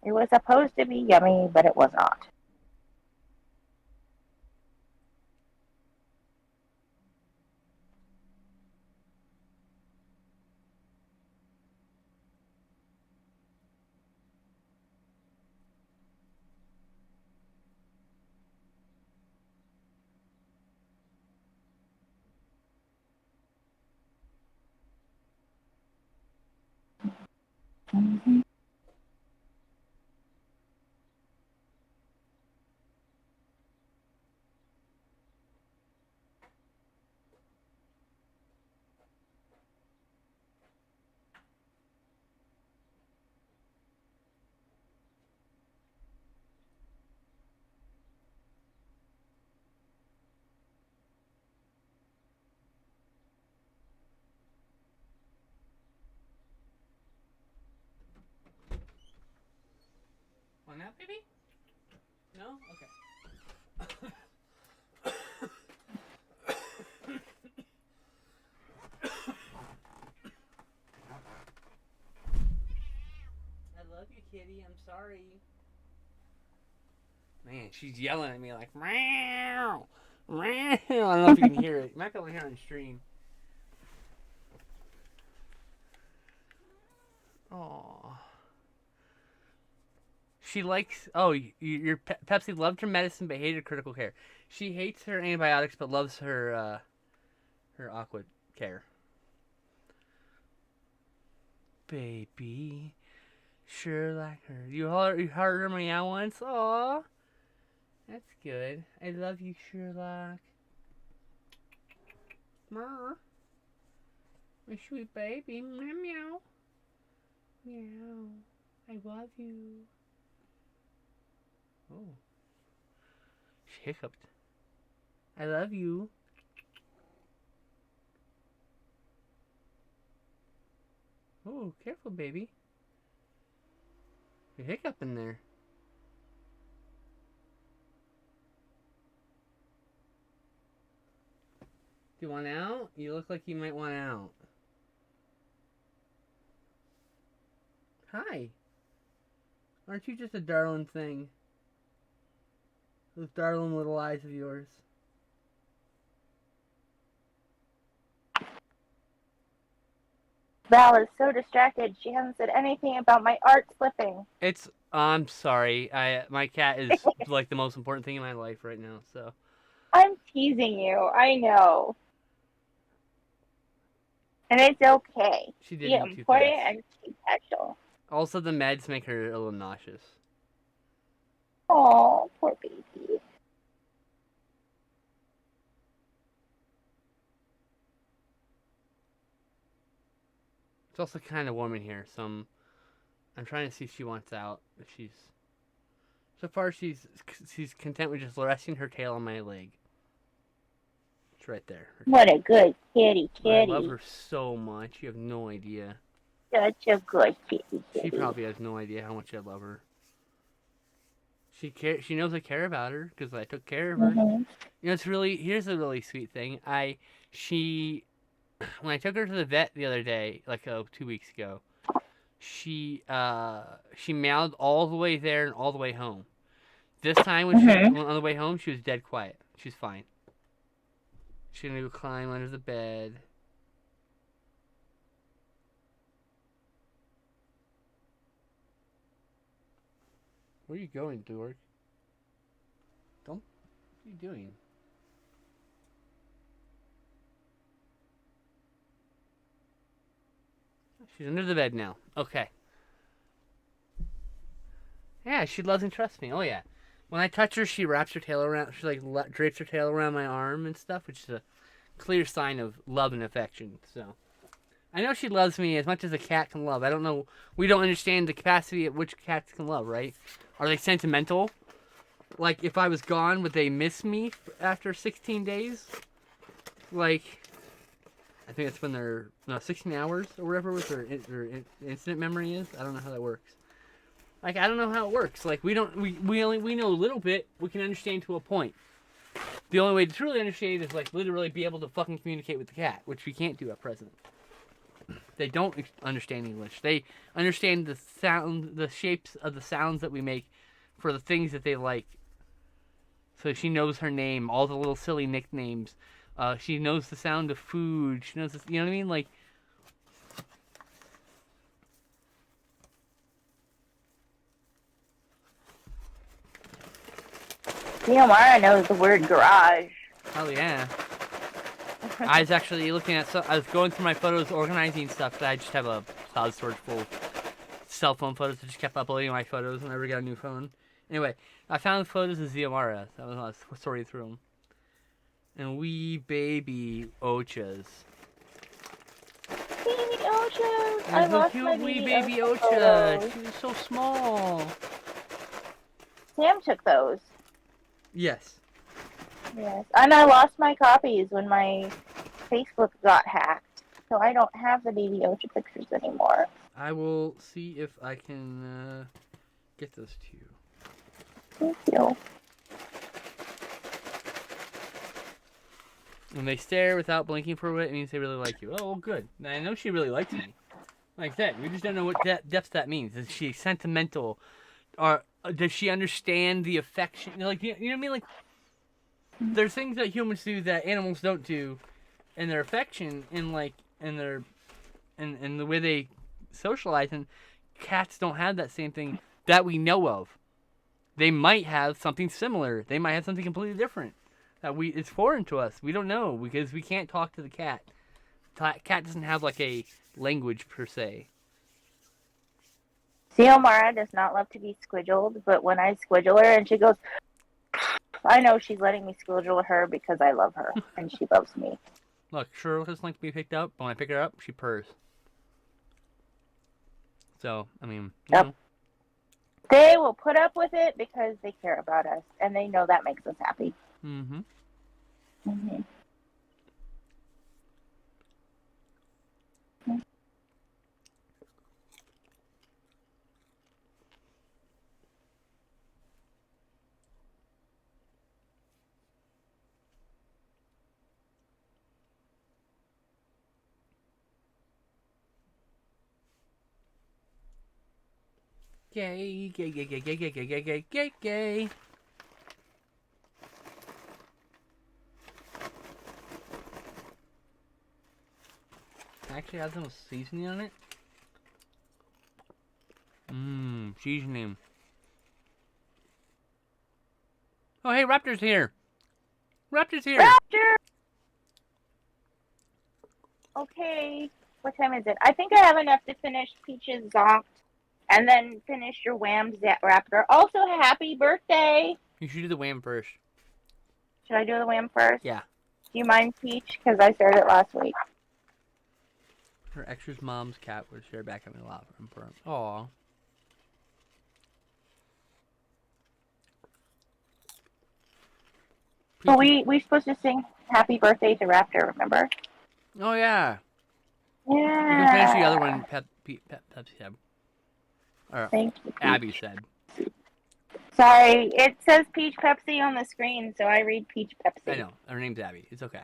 It was supposed to be yummy, but it was not. Mm-hmm. Want that, baby? No. Okay. I love you, kitty. I'm sorry. Man, she's yelling at me like meow, meow. I don't know if you can hear it. You might be able to hear it on stream. Oh. She likes. Oh, your Pepsi loved her medicine but hated critical care. She hates her antibiotics but loves her aqua care. Baby, sure like her. You heard her meow once. Aw, that's good. I love you, Sherlock. Mer, my sweet baby. Meow meow. Meow. I love you. Oh, she hiccuped. I love you. Oh, careful, baby. You're hiccuping there. Do you want out? You look like you might want out. Hi. Aren't you just a darling thing? Those darling little eyes of yours. Val is so distracted she hasn't said anything about my art slipping. It's. I'm sorry. My cat is like the most important thing in my life right now. So I'm teasing you. I know. And it's okay. she did Be eat too important fast. and be special. Also, the meds make her a little nauseous. Oh, poor baby. It's also kind of warm in here, so I'm trying to see if she wants out. If she's so far she's content with just resting her tail on my leg. It's right there. What a good kitty, I love kitty. her so much. You have no idea. Such a good kitty, She kitty. probably has no idea how much I love her. She knows I care about her because I took care of her. Mm-hmm. You know, here's a really sweet thing. She when I took her to the vet the other day, like 2 weeks ago, she meowed all the way there and all the way home. This time when she Mm-hmm. went on the way home, she was dead quiet. She's fine. She's gonna go climb under the bed. Where are you going, Dork? Don't. What are you doing? She's under the bed now. Okay. Yeah, she loves and trusts me. Oh yeah. When I touch her, she wraps her tail around. She like drapes her tail around my arm and stuff, which is a clear sign of love and affection. So I know she loves me as much as a cat can love. I don't know. We don't understand the capacity at which cats can love, right? Are they sentimental? Like if I was gone, would they miss me after 16 days? Like, I think that's when they're 16 hours or whatever with their incident memory is. I don't know how that works. Like, I don't know how it works. Like, we know a little bit. We can understand to a point. The only way to truly understand is like literally be able to fucking communicate with the cat, which we can't do at present. They don't understand English. They understand the sound, the shapes of the sounds that we make for the things that they like. So she knows her name, all the little silly nicknames. She knows the sound of food. She knows, you know what I mean? Like, Neomara knows the word garage. hell yeah. I was actually looking at, I was going through my photos, organizing stuff. I just have a cloud storage full of cell phone photos. I just kept uploading my photos whenever I got a new phone. Anyway, I found photos of Xiomara. I was sorting through them. And wee baby Ochas. Baby Ochas! I lost my wee baby Ocha. She was so small. Sam took those. Yes. Yes. And I lost my copies when my Facebook got hacked. So I don't have the baby Ocha pictures anymore. I will see if I can get those to you. Thank you. When they stare without blinking for a bit, it means they really like you. Oh, well, good. I know she really likes me. Like that. We just don't know what depth that means. Is she sentimental? Or does she understand the affection? Like, you know what I mean? Like, there's things that humans do that animals don't do, and their affection, and like, and their, and the way they socialize, and cats don't have that same thing that we know of. They might have something similar. They might have something completely different that it's foreign to us. We don't know because we can't talk to the cat. Cat doesn't have like a language per se. Xiomara does not love to be squidged, but when I squidgle her and she goes, I know she's letting me squidgle her because I love her and she loves me. Look, Shirley doesn't like to be picked up, but when I pick her up, she purrs. So, I mean, you know. They will put up with it because they care about us and they know that makes us happy. Mm-hmm. Mm-hmm. Gay, gay, gay, gay, gay, gay, gay, gay, gay, gay, gay. Actually has some seasoning on it. Seasoning. Oh, hey, Raptor's here. Raptor's here. Raptor! Okay, what time is it? I think I have enough to finish Peach's Zonked and then finish your Wham Raptor. Also, happy birthday! You should do the Wham first. Should I do the Wham first? Yeah. Do you mind, Peach? Because I started it last week. Her ex's mom's cat was shared back in the lava room for him. Aww. But we supposed to sing happy birthday to Raptor, remember? Oh, yeah. Yeah. You can finish the other one, Pepsi said. Or Thank you, Peach. Abby said. Sorry, it says Peach Pepsi on the screen, so I read Peach Pepsi. I know. Her name's Abby. It's okay.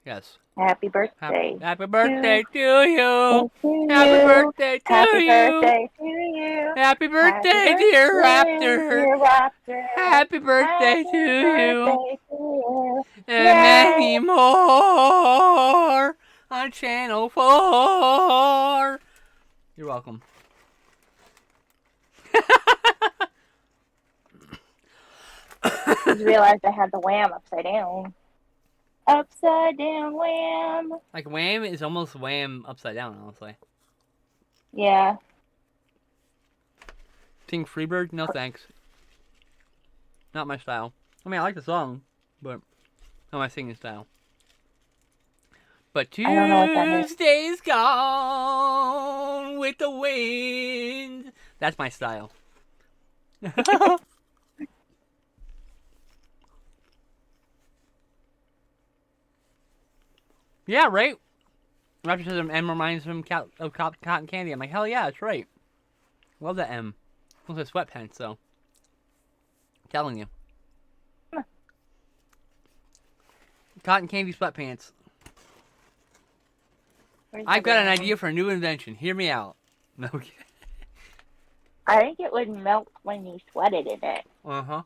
Yes. Happy birthday. Happy birthday to you. To Happy you. birthday to Happy you. birthday to you. Happy birthday, Happy dear birthday, Raptor. dear Raptor. Happy birthday Happy to you. birthday to you. And Yay. many more on Channel 4. You're welcome. just realized I had the wham upside down. Upside down wham. Like wham is almost wham upside down, honestly. Yeah. Sing Freebird? No thanks. Not my style. I mean, I like the song, but not my singing style. But I don't know what that is. Tuesday's gone with the wind. That's my style. Yeah, right? Raptor says M reminds him of cotton candy. I'm like, hell yeah, that's right. Love that M. Looks like sweatpants, though. I'm telling you. Cotton candy sweatpants. I've got an idea for a new invention. Hear me out. No. I think it would melt when you sweated in it. Uh-huh.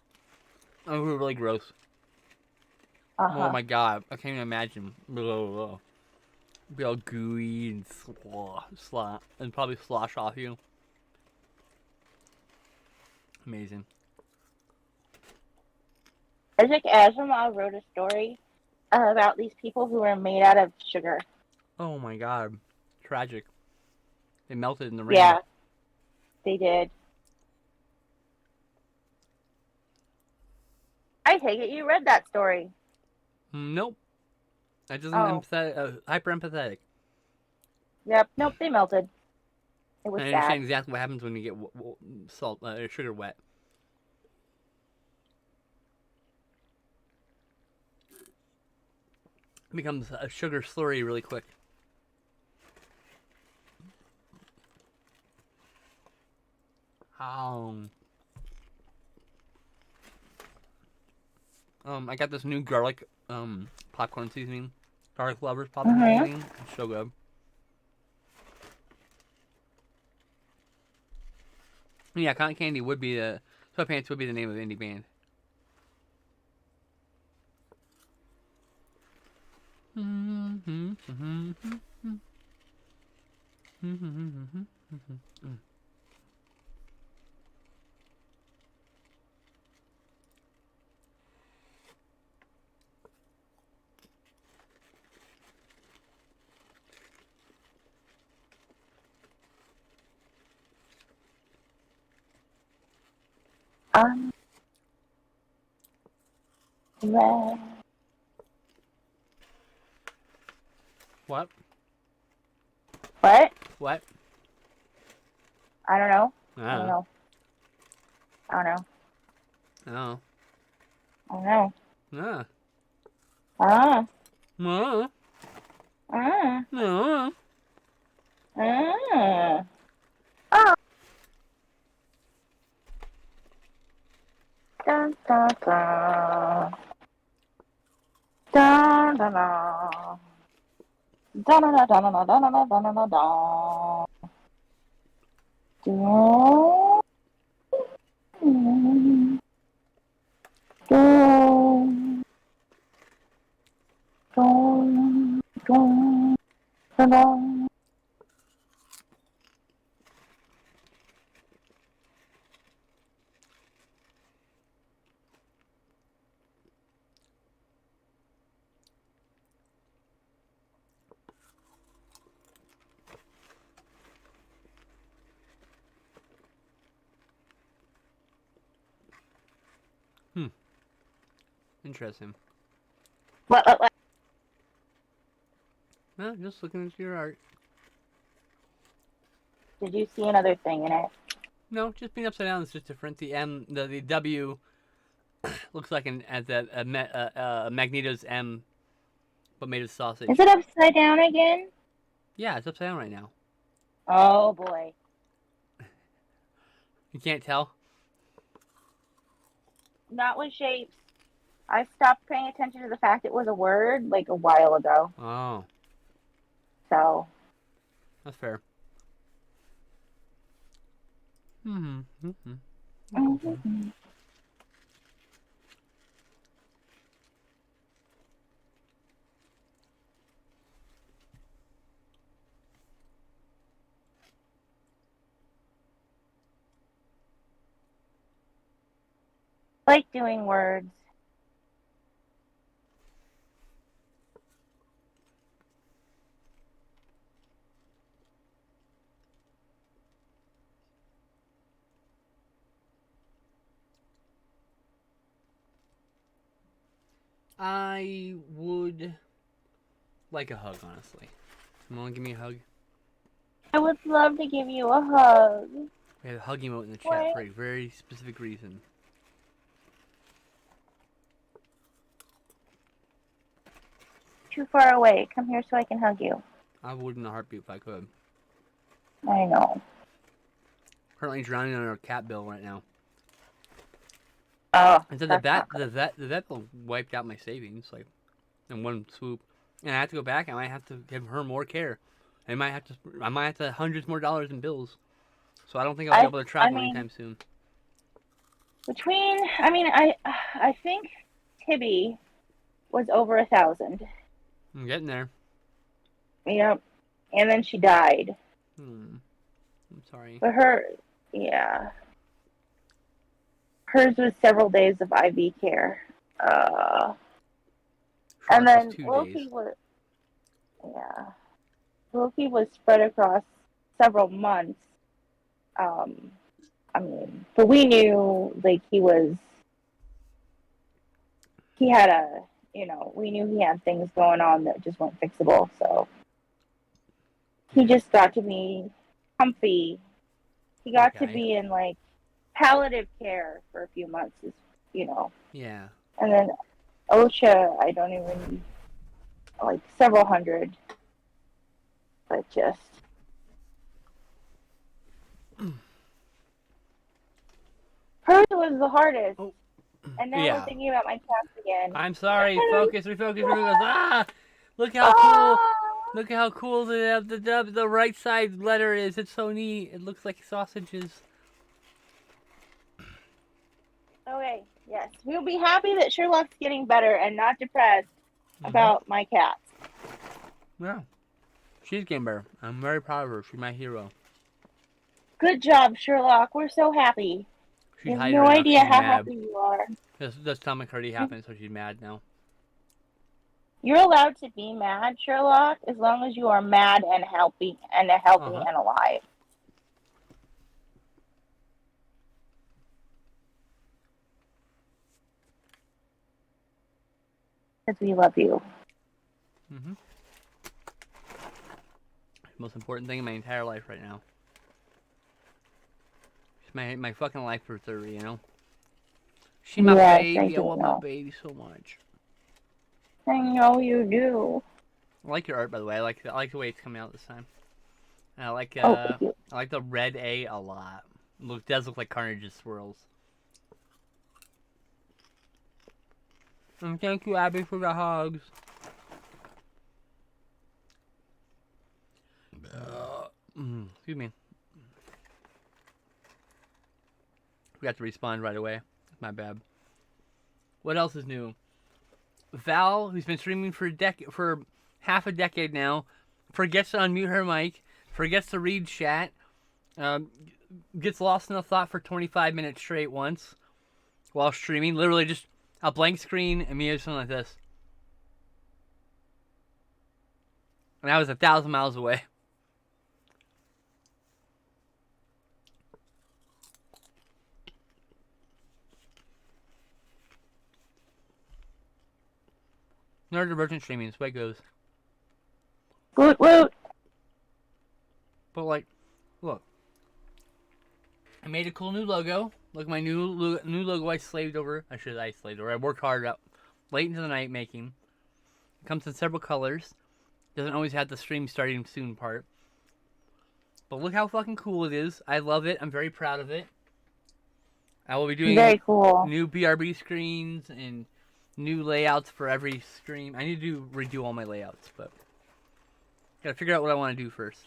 Oh, really gross. Uh-huh. Oh my god. I can't even imagine. Be all gooey and and probably slosh off you. Amazing. Isaac Asimov wrote a story about these people who were made out of sugar. Oh my god. Tragic. They melted in the rain. Yeah, they did. I take it you read that story. Nope. That doesn't hyper empathetic. Yep. Nope, they melted. It was I sad. understand exactly what happens when you get sugar wet. It becomes a sugar slurry really quick. I got this new garlic popcorn seasoning. Garlic lovers popcorn seasoning. It's so good. Yeah, Cotton Candy would be Sweatpants would be the name of the indie band. Yeah. What? What? What? I don't know. I I don't don't know. I don't know. know. I don't know. Yeah. Ah. No. Ah. No. Ah. Ah. Dun dun dun. Dun dun dun. Dun dun dun dun dun dun dun dun dun dun dun. Interesting. What? No, just looking at your art. Did you see another thing in it? No, just being upside down is just different. The W looks like a Magneto's M, but made of sausage. Is it upside down again? Yeah, it's upside down right now. Oh boy. You can't tell? Not with shapes. I stopped paying attention to the fact it was a word like a while ago. Oh, So. that's fair. I like doing words. I would like a hug, honestly. Someone give me a hug. I would love to give you a hug. We have a hug emote in the chat What? for a very specific reason. Too far away. Come here so I can hug you. I would in a heartbeat if I could. I know. Currently drowning on our cat bill right now. Oh, And so that's not the good. vet bill wiped out my savings like in one swoop, and I have to go back. I might have to give her more care. I might have to hundreds more dollars in bills. So I don't think I'll be able to I travel mean, anytime soon. I think Tibby was over 1,000. I'm getting there. Yep. And then she died. I'm sorry. But yeah. Hers was several days of IV care. And Shark was then 2 Loki days. was spread across several months. But we knew like we knew he had things going on that just weren't fixable. So he just got to be comfy. He got to Okay. be in like palliative care for a few months, Yeah. And then OSHA, I don't even like several hundred, but just. Hers was the hardest. Oh. And now Yeah. we're thinking about my cats again. I'm sorry. Refocus. Ah! Look how cool. Ah! Look how cool the right side letter is. It's so neat. It looks like sausages. Okay, yes. We'll be happy that Sherlock's getting better and not depressed about my cats. Yeah. She's getting better. I'm very proud of her. She's my hero. Good job, Sherlock. We're so happy. She's You have hiding no right now. idea She's how mad. happy you are. The stomach already happened, so she's mad now. You're allowed to be mad, Sherlock, as long as you are mad and healthy and alive. Because we love you. Most important thing in my entire life right now. She's my fucking life for 30, you know? She's my baby. I love my baby so much. I know you do. I like your art, by the way. I like the way it's coming out this time. And I like the red A a lot. It does look like Carnage's swirls. And thank you, Abby, for the hugs. Excuse me. We got to respond right away. My bad. What else is new? Val, who's been streaming for half a decade now, forgets to unmute her mic, forgets to read chat, gets lost in a thought for 25 minutes straight once while streaming. Literally just a blank screen and me or something like this. And I was 1,000 miles away. Neurodivergent streaming, this way it goes. Woot woot. But like, look. I made a cool new logo. Look, my new logo I slaved over. I worked hard up late into the night making. It comes in several colors. Doesn't always have the stream starting soon part. But look how fucking cool it is. I love it. I'm very proud of it. I will be doing very cool. New BRB screens and new layouts for every stream. I need to redo all my layouts, but gotta figure out what I want to do first.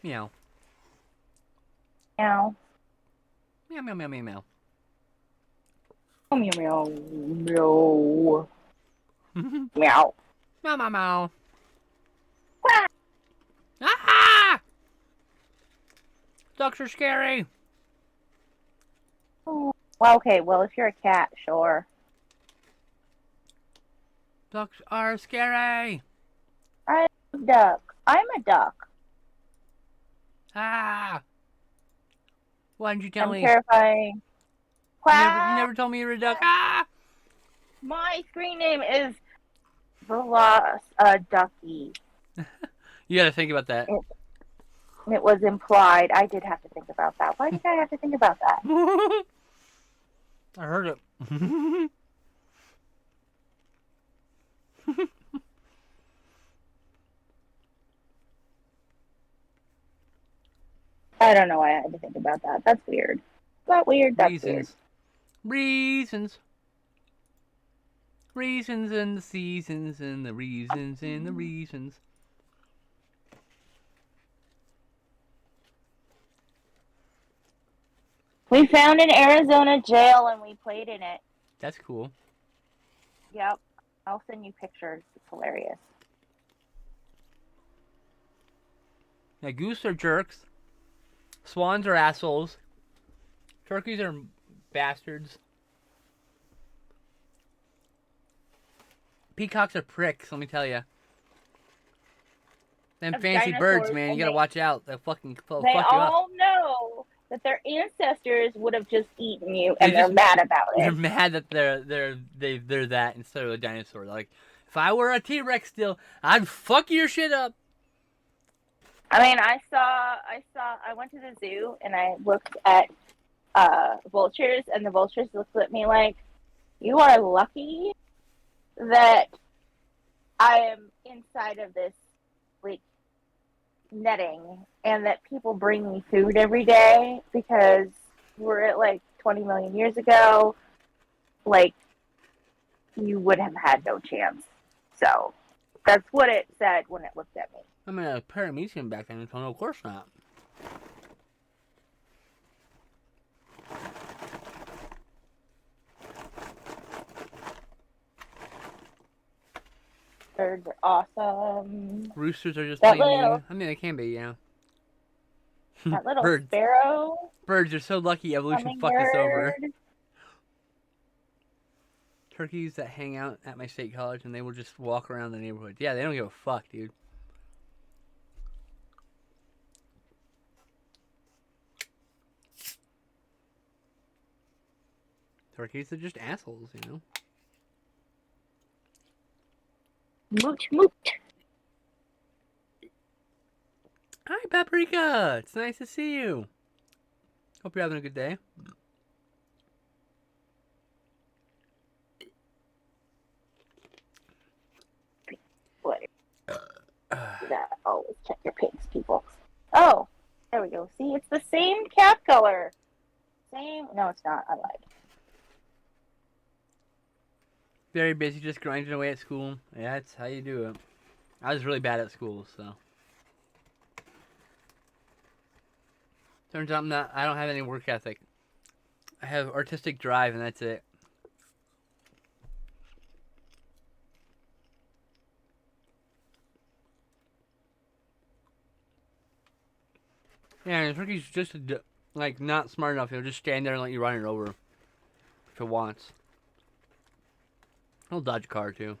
Meow. Meow. Meow, meow, meow, meow, meow. Meow, meow, meow. Meow. Meow, meow, meow. Quack. Ah! Ducks are scary. Oh. Well, okay. Well, if you're a cat, sure. Ducks are scary. I love ducks. I'm a duck. Ah! Why didn't you tell I'm me? terrifying. You Quack! never told me you were a duck. Ah! My screen name is Ducky. You gotta think about that. It was implied. I did have to think about that. Why did I have to think about that? I heard it. I don't know why I had to think about that. That's weird. That's weird. That's weird. Reasons. Reasons and the seasons and the reasons and the reasons. We found an Arizona jail and we played in it. That's cool. Yep. I'll send you pictures. It's hilarious. Now, goose are jerks. Swans are assholes. Turkeys are bastards. Peacocks are pricks, let me tell you. Them fancy birds, man, you gotta watch out. They'll fucking fuck you up. They all know that their ancestors would have just eaten you, and they're mad about it. They're mad that they're that instead of a dinosaur. Like, if I were a T-Rex still, I'd fuck your shit up. I mean, I went to the zoo and I looked at vultures, and the vultures looked at me like, you are lucky that I am inside of this, like, netting, and that people bring me food every day, because we're at, like, 20 million years ago, like, you would have had no chance. So, that's what it said when it looked at me. I'm in a paramecium back then, so no, of course not. Birds are awesome. Roosters are just plain mean. I mean, they can be, yeah. That little Birds. sparrow. Birds are so lucky evolution fucked us over. Turkeys that hang out at my state college and they will just walk around the neighborhood. Yeah, they don't give a fuck, dude. Turkeys are just assholes, you know? Moot moot. Hi, Paprika! It's nice to see you. Hope you're having a good day. What? Always check your pigs, people. Oh, there we go. See, it's the same cap color. Same. No, it's not. I lied. Very busy, just grinding away at school. Yeah, that's how you do it. I was really bad at school, so. Turns out I don't have any work ethic. I have artistic drive, and that's it. Yeah, and the turkey's just like not smart enough. He'll just stand there and let you run it over if it wants. He'll dodge a car too.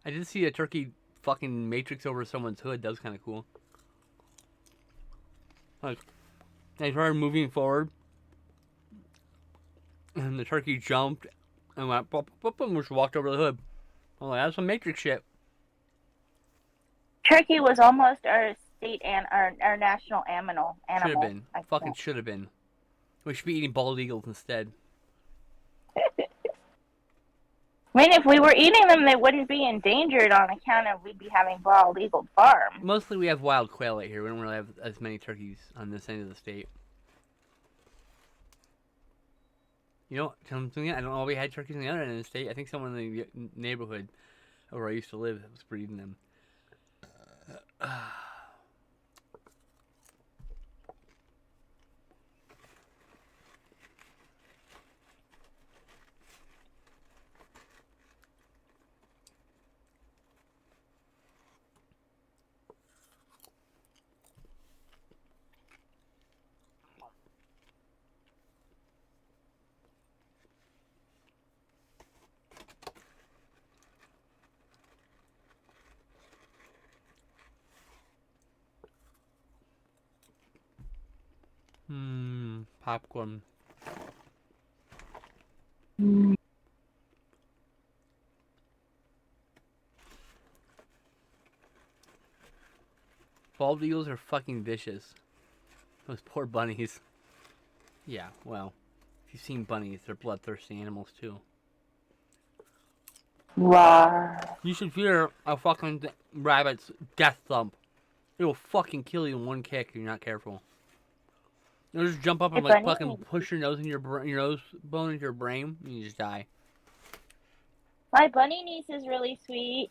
I did see a turkey fucking matrix over someone's hood. That was kind of cool. Like, they started moving forward, and the turkey jumped and went pop, pop, pop, and just walked over the hood. I'm like, that's some matrix shit. Turkey was almost our state and our national animal. Should have been. Fucking should have been. We should be eating bald eagles instead. I mean, if we were eating them, they wouldn't be endangered on account of we'd be having bald eagle farm. Mostly we have wild quail out here. We don't really have as many turkeys on this end of the state. You know, something I don't know. We had turkeys on the other end of the state. I think someone in the neighborhood where I used to live was breeding them. popcorn. Bald eagles are fucking vicious. Those poor bunnies. Yeah, well, if you've seen bunnies, they're bloodthirsty animals too. Wow. You should fear a fucking rabbit's death thump. It will fucking kill you in one kick if you're not careful. It'll just jump up and If like I fucking need- push your nose in your nose bone into your brain, and you just die. My bunny niece is really sweet.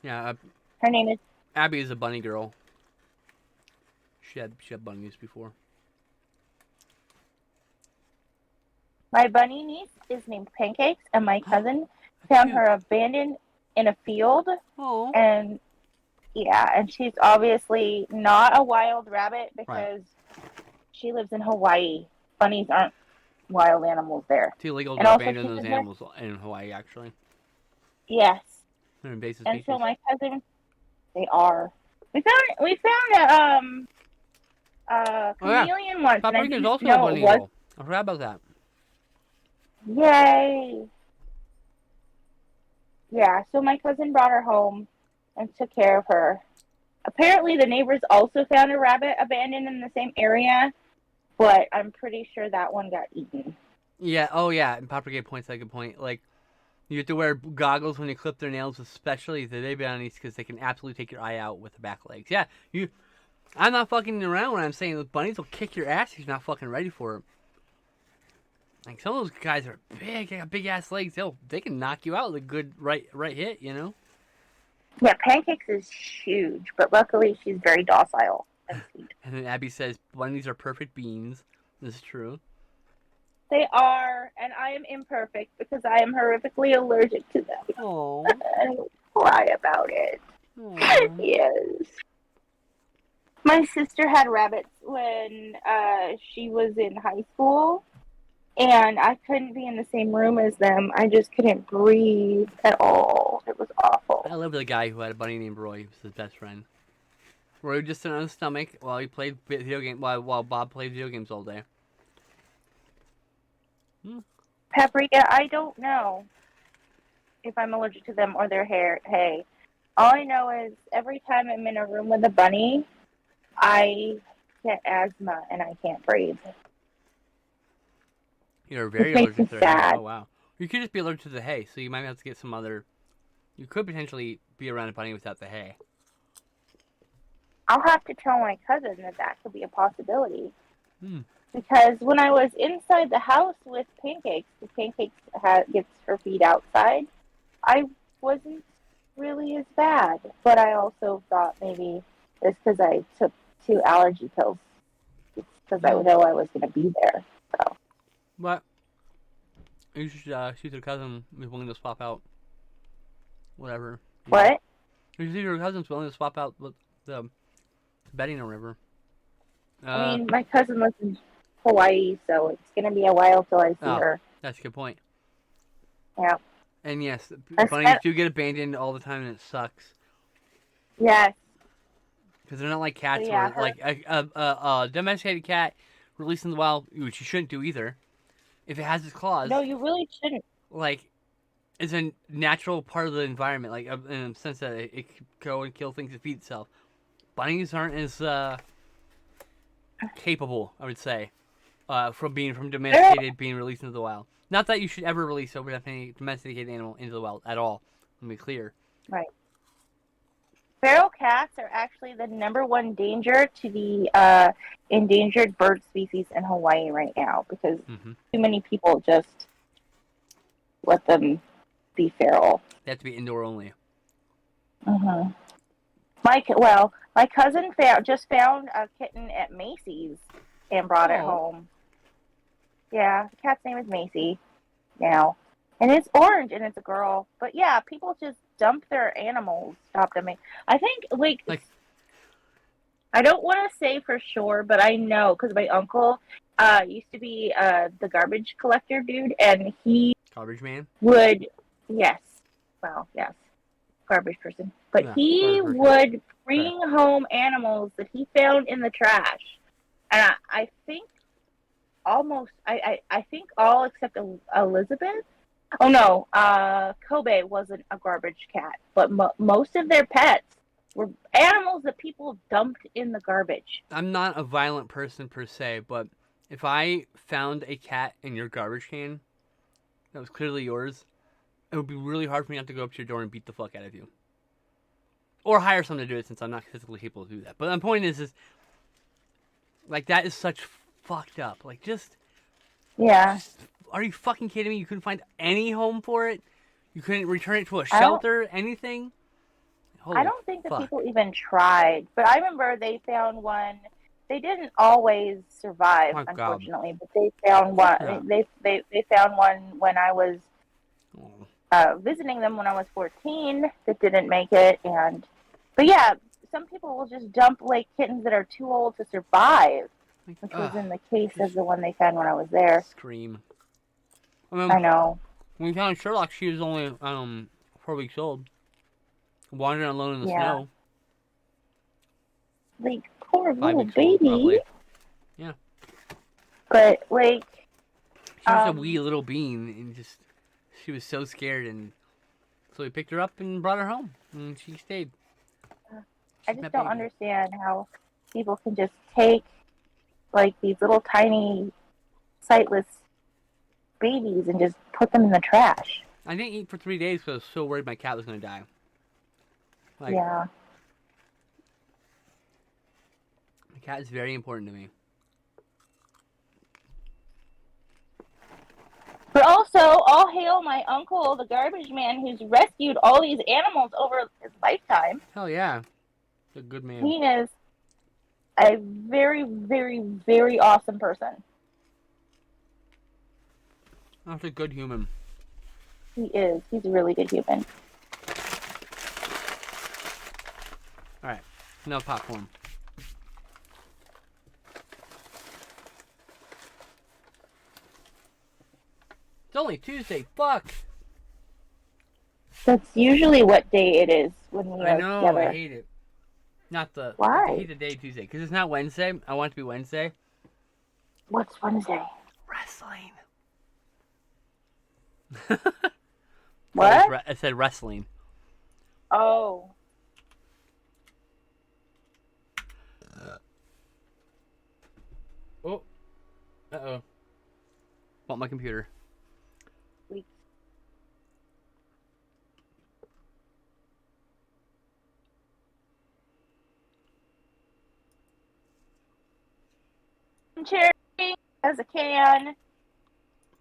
Yeah, Her name is Abby is a bunny girl. She had bunnies before. my bunny niece is named Pancakes, and my cousin found her abandoned in a field. Oh. And yeah, and she's obviously not a wild rabbit because she lives in Hawaii. Bunnies aren't wild animals there. It's illegal And to also abandon she those lives animals in Hawaii, actually. Yes. They're invasive And species. so my cousin, they are. We found a chameleon once. And I Paprika's didn't also a know bunny it was. girl. I forgot about that. Yay! Yeah, so my cousin brought her home and took care of her. Apparently, the neighbors also found a rabbit abandoned in the same area, but I'm pretty sure that one got eaten. Yeah, oh yeah, and Paprika points out a good point. Like, you have to wear goggles when you clip their nails, especially the baby bunnies, because they can absolutely take your eye out with the back legs. Yeah, I'm not fucking around when I'm saying the bunnies will kick your ass if you're not fucking ready for it. Like, some of those guys are big, they got big ass legs. They can knock you out with a good right hit, you know? Yeah, Pancakes is huge, but luckily she's very docile and sweet. And then Abby says, bunnies are perfect beings. This is true. They are, and I am imperfect because I am horrifically allergic to them. Oh. I don't cry about it. Yes. My sister had rabbits when she was in high school, and I couldn't be in the same room as them. I just couldn't breathe at all. It was awful. I lived with a guy who had a bunny named Roy. He was his best friend. Roy would just sit on his stomach while he played video game while Bob played video games all day. Paprika, I don't know if I'm allergic to them or their hair. Hey, all I know is every time I'm in a room with a bunny, I get asthma and I can't breathe. You're very Which makes allergic to me their hay. sad. Oh wow. You could just be allergic to the hay, so you might have to get some other. You could potentially be around a bunny without the hay. I'll have to tell my cousin that could be a possibility. Hmm. Because when I was inside the house with Pancakes, the Pancakes gets her feet outside, I wasn't really as bad. But I also thought maybe it's because I took 2 allergy pills. It's because I know I was going to be there. So. But you should see if your cousin is willing to swap out whatever. What? You should see if your cousin's willing to swap out the bedding or whatever. I mean, my cousin lives in Hawaii, so it's going to be a while till I see her. That's a good point. Yeah. And yes, bunnies do get abandoned all the time, and it sucks. Yes. Because they're not like cats, Yeah, or like a domesticated cat released in the wild, which you shouldn't do either. If it has its claws, No, you really shouldn't. like, it's a natural part of the environment, like in the sense that it can go and kill things to feed itself. Bunnies aren't as capable, I would say, from domesticated being released into the wild. Not that you should ever release any domesticated animal into the wild at all. Let me be clear. Right. Feral cats are actually the #1 danger to the endangered bird species in Hawaii right now because too many people just let them be feral. They have to be indoor only. Mm-hmm. My cousin just found a kitten at Macy's and brought it home. Yeah, the cat's name is Macy now. And it's orange and it's a girl. But yeah, people just dump their animals. Stop dumping. I think, like I don't want to say for sure, but I know because my uncle used to be the garbage collector dude, and he Garbage man? would, yes. Well, yes. garbage person. But Yeah, he garbage person. would bring home animals that he found in the trash. And I think I think all except Elizabeth. Oh no, Kobe wasn't a garbage cat, but most of their pets were animals that people dumped in the garbage. I'm not a violent person per se, but if I found a cat in your garbage can that was clearly yours, it would be really hard for me not to go up to your door and beat the fuck out of you. Or hire someone to do it since I'm not physically capable to do that. But my point is like, that is such fucked up. Like, Yeah. are you fucking kidding me? You couldn't find any home for it? You couldn't return it to a I don't shelter? Anything? I Holy don't think that fuck. people even tried. But I remember they found one. They didn't always survive, My God. unfortunately, but they found one. Yeah. They found one when I was Oh. visiting them when I was 14 that didn't make it. But yeah, some people will just dump like kittens that are too old to survive, which was in the case of the one they found when I was there. Scream. I know. When we found Sherlock, she was only 4 weeks old, wandering alone in the snow. Like, poor 5 little weeks old, baby. probably. Yeah. But like, she was a wee little bean, and she was so scared, and so we picked her up and brought her home, and she stayed. I just don't understand how people can just take like these little tiny sightless babies and just put them in the trash. I didn't eat for 3 days because I was so worried my cat was going to die. Like, yeah. My cat is very important to me. But also, all hail my uncle, the garbage man, who's rescued all these animals over his lifetime. Hell yeah. He's a good man. He is a very, very, very awesome person. That's a good human. He is. He's a really good human. Alright. No popcorn. It's only Tuesday. Fuck. That's usually what day it is when we I are know. together. I hate it. I Why? hate the day Tuesday because it's not Wednesday. I want it to be Wednesday. What's Wednesday? Wrestling. What? I said wrestling. Oh. Oh. Uh-oh. Want my computer. We... Cherry pink as a can.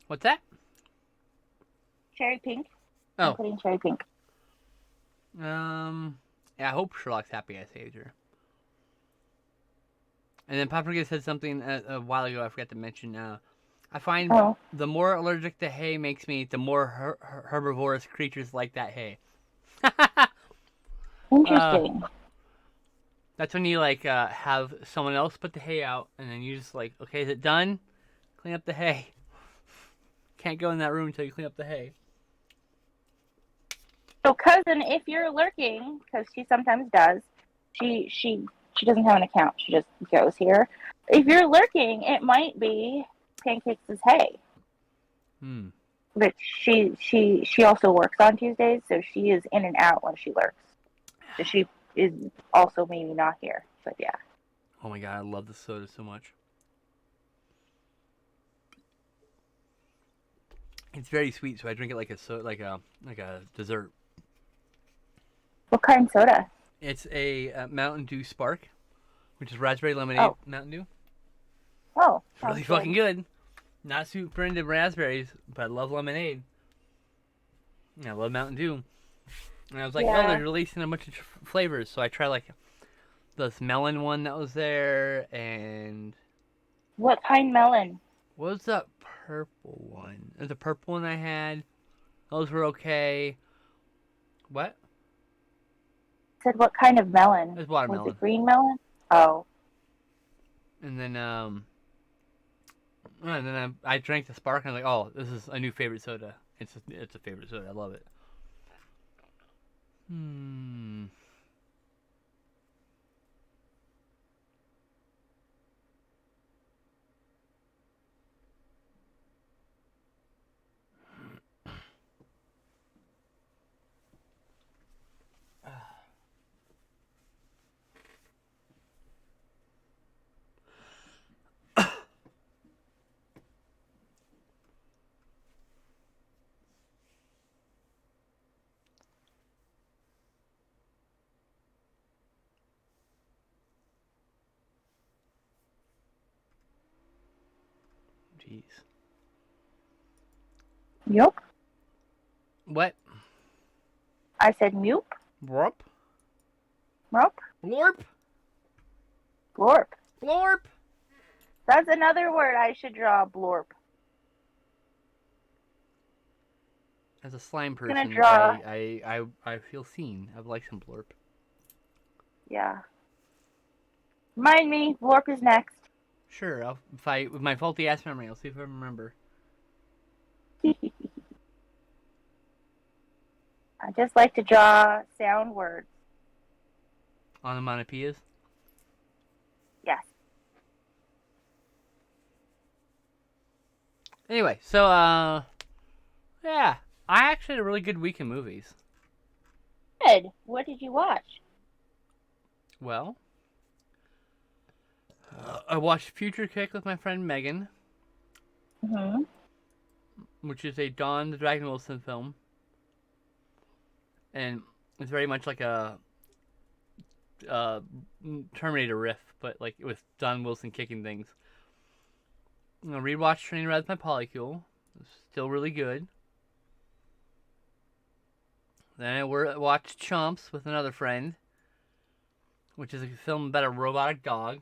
What's that? Cherry pink. Oh. I'm putting cherry pink. Yeah, I hope Sherlock's happy I saved her. And then Paprika said something a while ago I forgot to mention. I find the more allergic to hay makes me, the more herbivorous creatures like that hay. Interesting. That's when you like have someone else put the hay out, and then you just like, okay, is it done? Clean up the hay. Can't go in that room until you clean up the hay. So, cousin, if you're lurking, because she sometimes does, she doesn't have an account. She just goes here. If you're lurking, it might be Pancakes' hay. But she also works on Tuesdays, so she is in and out when she lurks. So she is also maybe not here. But yeah. Oh my god, I love this soda so much. It's very sweet, so I drink it like a dessert. What kind of soda? It's a Mountain Dew Spark, which is raspberry lemonade Mountain Dew. Oh, it's really fucking good. Not super into raspberries, but I love lemonade. I love Mountain Dew. And I was like, oh, they're releasing a bunch of flavors, so I tried like this melon one that was there, and what kind melon? What was that purple one? There's a purple one I had. Those were okay. What? Said what kind of melon? It was watermelon. Was it green melon? Oh. And then I drank the Spark and I was like, oh, this is a new favorite soda. It's a favorite soda. I love it. Hmm. Jeez. Nope. What? I said nope. Blorp? Nope. Blorp? Blorp. Blorp? That's another word I should draw. Blorp. As a slime I'm gonna person, draw. I feel seen. I would like some blorp. Yeah. Remind me. Blorp is next. Sure, with my faulty ass memory, I'll see if I remember. I just like to draw sound words. Onomatopoeias? Yes. Anyway, so, yeah. I actually had a really good week in movies. Good. What did you watch? Well, I watched Future Kick with my friend Megan, Mm-hmm. which is a Dawn the Dragon Wilson film. And it's very much like a Terminator riff, but like with Don Wilson kicking things. I rewatched Training Red with my polycule. It's still really good. Then I watched Chomps with another friend, which is a film about a robotic dog.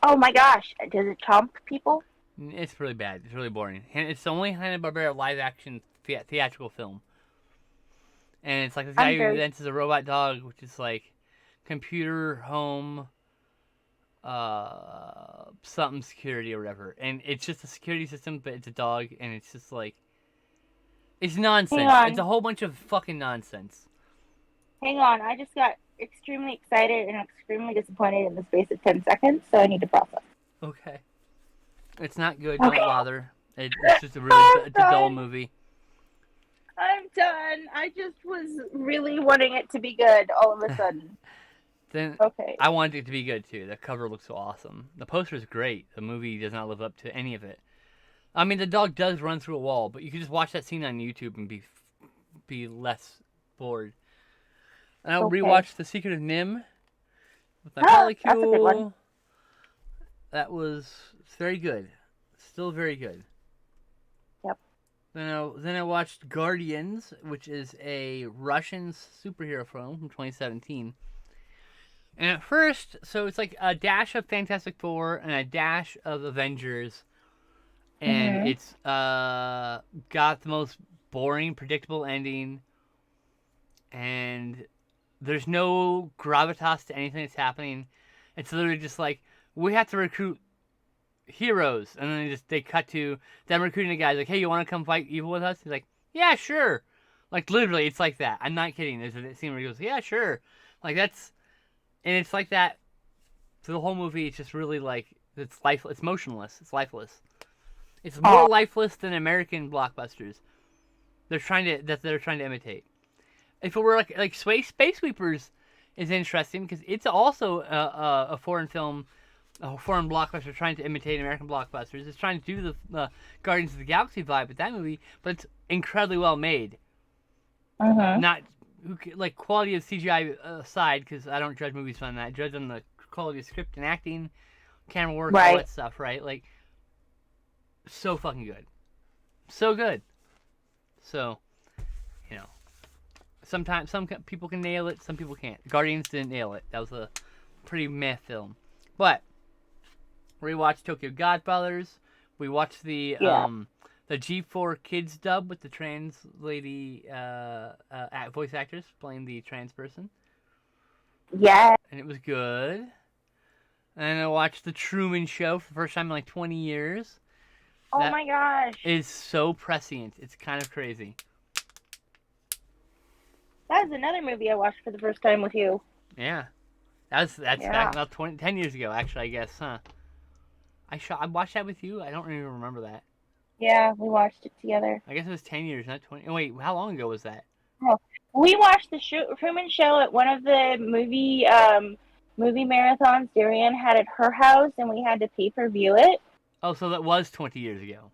Oh my gosh. Does it chomp people? It's really bad. It's really boring. And it's the only Hanna-Barbera live-action theatrical film. And it's like this guy who invents a robot dog, which is like computer home something security or whatever. And it's just a security system, but it's a dog, and it's just like it's nonsense. It's a whole bunch of fucking nonsense. Hang on. I just got extremely excited and extremely disappointed in the space of 10 seconds, so I need to process. Okay. It's not good. Okay. Don't bother. It's just a dull movie. I'm done. I just was really wanting it to be good all of a sudden. Then okay. I wanted it to be good too. The cover looks so awesome. The poster is great. The movie does not live up to any of it. I mean, the dog does run through a wall, but you can just watch that scene on YouTube and be less bored. And I rewatched The Secret of Nim with my polycule. That's a good one. That was very good. Still very good. Yep. Then I watched Guardians, which is a Russian superhero film from 2017. And at first, so it's like a dash of Fantastic Four and a dash of Avengers. And it's got the most boring, predictable ending. And there's no gravitas to anything that's happening. It's literally just like, we have to recruit heroes. And then they cut to them recruiting a guy. Like, hey, you want to come fight evil with us? He's like, yeah, sure. Like, literally, it's like that. I'm not kidding. There's a scene where he goes, yeah, sure. Like, that's... And it's like that through the whole movie. It's just really like, it's lifeless. It's motionless. It's lifeless. It's more lifeless than American blockbusters. They're trying to imitate. If it were like Space Sweepers is interesting because it's also a foreign film, a foreign blockbuster trying to imitate American blockbusters. It's trying to do the Guardians of the Galaxy vibe with that movie, but it's incredibly well made. Not like quality of CGI aside, because I don't judge movies on that. I judge on the quality of script and acting, camera work, all that stuff, right? Like, so fucking good. So good. So, you know, sometimes some people can nail it, some people can't. Guardians didn't nail it. That was a pretty meh film. But, we watched Tokyo Godfathers. We watched the G4 Kids dub with the trans lady voice actress playing the trans person. Yeah. And it was good. And I watched The Truman Show for the first time in like 20 years. Oh my gosh. It's so prescient. It's kind of crazy. That was another movie I watched for the first time with you. Yeah, that's back Yeah. about 10 years ago, actually. I guess, huh? I watched that with you. I don't even remember that. Yeah, we watched it together. I guess it was 10 years, not 20. Oh, wait, how long ago was that? Oh, we watched the Truman Show at one of the movie marathons. Darian had at her house, and we had to pay per view it. Oh, so that was 20 years ago.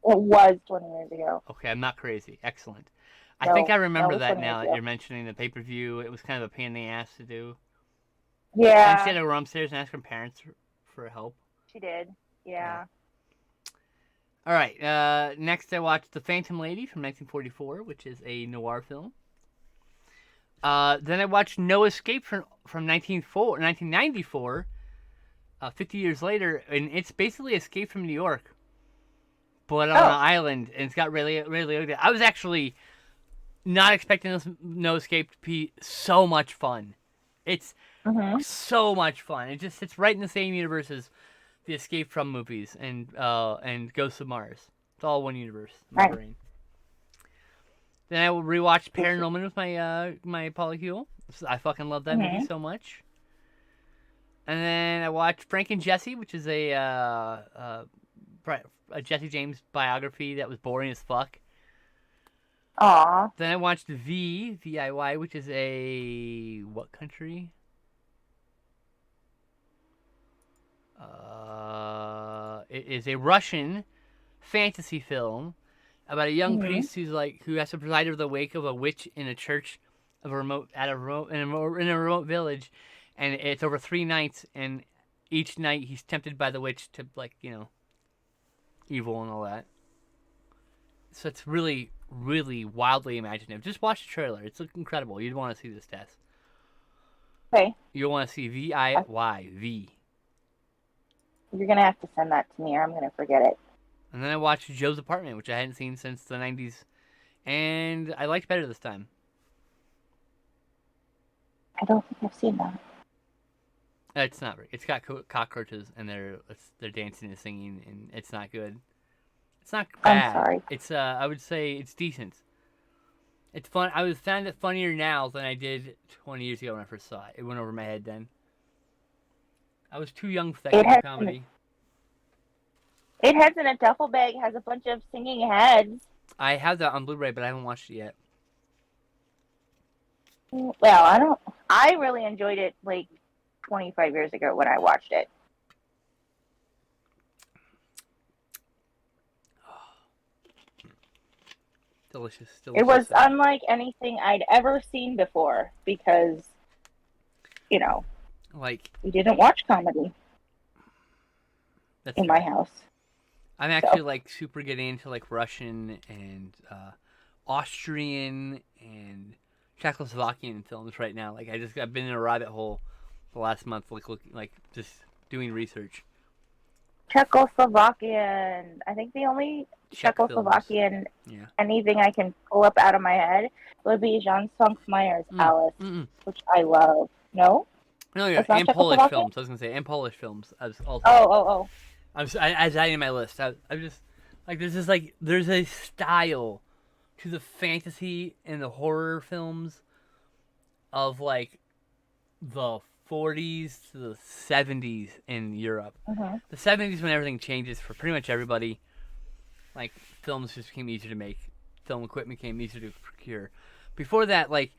It was 20 years ago. Okay, I'm not crazy. Excellent. I think No, I no, it remember was that 20 years now that ago. you're mentioning the pay per view. It was kind of a pain in the ass to do. And she Yeah, had to go upstairs and ask her parents for help. she did. Yeah. Yeah. All right. Next, I watched The Phantom Lady from 1944, which is a noir film. Then I watched No Escape from 1994, 50 years later, and it's basically Escape from New York, but on an Oh. island, and it's got really, really. I was actually not expecting this No Escape to be so much fun. It's Mhm. so much fun. It just sits right in the same universe as the Escape from movies and Ghosts of Mars. It's all one universe in my Right. brain. Then I will rewatch Paranorman with my polycule. I fucking love that movie Mhm. so much. And then I watched Frank and Jesse, which is a Jesse James biography that was boring as fuck. Aw. Then I watched VIY, which is a what country? It is a Russian fantasy film about a young Mhm. priest who has to preside over the wake of a witch in a church in a remote village, and it's over 3 nights, and each night he's tempted by the witch to evil and all that. So it's really, really wildly imaginative. Just watch the trailer; it's incredible. You'd want to see this, Tess. Okay. You'll want to see VIYV. You're gonna have to send that to me, or I'm gonna forget it. And then I watched Joe's Apartment, which I hadn't seen since the 90s, and I liked better this time. I don't think I've seen that. It's not. It's got cockroaches, and they're dancing and singing, and it's not good. It's not bad. I'm sorry. It's I would say it's decent. It's fun. I found it funnier now than I did 20 years ago when I first saw it. It went over my head then. I was too young for that kind of comedy. It has in a duffel bag, has a bunch of singing heads. I have that on Blu-ray, but I haven't watched it yet. Well, I really enjoyed it like 25 years ago when I watched it. Delicious. It was unlike anything I'd ever seen before because, like we didn't watch comedy in my house. I'm actually like super getting into like Russian and Austrian and Czechoslovakian films right now. Like I've been in a rabbit hole the last month, like just doing research. Czechoslovakian. I think the only Czechoslovakian anything I can pull up out of my head would be Jean Spunkmeyer's Alice, which I love. No? No, yeah, and Polish films. I was gonna say, and Polish films as also. Oh. I was adding my list. I'm just like there's a style to the fantasy and the horror films of like the 40s to the 70s in Europe. Mm-hmm. The 70s when everything changes for pretty much everybody. Like films just became easier to make, film equipment became easier to procure. Before that, like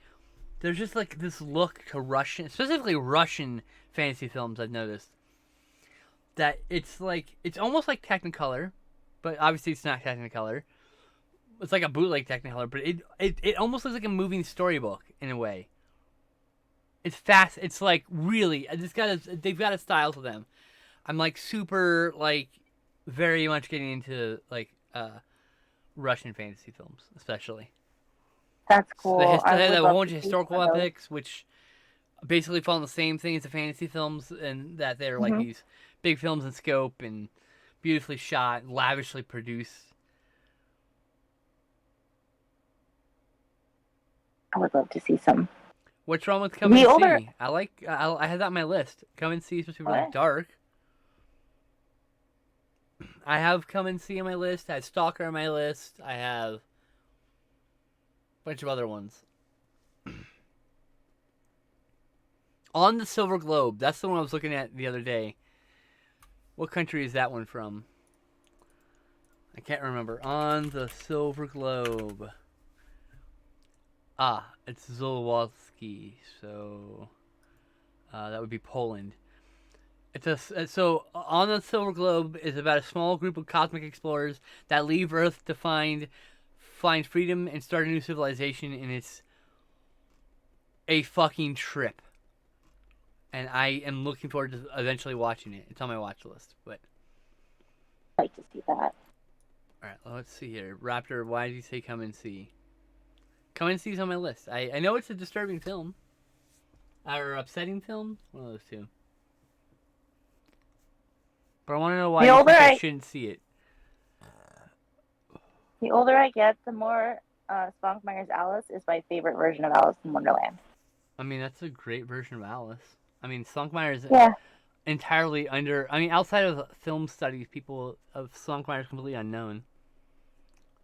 there's just like this look to Russian, specifically Russian fantasy films. I've noticed that it's almost like Technicolor, but obviously it's not Technicolor. It's like a bootleg Technicolor, but it almost looks like a moving storybook in a way. It's fast. It's like really. They've got a style to them. I'm like super like very much getting into like Russian fantasy films, especially. That's cool. So they have a whole bunch of historical epics, which basically follow the same thing as the fantasy films, and that they're like these big films in scope and beautifully shot, lavishly produced. I would love to see some. What's wrong with Come and See? I have that on my list. Come and See is supposed to be really dark. I have Come and See on my list. I have Stalker on my list. I have a bunch of other ones. On the Silver Globe. That's the one I was looking at the other day. What country is that one from? I can't remember. On the Silver Globe. Ah, it's Zolowski. So that would be Poland. So on the Silver Globe is about a small group of cosmic explorers that leave Earth to find freedom and start a new civilization, and it's a fucking trip. And I am looking forward to eventually watching it. It's on my watch list, but I'd like to see that. all right, let's see here. Raptor, why did you say come and see? Come and see is on my list. I know it's a disturbing film. Or upsetting film. One of those two. But I want to know why you think I shouldn't see it. The older I get, the more Spunkmeyer's Alice is my favorite version of Alice in Wonderland. I mean, that's a great version of Alice. I mean, Spunkmeyer is entirely under... I mean, outside of film studies, people of Spunkmeyer is completely unknown.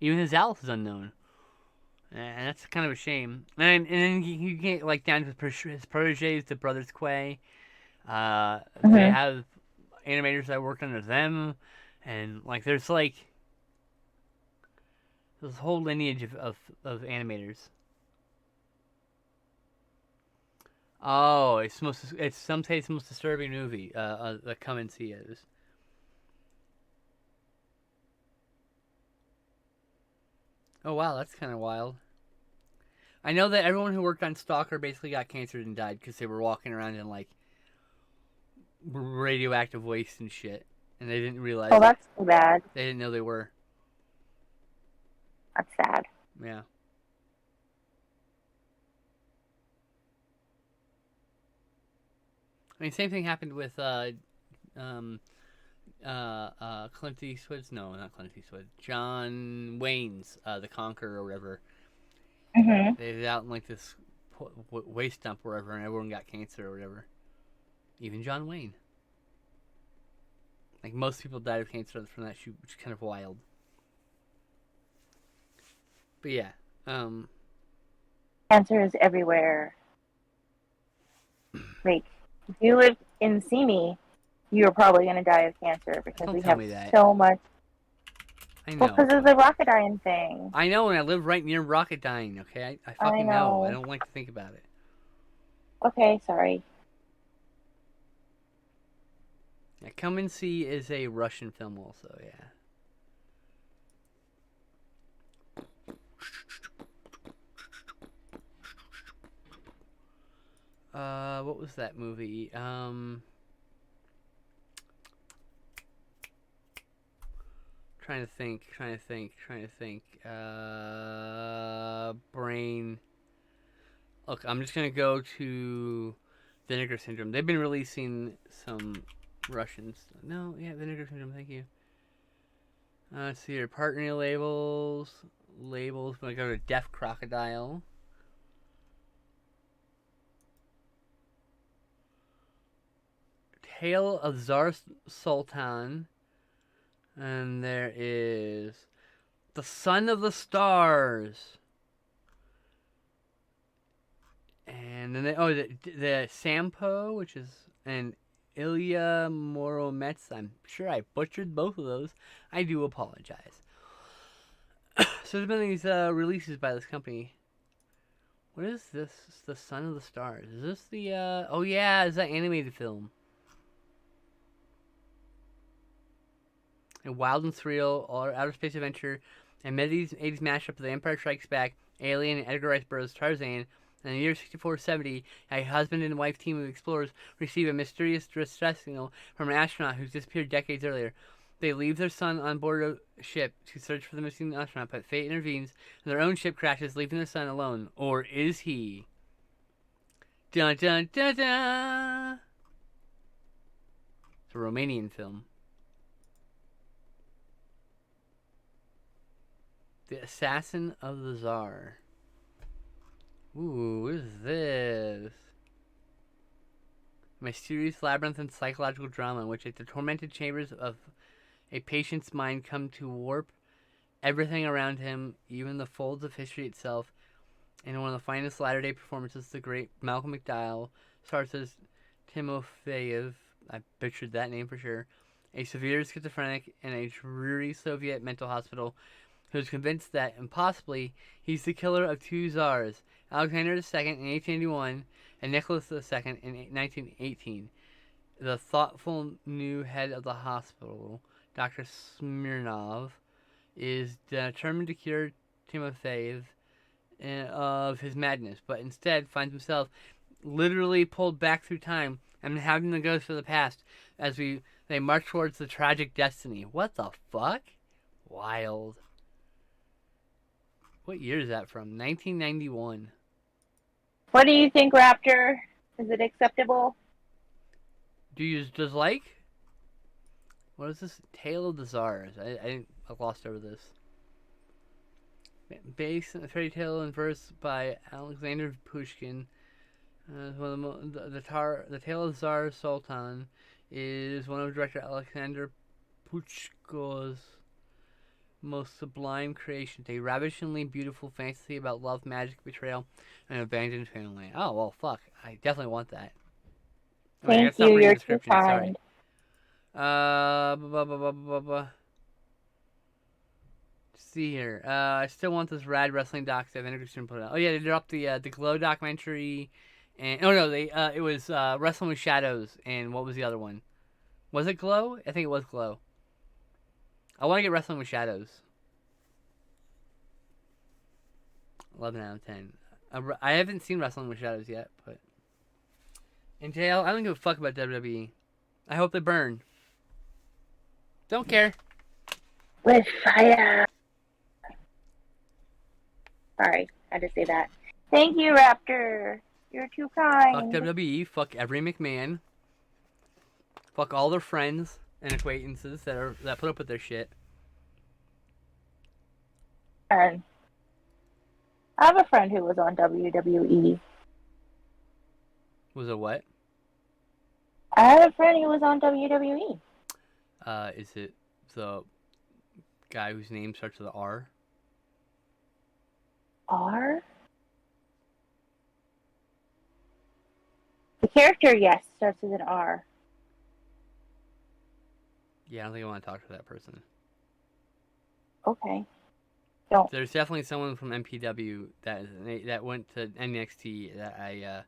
Even his Alice is unknown. And that's kind of a shame. And then you get, like, down to his proteges, the Brothers Quay. They have animators that worked under them. And, like, there's, like... this whole lineage of animators. Oh, it's some say it's the most disturbing movie. The Come and See is. Oh wow, that's kind of wild. I know that everyone who worked on Stalker basically got cancer and died because they were walking around in like radioactive waste and shit, and they didn't realize. Oh, that's too bad. They didn't know they were. That's sad. Yeah. I mean, same thing happened with Clint Eastwood's. No, not Clint Eastwood. John Wayne's The Conqueror or whatever. Mm-hmm. They did out in like this waste dump or whatever, and everyone got cancer or whatever. Even John Wayne. Like most people died of cancer from that shoot, which is kind of wild. But yeah, cancer is everywhere. Like, if you live in Simi, you're probably going to die of cancer because we have so much. I know. Well, because of the Rocketdyne thing. I know, and I live right near Rocketdyne, okay? I fucking know. I don't like to think about it. Okay, sorry. Yeah, Come and See is a Russian film also, yeah. What was that movie? Trying to think. Brain. Look, I'm just gonna go to Vinegar Syndrome. They've been releasing some Russians. No, yeah, Vinegar Syndrome. Thank you. Let's see here. Partner labels. We're gonna go to Deaf Crocodile. Tale of Tsar Sultan. And there is The Son of the Stars. And then the Sampo, which is an Ilya Muromets. I'm sure I butchered both of those. I do apologize. So there's been these releases by this company. What is this? It's The Son of the Stars. Is this the oh yeah, it's that animated film. A wild and surreal outer space adventure and mid-80s mashup of The Empire Strikes Back, Alien, and Edgar Rice Burroughs' Tarzan. In the year 6470, a husband and wife team of explorers receive a mysterious distress signal from an astronaut who's disappeared decades earlier. They leave their son on board a ship to search for the missing astronaut, but fate intervenes and their own ship crashes, leaving their son alone. Or is he? Dun dun dun dun! It's a Romanian film. The Assassin of the Tsar. Ooh, what is this? A mysterious labyrinth and psychological drama in which the tormented chambers of a patient's mind come to warp everything around him, even the folds of history itself. And one of the finest latter-day performances, the great Malcolm McDowell starts as Timofeyev. I butchered that name for sure. A severe schizophrenic in a dreary Soviet mental hospital who is convinced that, impossibly, he's the killer of two czars, Alexander II in 1881 and Nicholas II in 1918. The thoughtful new head of the hospital, Dr. Smirnov, is determined to cure Timofeyev of his madness, but instead finds himself literally pulled back through time and having to go through the past as they march towards the tragic destiny. What the fuck? Wild. What year is that from? 1991. What do you think, Raptor? Is it acceptable? Do you dislike? What is this? Tale of the Tsars. I lost over this. Based on a fairy tale in verse by Alexander Pushkin. One of the Tale of the Tsar Sultan is one of director Alexander Pushkin's most sublime creations. A ravishingly beautiful fantasy about love, magic, betrayal, and an abandoned family. Oh, well, fuck. I definitely want that. Thank you, you're too kind. Sorry. See here. I still want this rad wrestling doc that Anderson put out. Oh yeah, they dropped the Glow documentary, and it was Wrestling with Shadows, and what was the other one? Was it Glow? I think it was Glow. I want to get Wrestling with Shadows. 11 out of 10. I haven't seen Wrestling with Shadows yet, but in jail, I don't give a fuck about WWE. I hope they burn. Don't care. With fire. Sorry, I had to say that. Thank you, Raptor. You're too kind. Fuck WWE. Fuck every McMahon. Fuck all their friends and acquaintances that put up with their shit. And I have a friend who was on WWE. Was it what? I had a friend who was on WWE. Is it the guy whose name starts with an R? R? The character, yes, starts with an R. Yeah, I don't think I want to talk to that person. Okay. Don't. There's definitely someone from MPW that went to NXT that I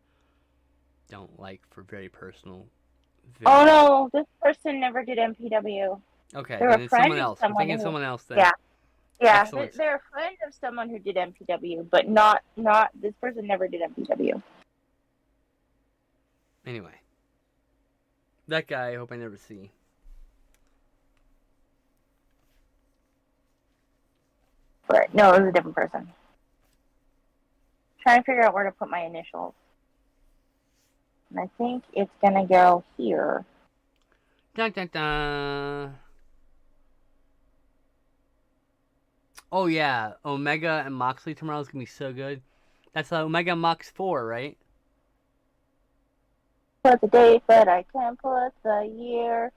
don't like for very personal. Oh no, this person never did MPW. Okay, They're then a it's friend someone of else. I'm thinking who, someone else then. Yeah. Yeah, Excellent. they're a friend of someone who did MPW, but not this person never did MPW. Anyway, that guy I hope I never see. But no, it was a different person. Trying to figure out where to put my initials. And I think it's gonna go here. Dun dun dun. Oh yeah, Omega and Moxley tomorrow is gonna be so good. That's Omega Mox 4, right? Put the date, but I can't put the year.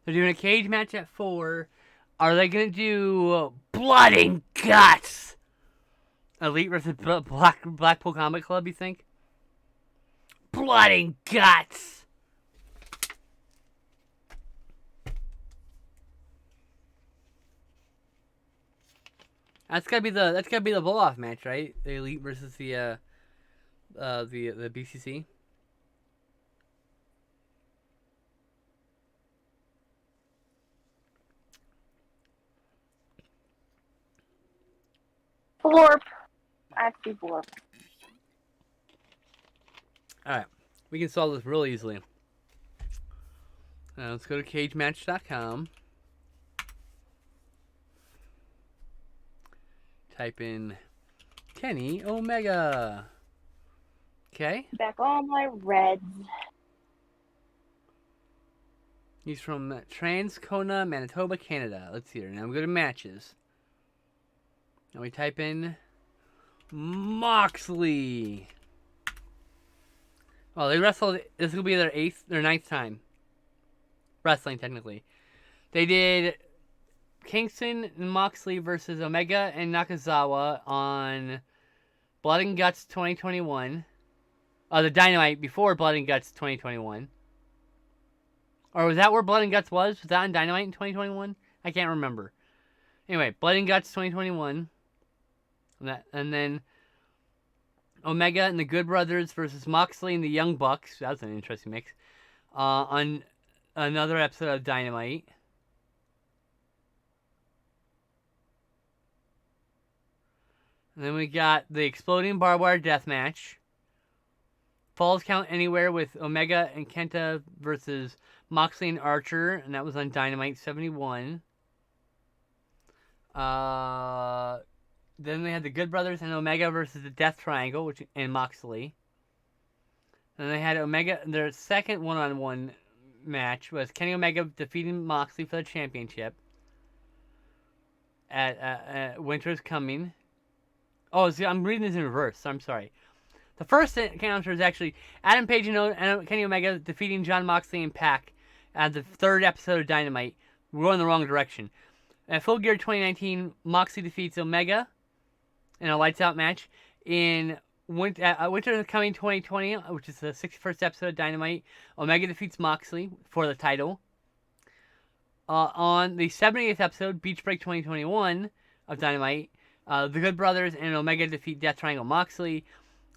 They're doing a cage match at 4. Are they gonna do blood and guts? Elite versus Blackpool Combat Club, you think? Blood and guts. That's gotta be the blow off match, right? The Elite versus the BCC. Blorp. I have to do blorp. Alright. We can solve this real easily. Let's go to cagematch.com. Type in Kenny Omega. Okay. Back all my reds. He's from Transcona, Manitoba, Canada. Let's see here. Now we go to matches. Now we type in Moxley. Oh, they wrestled. This will be their ninth time wrestling, technically. They did Kingston and Moxley versus Omega and Nakazawa on Blood and Guts 2021. The Dynamite before Blood and Guts 2021. Or was that where Blood and Guts was? Was that on Dynamite in 2021? I can't remember. Anyway, Blood and Guts 2021. And then Omega and the Good Brothers versus Moxley and the Young Bucks. That was an interesting mix. On another episode of Dynamite. And then we got the Exploding Barbed Wire Death Match. Falls Count Anywhere with Omega and Kenta versus Moxley and Archer. And that was on Dynamite 71. Then they had the Good Brothers and Omega versus the Death Triangle, and Moxley. And they had Omega. Their second one-on-one match was Kenny Omega defeating Moxley for the championship at Winter's Coming. Oh, see, I'm reading this in reverse. I'm sorry. The first encounter is actually Adam Page and Kenny Omega defeating Jon Moxley and Pac at the third episode of Dynamite. We're going the wrong direction. At Full Gear 2019, Moxley defeats Omega in a lights out match. In Winter Coming 2020, which is the 61st episode of Dynamite, Omega defeats Moxley for the title. On the 70th episode, Beach Break 2021 of Dynamite, the Good Brothers and Omega defeat Death Triangle Moxley.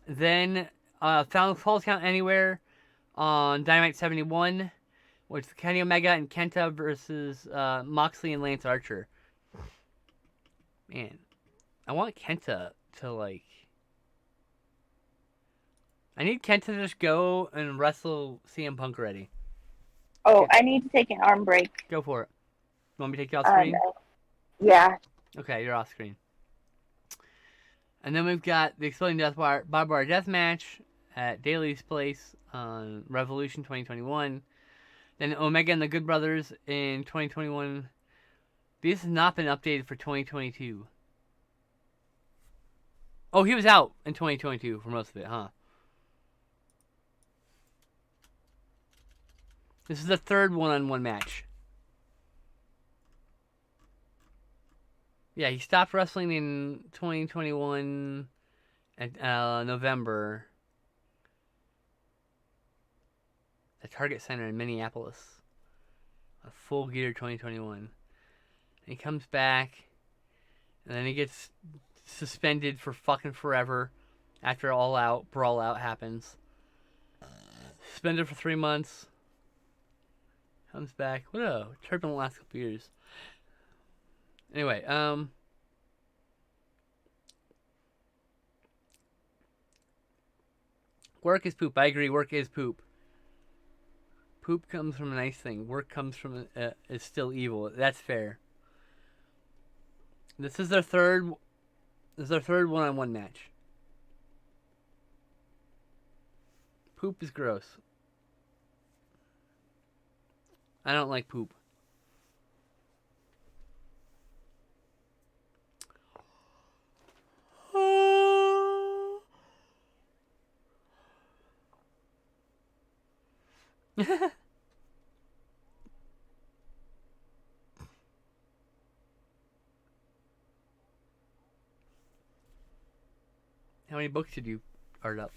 Then Falls Count Anywhere on Dynamite 71, which is Kenny Omega and Kenta versus Moxley and Lance Archer. Man, I want Kenta to, like... I need Kenta to just go and wrestle CM Punk already. Oh, I need to take an arm break. Go for it. You want me to take you off screen? Yeah. Okay, you're off screen. And then we've got the Exploding Barbed Wire Death Match at Daly's Place on Revolution 2021. Then Omega and the Good Brothers in 2021. This has not been updated for 2022. Oh, he was out in 2022 for most of it, huh? This is the third one-on-one match. Yeah, he stopped wrestling in 2021 at November at Target Center in Minneapolis. A Full Gear 2021. And he comes back, and then he gets suspended for fucking forever after Brawl Out happens. Suspended for 3 months. Comes back. What a turbulent last couple years. Anyway, work is poop. I agree. Work is poop. Poop comes from a nice thing. Work comes from is still evil. That's fair. This is their third. This is their third one-on-one match. Poop is gross. I don't like poop. How many books did you art up?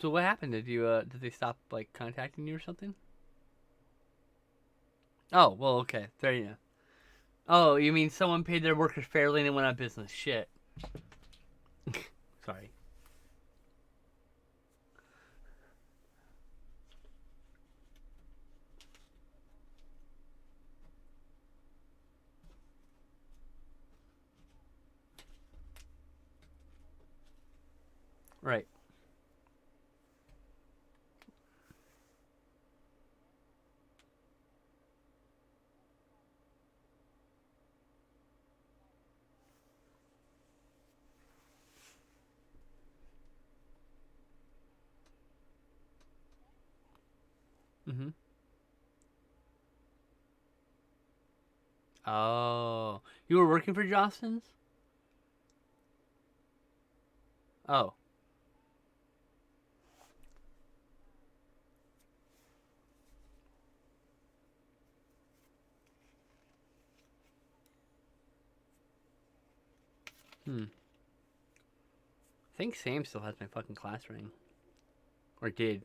So what happened? Did they stop like contacting you or something? Oh, well, okay. There you go. Oh, you mean someone paid their workers fairly and it went out of business? Shit. Sorry. Right. Mm-hmm. Oh. You were working for Jostens? Oh. Hmm. I think Sam still has my fucking class ring. Or did.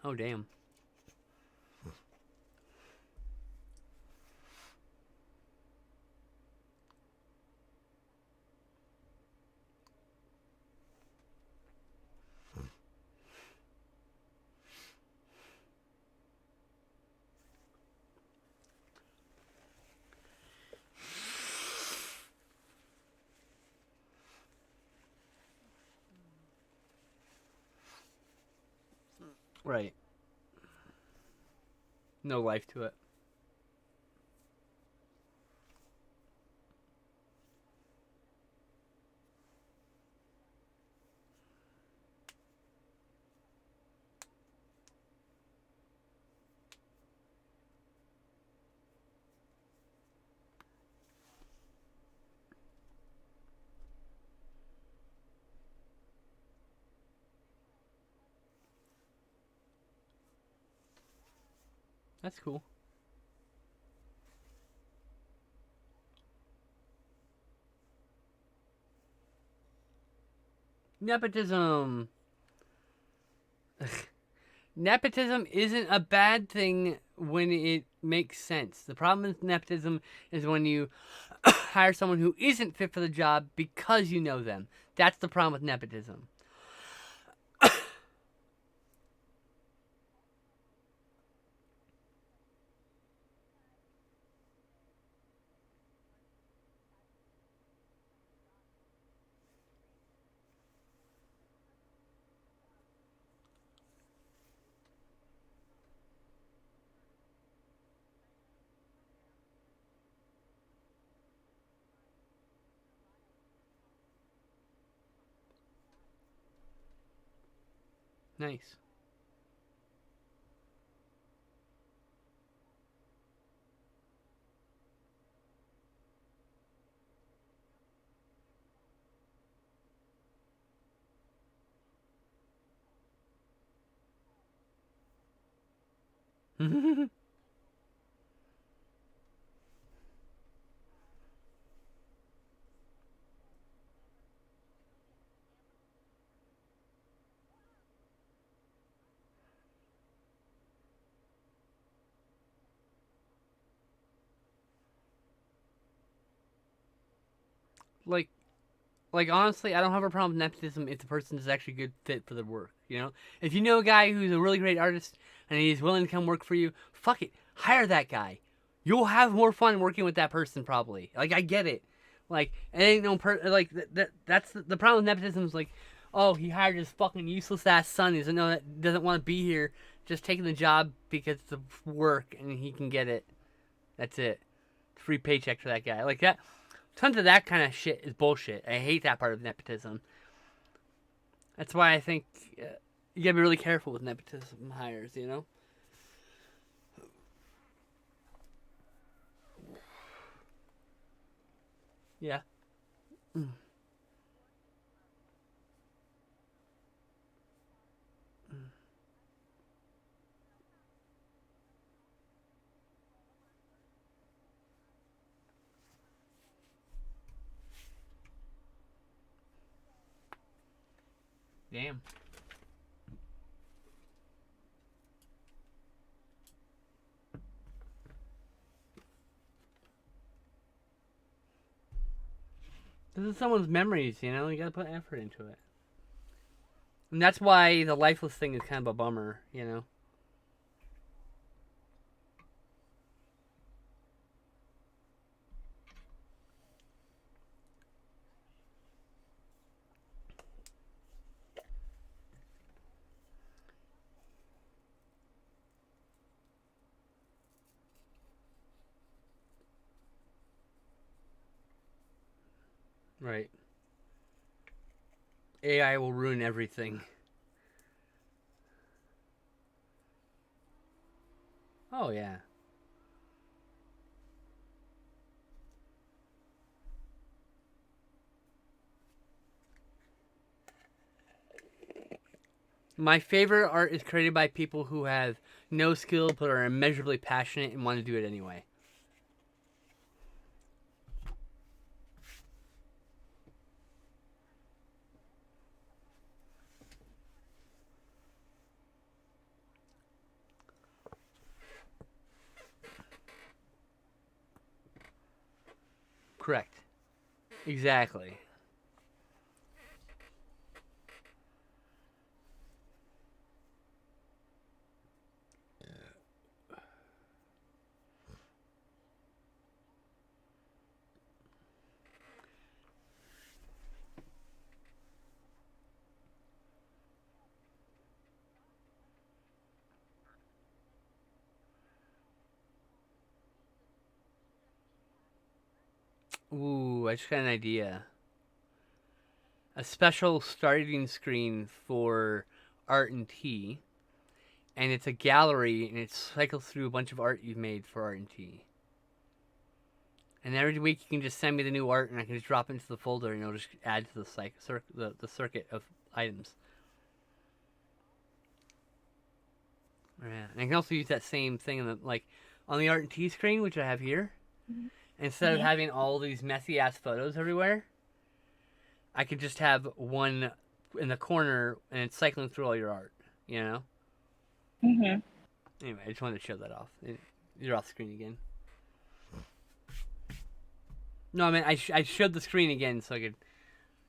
Oh, damn. Right. No life to it. That's cool. Nepotism. Nepotism isn't a bad thing when it makes sense. The problem with nepotism is when you hire someone who isn't fit for the job because you know them. That's the problem with nepotism. Nice. like honestly, I don't have a problem with nepotism if the person is actually a good fit for the work. You know, if you know a guy who's a really great artist and he's willing to come work for you, fuck it, hire that guy. You'll have more fun working with that person probably. Like I get it. Like it ain't no that's the problem with nepotism is like, oh, he hired his fucking useless ass son. He doesn't want to be here. Just taking the job because it's work and he can get it. That's it. Free paycheck for that guy. Like that. Tons of that kind of shit is bullshit. I hate that part of nepotism. That's why I think you gotta be really careful with nepotism hires. You know. Yeah. Damn. This is someone's memories. You know. You gotta put effort into it. And that's why the lifeless thing is kind of a bummer. You know. Right. AI will ruin everything. Oh yeah. My favorite art is created by people who have no skill but are immeasurably passionate and want to do it anyway. Correct. Exactly. Ooh, I just got an idea. A special starting screen for art and tea, and it's a gallery, and it cycles through a bunch of art you've made for art and tea. And every week you can just send me the new art, and I can just drop it into the folder, and it'll just add to the circuit of items. Yeah, and I can also use that same thing in the on the art and tea screen, which I have here. Mhm. Instead of having all these messy ass photos everywhere, I could just have one in the corner, and it's cycling through all your art. You know. Mhm. Anyway, I just wanted to show that off. You're off screen again. No, I mean I showed the screen again so I could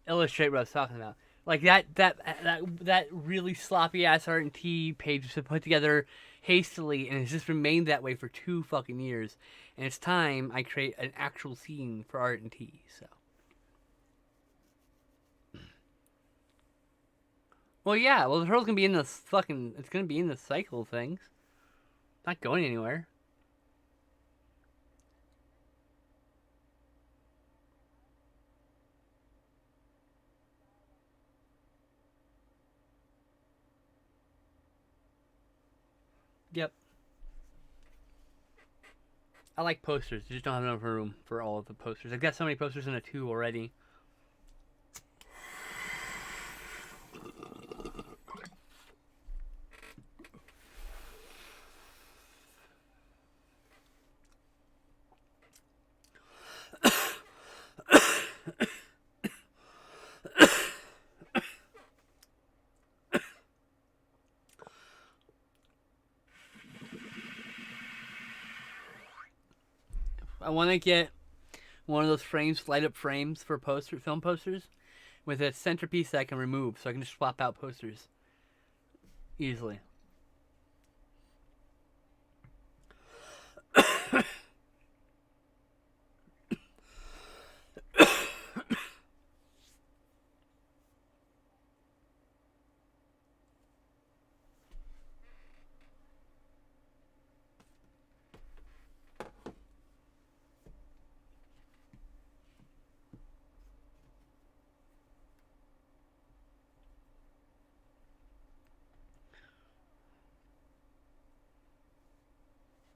illustrate what I was talking about. Like that really sloppy ass art and tea page was put together hastily, and it's just remained that way for 2 fucking years. And it's time I create an actual scene for art and tea. So. Well, yeah. Well, the turtle's gonna be in this fucking. It's gonna be in the cycle of things. It's not going anywhere. Yep. I like posters. I just don't have enough room for all of the posters. I've got so many posters in a 2 already. I want to get one of those frames, light up frames for film posters, with a centerpiece that I can remove, so I can just swap out posters easily.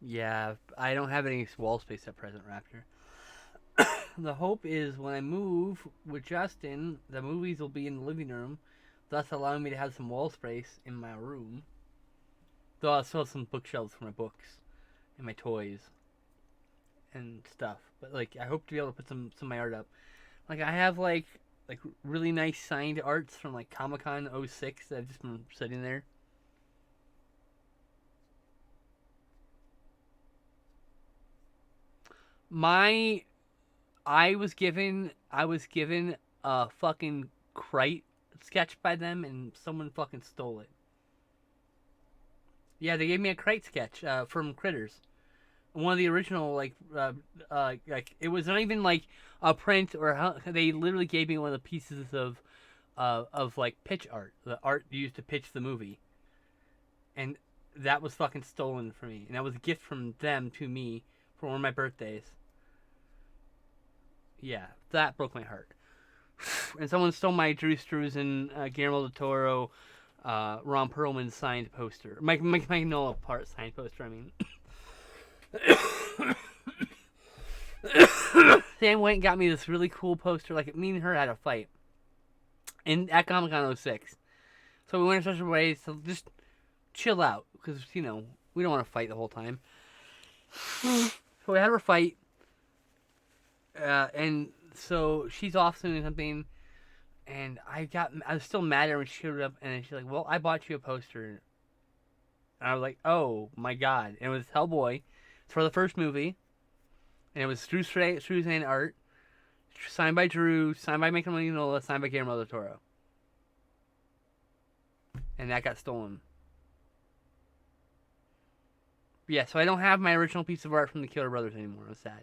Yeah, I don't have any wall space at present, Raptor. The hope is when I move with Justin, the movies will be in the living room, thus allowing me to have some wall space in my room. Though I'll still have some bookshelves for my books and my toys and stuff. But I hope to be able to put some of my art up. I have like really nice signed arts from Comic Con '06 that have just been sitting there. My I was given a fucking Krite sketch by them, and someone fucking stole it. Yeah, they gave me a Krite sketch from Critters. One of the original it was not even like a print or they literally gave me one of the pieces of pitch art, the art used to pitch the movie, and that was fucking stolen from me, and that was a gift from them to me for one of my birthdays. Yeah, that broke my heart. And someone stole my Drew Struzan, Guillermo del Toro, Ron Perlman signed poster. Mike Mignola part signed poster. I mean, Sam went and got me this really cool poster. Like, me and her had a fight at Comic Con '06. So we went our separate ways to just chill out. Because, we don't want to fight the whole time. So we had her fight. And so she's off doing something. And I was still mad at her when she showed up. And then she's like, well, I bought you a poster. And I was like, oh my god. And it was Hellboy. It's for the first movie. And it was Drew Struzan art. Signed by Drew, signed by Michael Mignola, signed by Guillermo del Toro. And that got stolen. Yeah, so I don't have my original piece of art from the Killer Brothers anymore. I'm sad.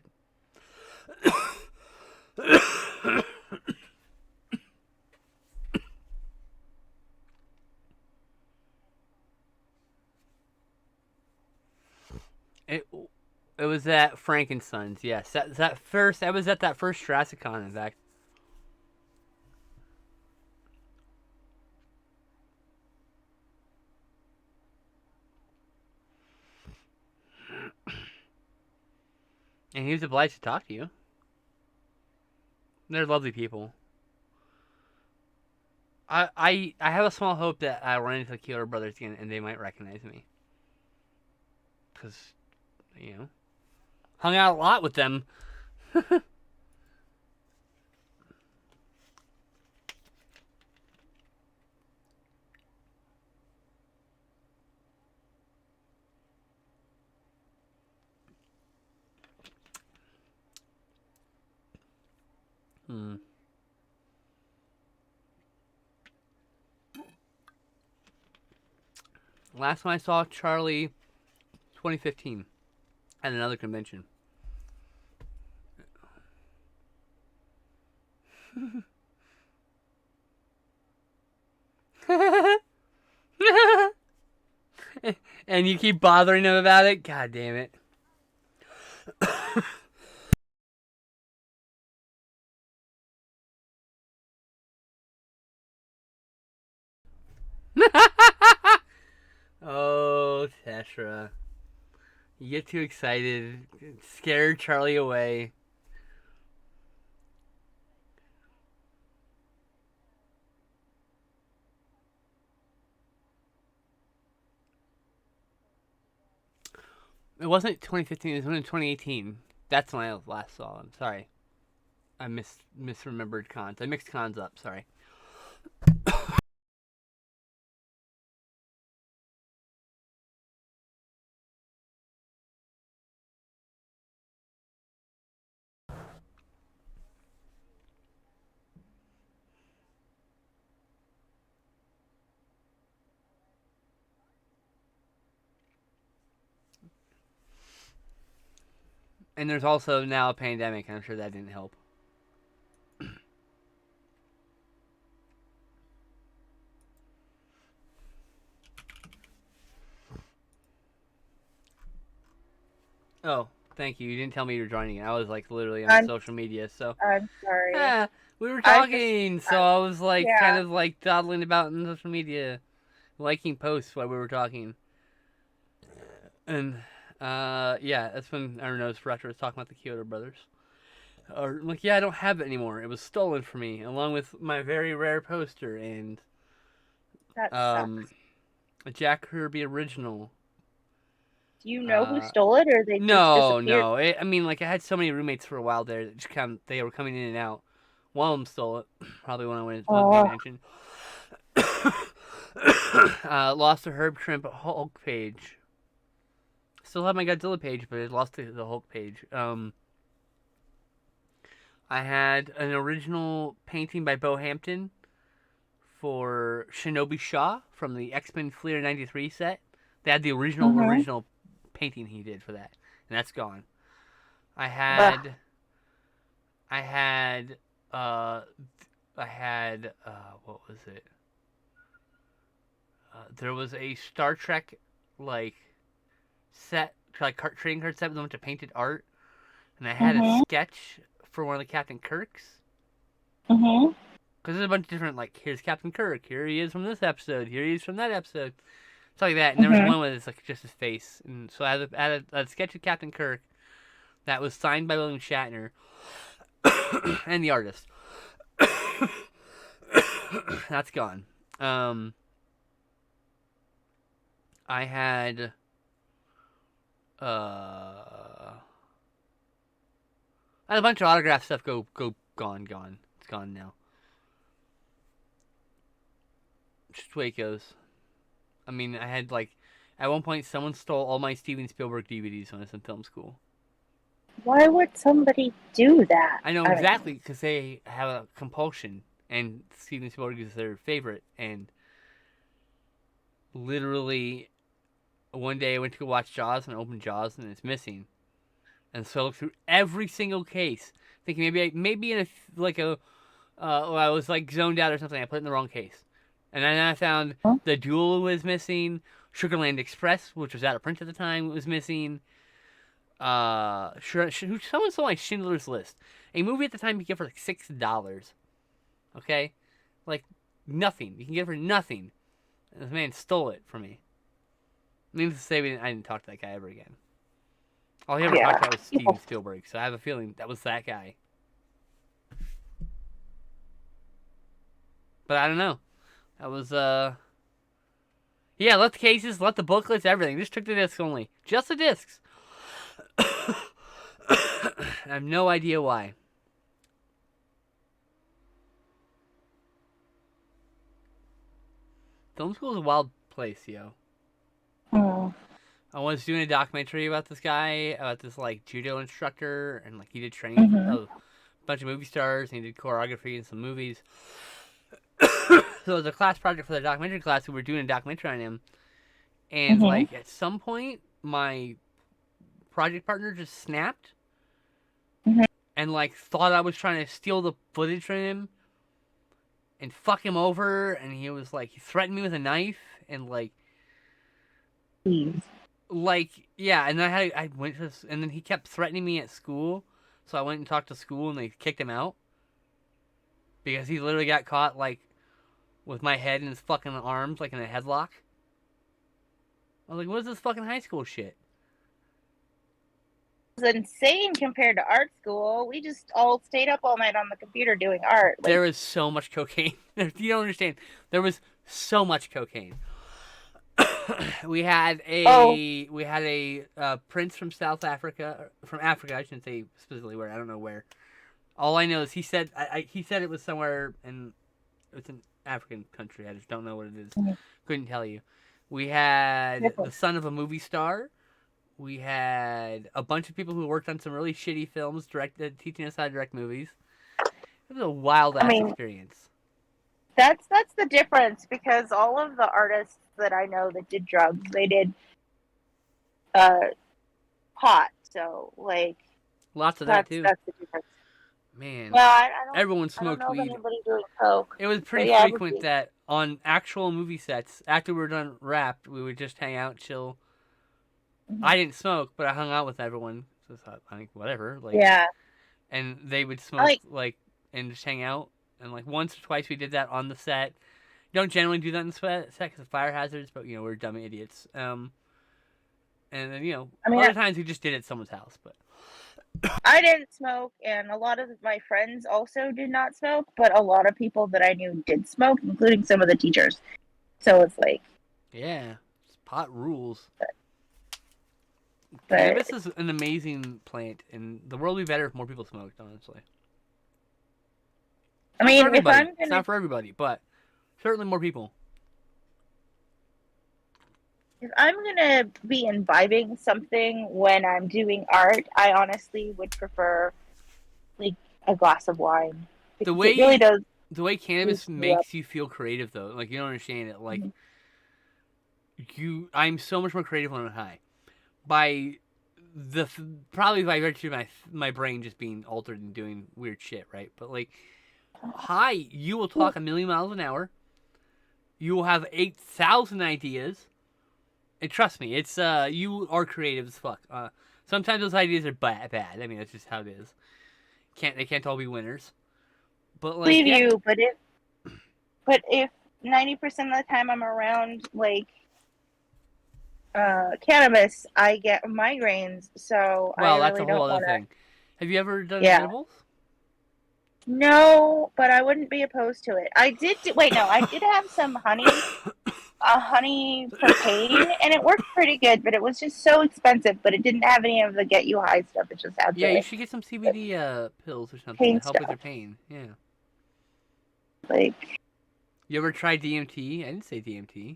It was at Frankenstein's, yes. That was at that first Jurassic Con, in fact. And he was obliged to talk to you. They're lovely people. I have a small hope that I run into the Killer Brothers again and they might recognize me. Because, hung out a lot with them. Last time I saw Charlie, 2015, at another convention. And you keep bothering him about it? God damn it. Oh, Tetra. You get too excited. Scare Charlie away. It wasn't 2015, it was in 2018. That's when I last saw him. Sorry. I misremembered cons. I mixed cons up, sorry. And there's also now a pandemic, and I'm sure that didn't help. Oh, thank you. You didn't tell me you were joining it. I was like literally on social media, so. I'm sorry. We were talking, so I was like kind yeah. of like dawdling about in social media, liking posts while we were talking. And yeah, that's when I noticed Retro was talking about the Kyoto Brothers. Or like, yeah, I don't have it anymore. It was stolen from me, along with my very rare poster and That sucks. a Jack Kirby original. Do you know who stole it, or they just disappeared? No. I mean, like, I had so many roommates for a while there that they were coming in and out. One of them stole it, probably when I went to the mansion. Lost the Herb Shrimp Hulk page. Still have my Godzilla page, but I lost the Hulk page. I had an original painting by Bo Hampton for Shinobi Shaw from the X-Men Fleer 93 set. They had the original painting he did for that, and that's gone. I had what was it? There was a Star Trek like set, like trading card set with a bunch of painted art, and I had a sketch for one of the Captain Kirks. Because there's a bunch of different, like, here's Captain Kirk, here he is from this episode, here he is from that episode. stuff like that. And there was Mhm. one with like just his face, and so I had a sketch of Captain Kirk that was signed by William Shatner and the artist. That's gone. Um, I had I had a bunch of autograph stuff go gone. It's gone now. Just the way it goes. I mean, I had like at one point someone stole all my Steven Spielberg DVDs when I was in film school. Why would somebody do that? I know I mean, exactly because they have a compulsion, and Steven Spielberg is their favorite. And literally, one day I went to go watch Jaws and I opened Jaws and it's missing. And so I looked through every single case, thinking maybe in a like a or I was like zoned out or something. I put it in the wrong case, and then I found huh? The Duel was missing. Sugarland Express, which was out of print at the time, was missing. Someone saw my Schindler's List, a movie at the time you get for like $6. Okay, like nothing. You can get it for nothing. And this man stole it from me. Needless to say, I didn't talk to that guy ever again. All he ever talked Yeah. about was Steven Spielberg, so I have a feeling that was that guy. But I don't know. That was yeah, left the cases, left the booklets, everything. Just took the discs only. Just the discs. I have no idea why. Film school is a wild place, yo. Mm. I was doing a documentary about this guy, about this like judo instructor, and like he did training for Mhm. a bunch of movie stars, and he did choreography in some movies. So it was a class project for the documentary class. We were doing a documentary on him, and Mhm. like at some point, my project partner just snapped Mhm. and like thought I was trying to steal the footage from him and fuck him over, and he was like he threatened me with a knife and Please. like yeah, and I went to and then he kept threatening me at school, so I went and talked to school and they kicked him out because he literally got caught like with my head in his fucking arms like in a headlock. I was like, what is this fucking high school shit? It's insane compared to art school. We just all stayed up all night on the computer doing art. Like, There is so much cocaine. You don't understand. There was so much cocaine. we had oh, a prince from South Africa, from Africa. I shouldn't say specifically where. I don't know where. All I know is he said he said it was somewhere in it's an African country. I just don't know what it is. Mhm. Couldn't tell you. We had the son of a movie star. We had a bunch of people who worked on some really shitty films, teaching us how to direct movies. It was a wild I ass mean, experience. that's the difference because all of the artists that I know that did drugs, they did uh pot. So like Lots of that too. that's the difference. Man, Well, everyone I don't smoked know of weed. anybody doing coke, It was but pretty yeah, it would frequent be. that on actual movie sets, after we were done wrapped, we would just hang out, chill. Mhm. I didn't smoke, but I hung out with everyone. So I think whatever, like, Yeah, and they would I smoke like. like and just hang out. And like once or twice we did that on the set. Don't generally do that in the set because of fire hazards, but you know we're dumb idiots. And then you know I mean, other times we just did it at someone's house, but I didn't smoke, and a lot of my friends also did not smoke, but a lot of people that I knew did smoke, including some of the teachers. So it's like, yeah, pot rules. but Cannabis is an amazing plant, and the world would be better if more people smoked. Honestly, I not for mean, everybody. It's not for everybody, but certainly more people. if I'm gonna be imbibing something when I'm doing art, I honestly would prefer like a glass of wine The because it really way does the way cannabis boost you up. makes you feel creative, though, like you don't understand it. Like Mhm. I'm so much more creative when I'm high. By probably by virtue of my brain just being altered and doing weird shit, right? But like high, you will talk a million miles an hour. You will have 8,000 ideas. And trust me, it's you are creative as fuck. Sometimes those ideas are bad. I mean, that's just how it is. They can't all be winners. But like, Believe yeah, you, but if 90% of the time I'm around like cannabis, I get migraines, so I Well, that's really a whole don't other want to. thing. Have you ever done Yeah. edibles? No, but I wouldn't be opposed to it. Wait, no, I did have some honey, honey propane, and it worked pretty good, but it was just so expensive. But it didn't have any of the get you high stuff. It just had Yeah, you the should get some CBD pills or something to pain help with your stuff. pain. Yeah. Like, You ever tried DMT? I didn't say DMT.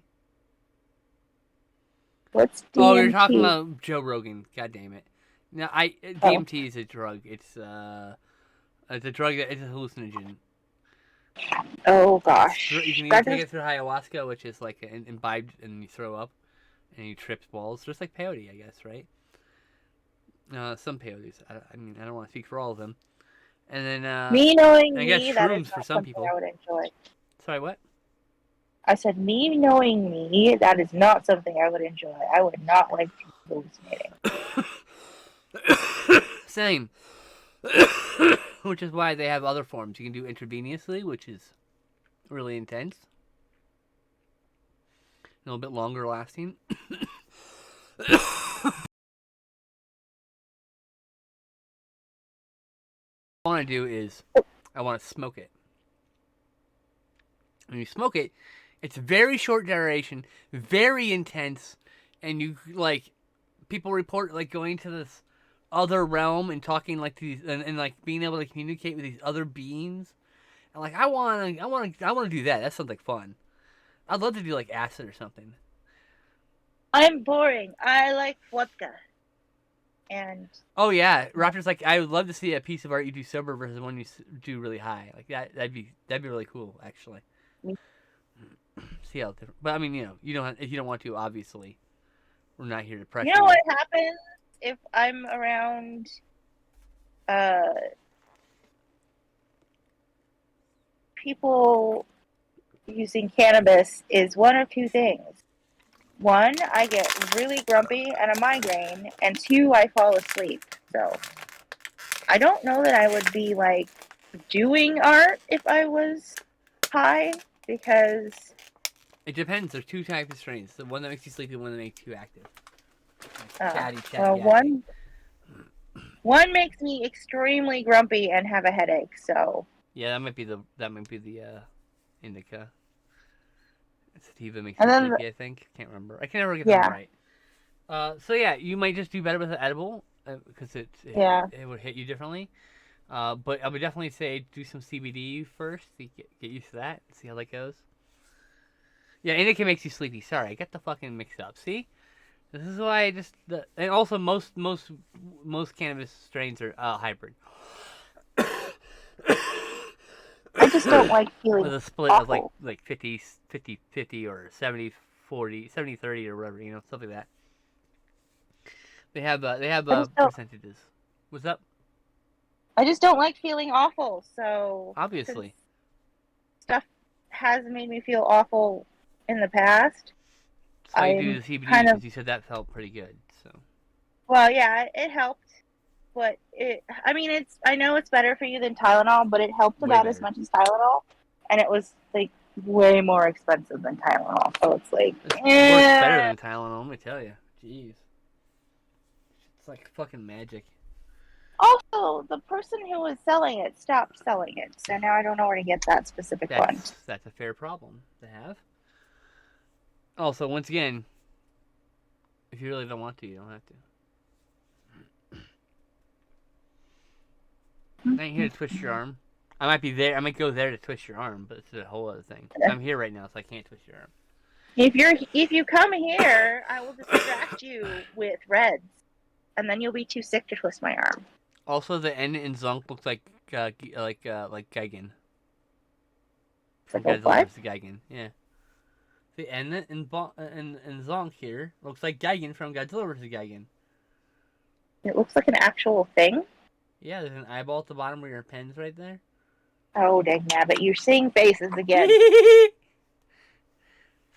what's Oh, you're talking DMT? about Joe Rogan. God damn it. No, Oh, DMT is a drug. It's a drug that it's a hallucinogen. oh You gosh, can either that take just it through ayahuasca, which is like imbibed and you throw up and you trip balls, just like peyote, I guess, right? Some peyotes. I mean, I don't want to speak for all of them. And then me knowing I guess me, that is shrooms for not some something people. I would enjoy. Sorry, what? I said, me knowing me, that is not something I would enjoy. I would not like to be hallucinating. Same. Which is why they have other forms. You can do intravenously, which is really intense, a little bit longer lasting. What I want to do is I want to smoke it. When you smoke it, it's very short duration, very intense, and you like people report like going to this other realm and talking like these and like being able to communicate with these other beings. And like I want to do that. That's something fun. I'd love to do like acid or something. I'm boring. I like vodka. And Oh yeah, Raptor's like I would love to see a piece of art you do sober versus one you do really high. Like that'd be really cool actually. See how different. But I mean, you don't if you don't want to, obviously. We're not here to you pressure know you. what happens if I'm around uh, people using cannabis is one of two things. One, I get really grumpy and a migraine, and two, I fall asleep. So I don't know that I would be like doing art if I was high because It depends. There's two types of strains: the one that makes you sleepy, and one that makes you active. Like chatty, well, yapping. one makes me extremely grumpy and have a headache. So Yeah, that might be the indica. Sativa makes and you then sleepy. I think. Can't remember. I can never get them yeah, right. So yeah, you might just do better with an edible because yeah. it would hit you differently. But I would definitely say do some CBD first to get used to that. See how that goes. Yeah, indica makes you sleepy. Sorry, I got the fucking mixed up. See, this is why and also most cannabis strains are hybrid I just don't like feeling with a split of awful. like 50 50 50 or 70 40 70 30 or whatever, stuff like that. They have I just don't. percentages. What's up? I just don't like feeling awful. So since Obviously, stuff has made me feel awful in the past, that's why you do I'm the CBD kind of because you said that felt pretty good. So well, yeah, it helped, but I mean, I know it's better for you than Tylenol, but it helped way about as better. much as Tylenol, and it was like way more expensive than Tylenol. So it's like, It works better eh. than Tylenol. Let me tell you. Jeez, it's like fucking magic. Also, the person who was selling it stopped selling it, so now I don't know where to get that specific one. That's a fair problem to have. Also, once again, if you really don't want to, you don't have to. I ain't here to twist your arm. I might be there. I might go there to twist your arm, but it's a whole other thing. I'm here right now, so I can't twist your arm. If you come here, I will distract you with reds, and then you'll be too sick to twist my arm. Also, the N in Zonk looks like Gigan It's from like a Godzilla what? vs. Gigan. Yeah, the N in Zonk here looks like Gigan from Godzilla vs. Gigan. It looks like an actual thing. Yeah, there's an eyeball at the bottom where your pen's right there. Oh dang nabbit, you're seeing faces again. It's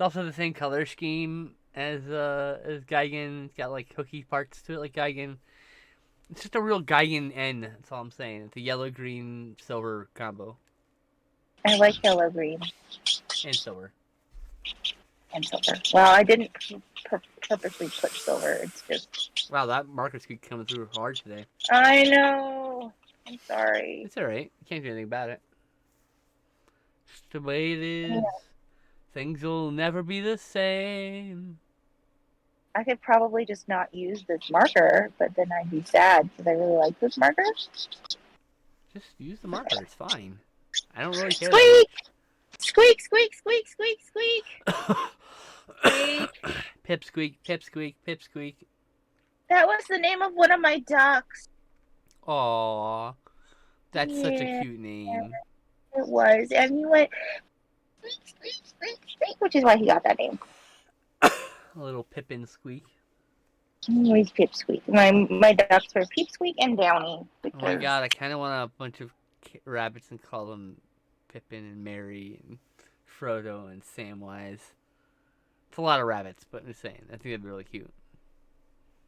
also the same color scheme as Gigan. It's got like hooky parts to it like Gigan. It's just a real Gigan N. That's all I'm saying. It's a yellow, green, silver combo. I like yellow, green, And silver. and silver. Well, I didn't purposely put silver. It's just. Wow, that marker's keep coming through hard today. I know. I'm sorry. It's alright. You can't do anything about it. It's the way it is. Yeah. Things will never be the same. I could probably just not use this marker, but then I'd be sad because I really like this marker. Just use the marker. It's fine. I don't really care Squeak! Squeak! Squeak! Squeak! Squeak! Squeak! that much. Pipsqueak, pipsqueak, pipsqueak. That was the name of one of my ducks. Aww. That's such a Yeah. cute name. It was, and he went squeak, squeak, squeak, squeak, which is why he got that name. A little Pippin squeak. He's Pipsqueak. My ducks were Pipsqueak and Downy. Oh my god, I kind of want a bunch of rabbits and call them Pippin and Mary and Frodo and Samwise. It's a lot of rabbits, but I'm just saying. I think that'd be really cute.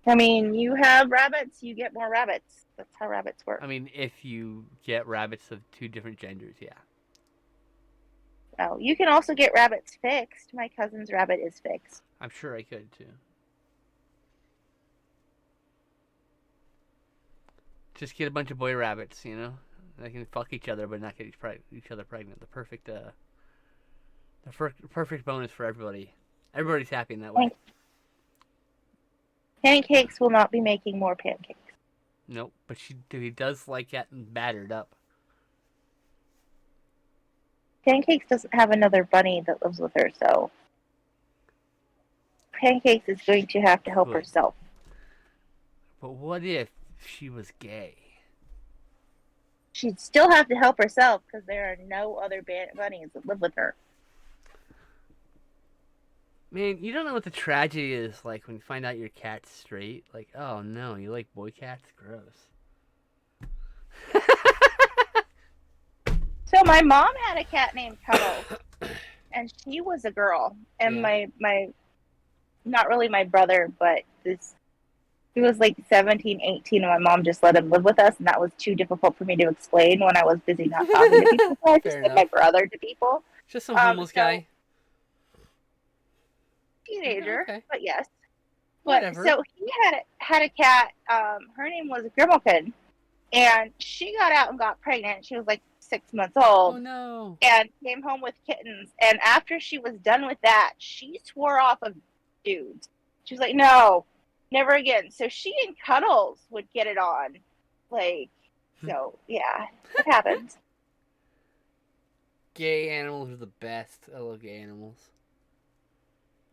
I mean, you have rabbits, you get more rabbits. That's how rabbits work. I mean, if you get rabbits of two different genders, yeah. Oh, you can also get rabbits fixed. My cousin's rabbit is fixed. I'm sure I could too. Just get a bunch of boy rabbits, you know? They can fuck each other but not get each other pregnant. The perfect perfect bonus for everybody. Everybody's happy in that way. Pancakes will not be making more pancakes. Nope, but he does like getting battered up. Pancakes doesn't have another bunny that lives with her, so Pancakes is going to have to help Good. herself. But what if she was gay? She'd still have to help herself because there are no other bunnies that live with her. Man, you don't know what the tragedy is like when you find out your cat's straight. Like, oh no, you like boy cats? Gross. So my mom had a cat named Cuddles, and she was a girl. And Yeah. my not really my brother, but he was like 17, 18, and my mom just let him live with us, and that was too difficult for me to explain when I was busy not talking to people. So I just Fair said my enough. brother to people. Just some homeless guy. Teenager, Okay. but yes. Whatever. So he had a cat. Her name was Grimalkin, and she got out and got pregnant. She was like 6 months old. Oh no. And came home with kittens. And after she was done with that, she swore off of dudes. She was like, no, never again. So she and Cuddles would get it on. Like, so, yeah, it happens. Gay animals are the best. I love gay animals.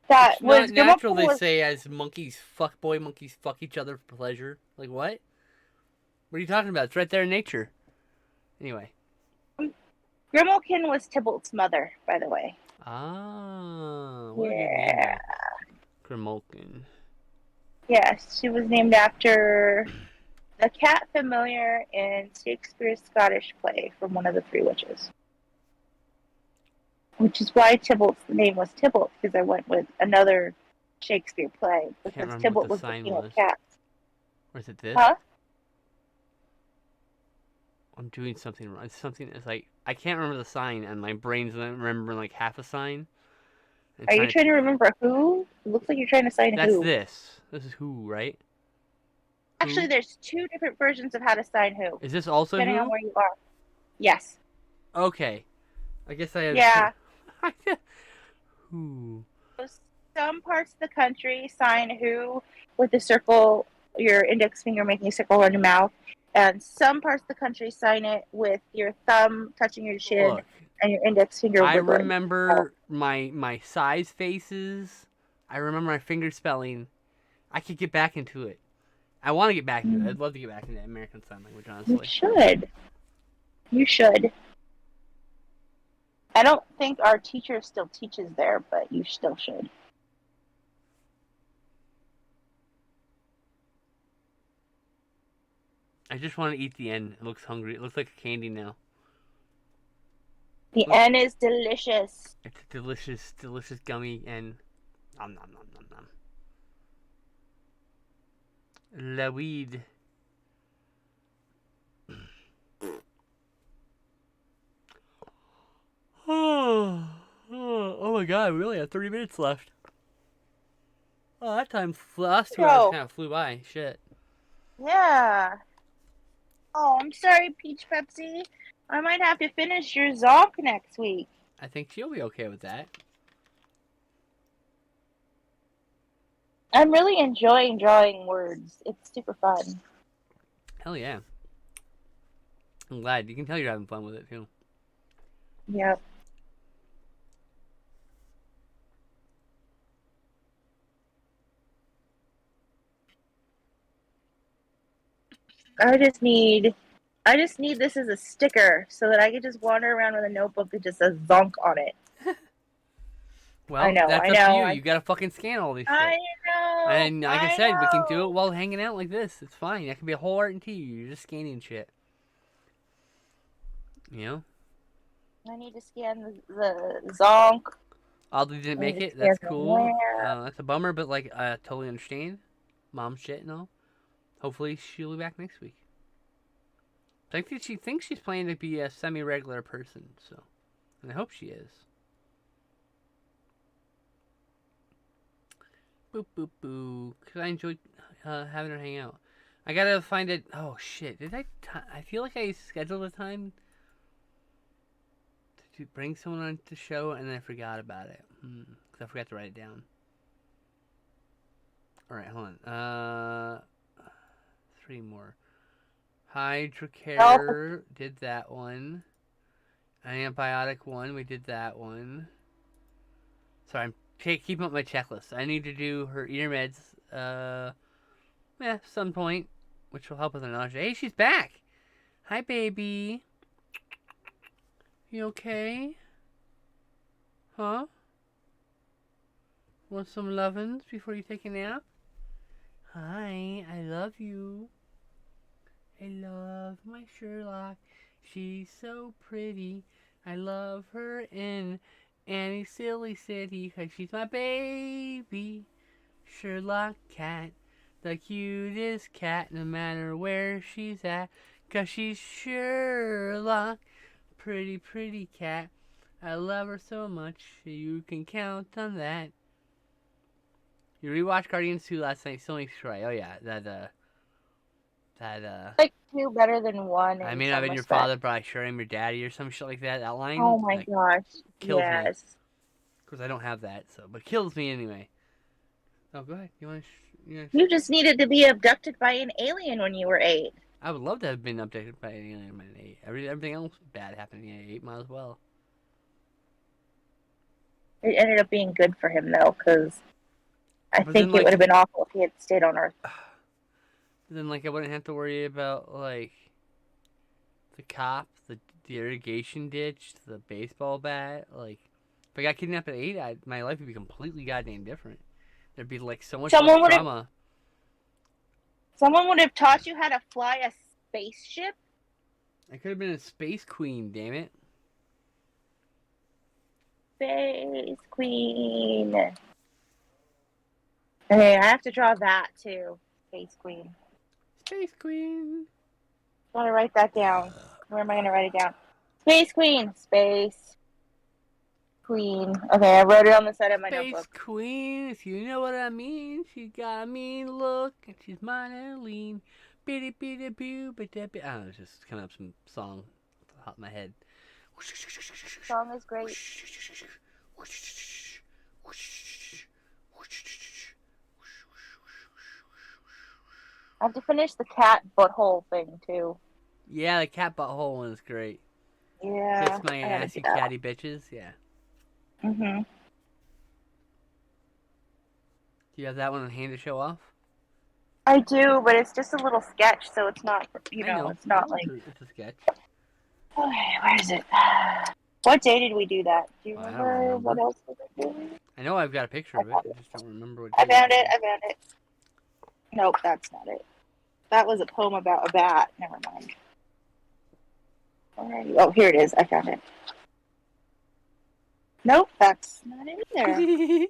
That It's not was natural, they was, say, as monkeys fuck each other for pleasure. Like, what? What are you talking about? It's right there in nature. Anyway. Grimalkin was Tybalt's mother, by the way. Ah, what a good name, Yeah. though. Grimalkin. Yes, she was named after the cat familiar in Shakespeare's Scottish play from one of the Three Witches. Which is why Tybalt's name was Tybalt, because I went with another Shakespeare play, because remember what Tybalt the was the sign king was. of cats. Or is it this? Huh? I'm doing something wrong. It's like, I can't remember the sign, and my brain's not remembering like half a sign. Are you trying to remember who? It looks like you're trying to sign That's who. this. This is who, right? Actually, Who? there's two different versions of how to sign who, Is this also depending who? on where you are. Yes. Okay. I guess I have. Yeah. Who? Some parts of the country sign who with the circle, your index finger making a circle around your mouth, and some parts of the country sign it with your thumb touching your chin Look, and your index finger I wiggling. remember my size faces. I remember my finger spelling. I could get back into it. I want to get back into it. I'd love to get back into American Sign Language, honestly. You should. You should. I don't think our teacher still teaches there, but you still should. I just want to eat the N. It looks hungry. It looks like a candy now. The N is delicious. It's a delicious, delicious gummy N. Nom nom nom nom nom. La weed. Oh my god, we only have 30 minutes left. Oh, that time last 2 hours Yo, kind of flew by. Shit. yeah. Oh, I'm sorry, Peach Pepsi. I might have to finish your Zonk next week. I think she'll be okay with that. I'm really enjoying drawing words. It's super fun. Hell yeah. I'm glad. You can tell you're having fun with it too. Yep. I just need this as a sticker so that I can just wander around with a notebook that just says Zonk on it. Well, that's I up to you. know, You gotta fucking scan all this I shit. know, And like I I said, we can do it know. while hanging out like this. It's fine. That could be a whole art and tea. You're just scanning shit. You know? I need to scan the Zonk. Aldi didn't I need make to it. scan That's the cool. where. That's a bummer, but like I totally understand. Mom shit and all. Hopefully she'll be back next week. I think she thinks she's planning to be a semi-regular person, so and I hope she is. Boop boop boo. Cause I enjoyed having her hang out. I gotta find it. Oh shit! I feel like I scheduled a time to bring someone on the show and I forgot about it. Cause I forgot to write it down. All right, hold on. 3 more. Help. Hydrocare did that one. Antibiotic one, we did that one. Sorry, I'm keeping up my checklist. I need to do her ear meds. Some point, which will help with the nausea. Hey, she's back. Hi, baby. You okay? Huh? Want some lovin's before you take a nap? Hi, I love you. I love my Sherlock. She's so pretty. I love her in any silly city 'cause she's my baby. Sherlock cat, the cutest cat no matter where she's at. 'Cause she's Sherlock, pretty, pretty cat. I love her so much, you can count on that. You rewatched Guardians 2 last night, still makes you cry. Oh yeah, Like two better than one I in may not have some been your respect. father, but I sure am your daddy or some shit like that. That Oh line my like, gosh. kills me. Yes. Because I don't have that, so but kills me anyway. Oh, go ahead. You just needed to be abducted by an alien when you were 8. I would love to have been updated by an alien at 8. Everything else bad happening at 8 might as well. It ended up being good for him though, because I But think then it would like have been awful if he had stayed on Earth. I wouldn't have to worry about like the cop, the irrigation ditch, the baseball bat. Like if I got kidnapped at 8, my life would be completely goddamn different. There'd be like so much less Someone would have drama. someone would have taught you how to fly a spaceship. I could have been a space queen, damn it. Space Queen. Okay, I have to draw that too. Space Queen. Space queen. Gotta write that down. Where am I gonna write it down? Space Queen. Space Queen. Okay, I wrote it on the side of my Space notebook. queen, if you know what I mean. She's got a mean look and she's mine and lean. Bitty bitty boo, I don't know, it's just coming up some song off the top of my head. The song is great. I have to finish the cat butthole thing too. Yeah, the cat butthole one is great. Yeah. Kiss my I gotta ass, do you that. catty bitches. Yeah. Mhm. Do you have that one on hand to show off? I do, but it's just a little sketch, so it's not. I know. It's not like. It's a sketch. Okay, where is it? What day did we do that? Do you I don't remember remember. what else did we do? I know I've got a picture of it. I just don't remember what. I found it. I found it. Nope, that's not it. That was a poem about a bat. Never mind. Oh, here it is. I found it. Nope, that's not it either.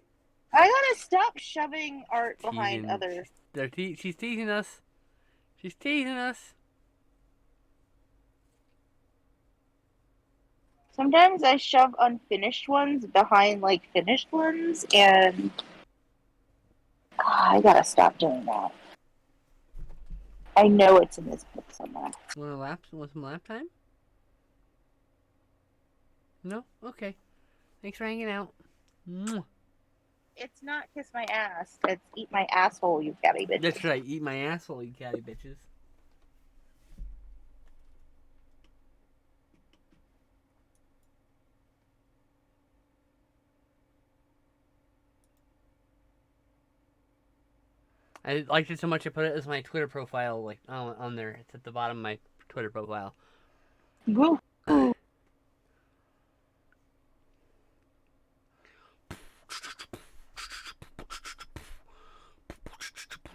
I gotta stop shoving art behind Teasing. other. She's teasing us. She's teasing us. Sometimes I shove unfinished ones behind like finished ones, and I gotta stop doing that. I know it's in this book somewhere. Want some lap time? No? Okay. Thanks for hanging out. Mwah. It's not kiss my ass. It's eat my asshole, you catty bitches. That's right. Eat my asshole, you catty bitches. I liked it so much I put it as my Twitter profile, like on there. It's at the bottom of my Twitter profile. Woo.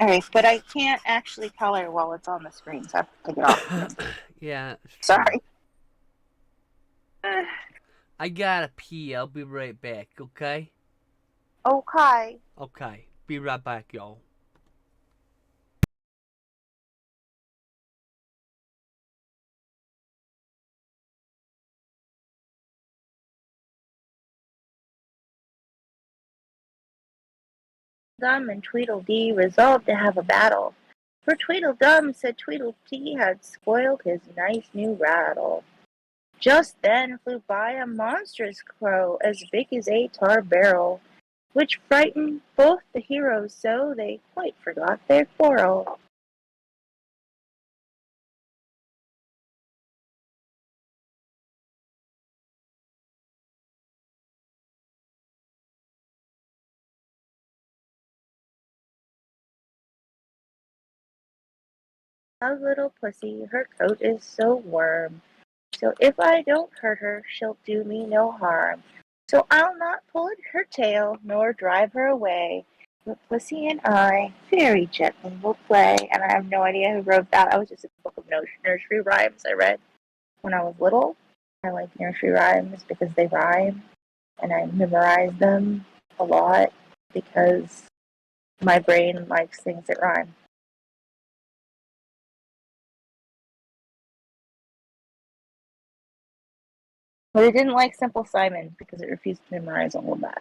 Alright, but I can't actually color while it's on the screen, so I have to take it off. Yeah. Sorry. I gotta pee. I'll be right back, okay? Okay. Okay. Be right back, y'all. Tweedledum and Tweedledee resolved to have a battle, for Tweedledum said Tweedledee had spoiled his nice new rattle. Just then flew by a monstrous crow as big as a tar barrel, which frightened both the heroes so they quite forgot their quarrel. A little pussy, her coat is so warm, so if I don't hurt her, she'll do me no harm. So I'll not pull at her tail, nor drive her away, but Pussy and I very gently will play. And I have no idea who wrote that. That was just a book of nursery rhymes I read when I was little. I like nursery rhymes because they rhyme, and I memorize them a lot because my brain likes things that rhyme. But I didn't like Simple Simon because it refused to memorize all of that.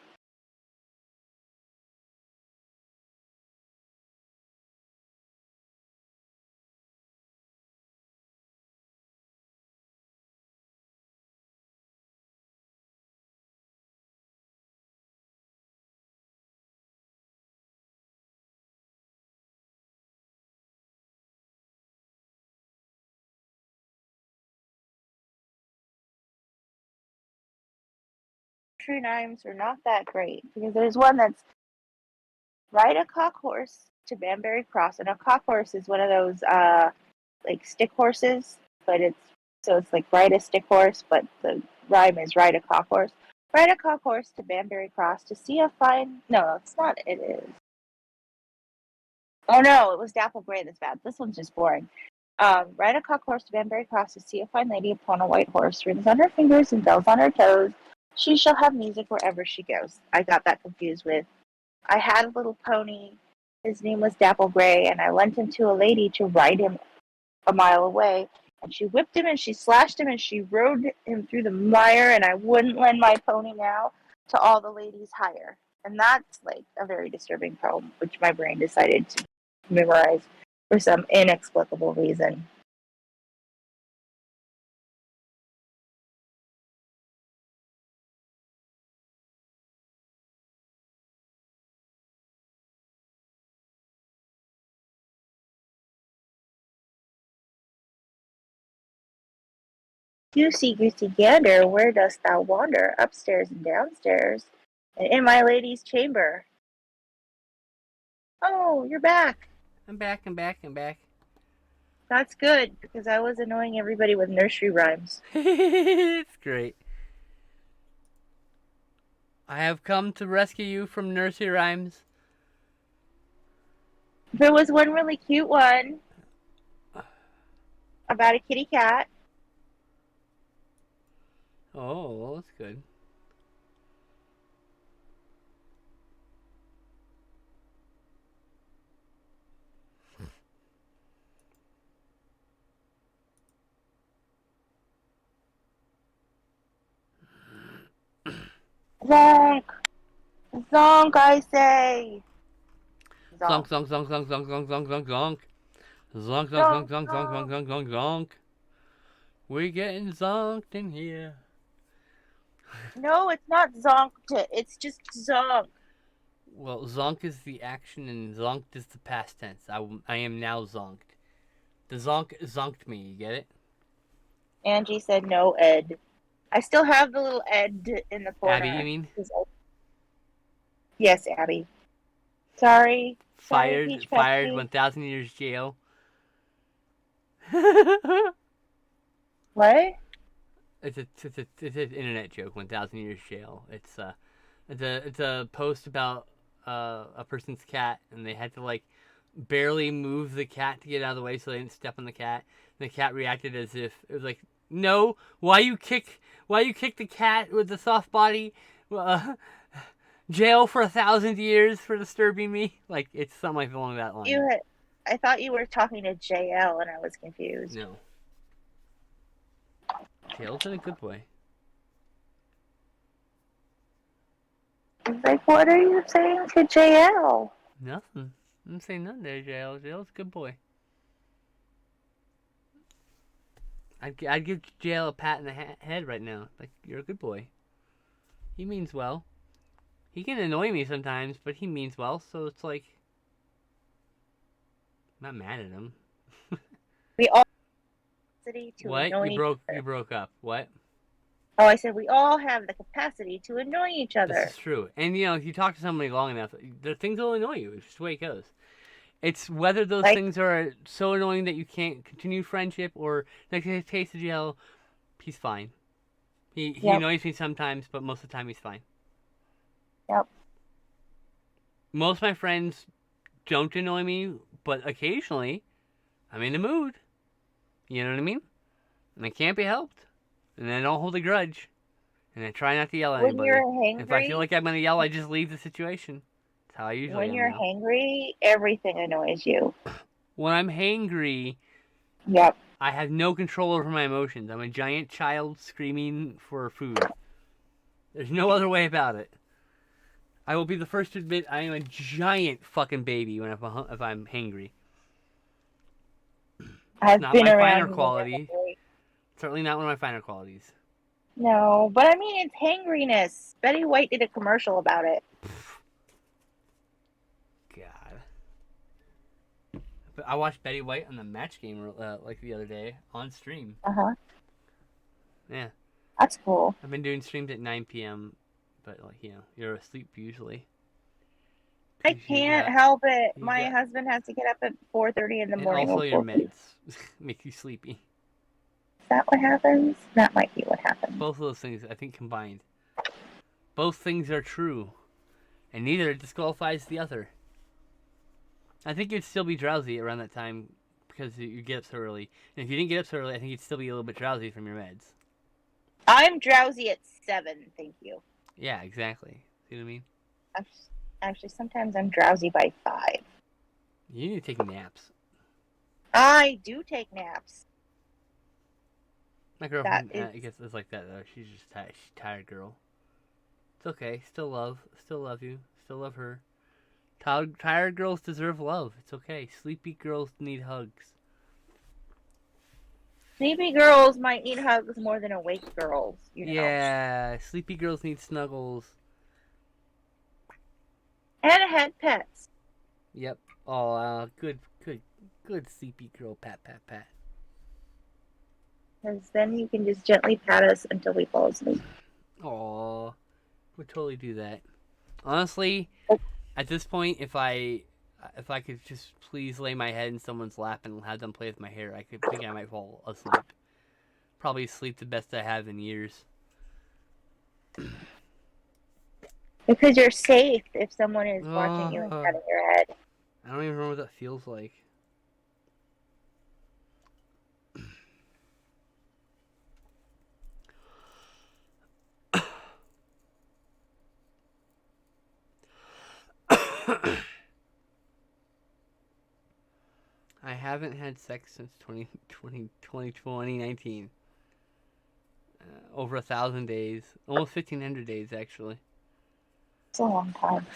True rhymes are not that great because there's one that's ride a cock horse to Banbury Cross, and a cock horse is one of those like stick horses, but it's like ride a stick horse, but the rhyme is ride a cock horse. Ride a cock horse to Banbury Cross to see a fine. No, it's not. It is. Oh no, it was Dapple Gray that's bad. This one's just boring. Ride a cock horse to Banbury Cross to see a fine lady upon a white horse, rings on her fingers and bells on her toes. She shall have music wherever she goes. I got that confused with I had a little pony. His name was Dapple Gray, and I lent him to a lady to ride him a mile away. And she whipped him and she slashed him and she rode him through the mire, and I wouldn't lend my pony now to all the ladies hire. And that's like a very disturbing poem, which my brain decided to memorize for some inexplicable reason. Goosey, goosey, gander, where dost thou wander? Upstairs and downstairs, and in my lady's chamber. Oh, you're back. I'm back. I'm back. I'm back. That's good, because I was annoying everybody with nursery rhymes. It's great. I have come to rescue you from nursery rhymes. There was one really cute one about a kitty cat. Oh, well, that's good. Zonk! Zonk, I say! Zonk, zonk, zonk, zonk, zonk, zonk, zonk, zonk, zonk. Zonk, zonk, zonk, zonk, zonk, zonk, zonk, zonk, zonk. We're getting zonked in here. No, it's not zonked. It's just zonk. Well, zonk is the action and zonked is the past tense. I am now zonked. The zonk zonked me, you get it? Angie said no, Ed. I still have the little Ed in the corner. Abby, you mean? Yes, Abby. Sorry. Fired, Peach fired, Pepsi. 1,000 years jail. What? It's an internet joke. 1,000 years jail. It's a post about a person's cat, and they had to like barely move the cat to get out of the way so they didn't step on the cat. And the cat reacted as if it was like, "No, why you kick the cat with the soft body? Jail for 1,000 years for disturbing me." Like it's something like along that line. I thought you were talking to JL, and I was confused. No. JL's in a good boy. Like, what are you saying to JL? Nothing. I'm saying nothing there, JL. JL's a good boy. I'd give JL a pat in the head right now. Like, you're a good boy. He means well. He can annoy me sometimes, but he means well, so it's like... I'm not mad at him. We all have the capacity to What? annoy You broke up. What? Oh, I said we all have the capacity to annoy each other. This is true. And, you know, if you talk to somebody long enough, the things will annoy you. It's just the way it goes. It's whether those things are so annoying that you can't continue friendship, or, like in the case of JL, he's fine. He annoys me sometimes, but most of the time he's fine. Yep. Most of my friends don't annoy me, but occasionally I'm in the mood. You know what I mean? And it can't be helped. And I don't hold a grudge. And I try not to yell at anybody. When you're hangry, if I feel like I'm going to yell, I just leave the situation. That's how I usually am. When you're hangry, everything annoys you. When I'm hangry, yep, I have no control over my emotions. I'm a giant child screaming for food. There's no other way about it. I will be the first to admit I am a giant fucking baby when if I'm hangry. I've not been my around finer quality. Certainly not one of my finer qualities. No, but I mean, it's hangriness. Betty White did a commercial about it. God. But I watched Betty White on the Match Game like the other day on stream. Uh-huh. Yeah. That's cool. I've been doing streams at 9 p.m., but like, you know, you're asleep usually. I can't help it. My husband has to get up at 4:30 in the morning. And also your meds make you sleepy. Is that what happens? That might be what happens. Both of those things, I think, combined. Both things are true, and neither disqualifies the other. I think you'd still be drowsy around that time because you get up so early. And if you didn't get up so early, I think you'd still be a little bit drowsy from your meds. I'm drowsy at 7, thank you. Yeah, exactly. See what I mean? Actually, sometimes I'm drowsy by 5. You need to take naps. I do take naps. My girlfriend, I guess, is like that, though. She's just tired. She's a tired girl. It's okay. Still love you. Still love her. Tired girls deserve love. It's okay. Sleepy girls need hugs. Sleepy girls might need hugs more than awake girls. You know? Yeah, sleepy girls need snuggles. And head pets. Yep. Oh, good sleepy girl. Pat, pat, pat. Because then you can just gently pat us until we fall asleep. Aw, would totally do that. Honestly, at this point, if I could just please lay my head in someone's lap and have them play with my hair, I think I might fall asleep. Probably sleep the best I have in years. Because you're safe if someone is watching you and patting your head. I don't even remember what that feels like. I haven't had sex since 2019. Over 1,000 days. Almost 1,500 days, actually. It's a long time.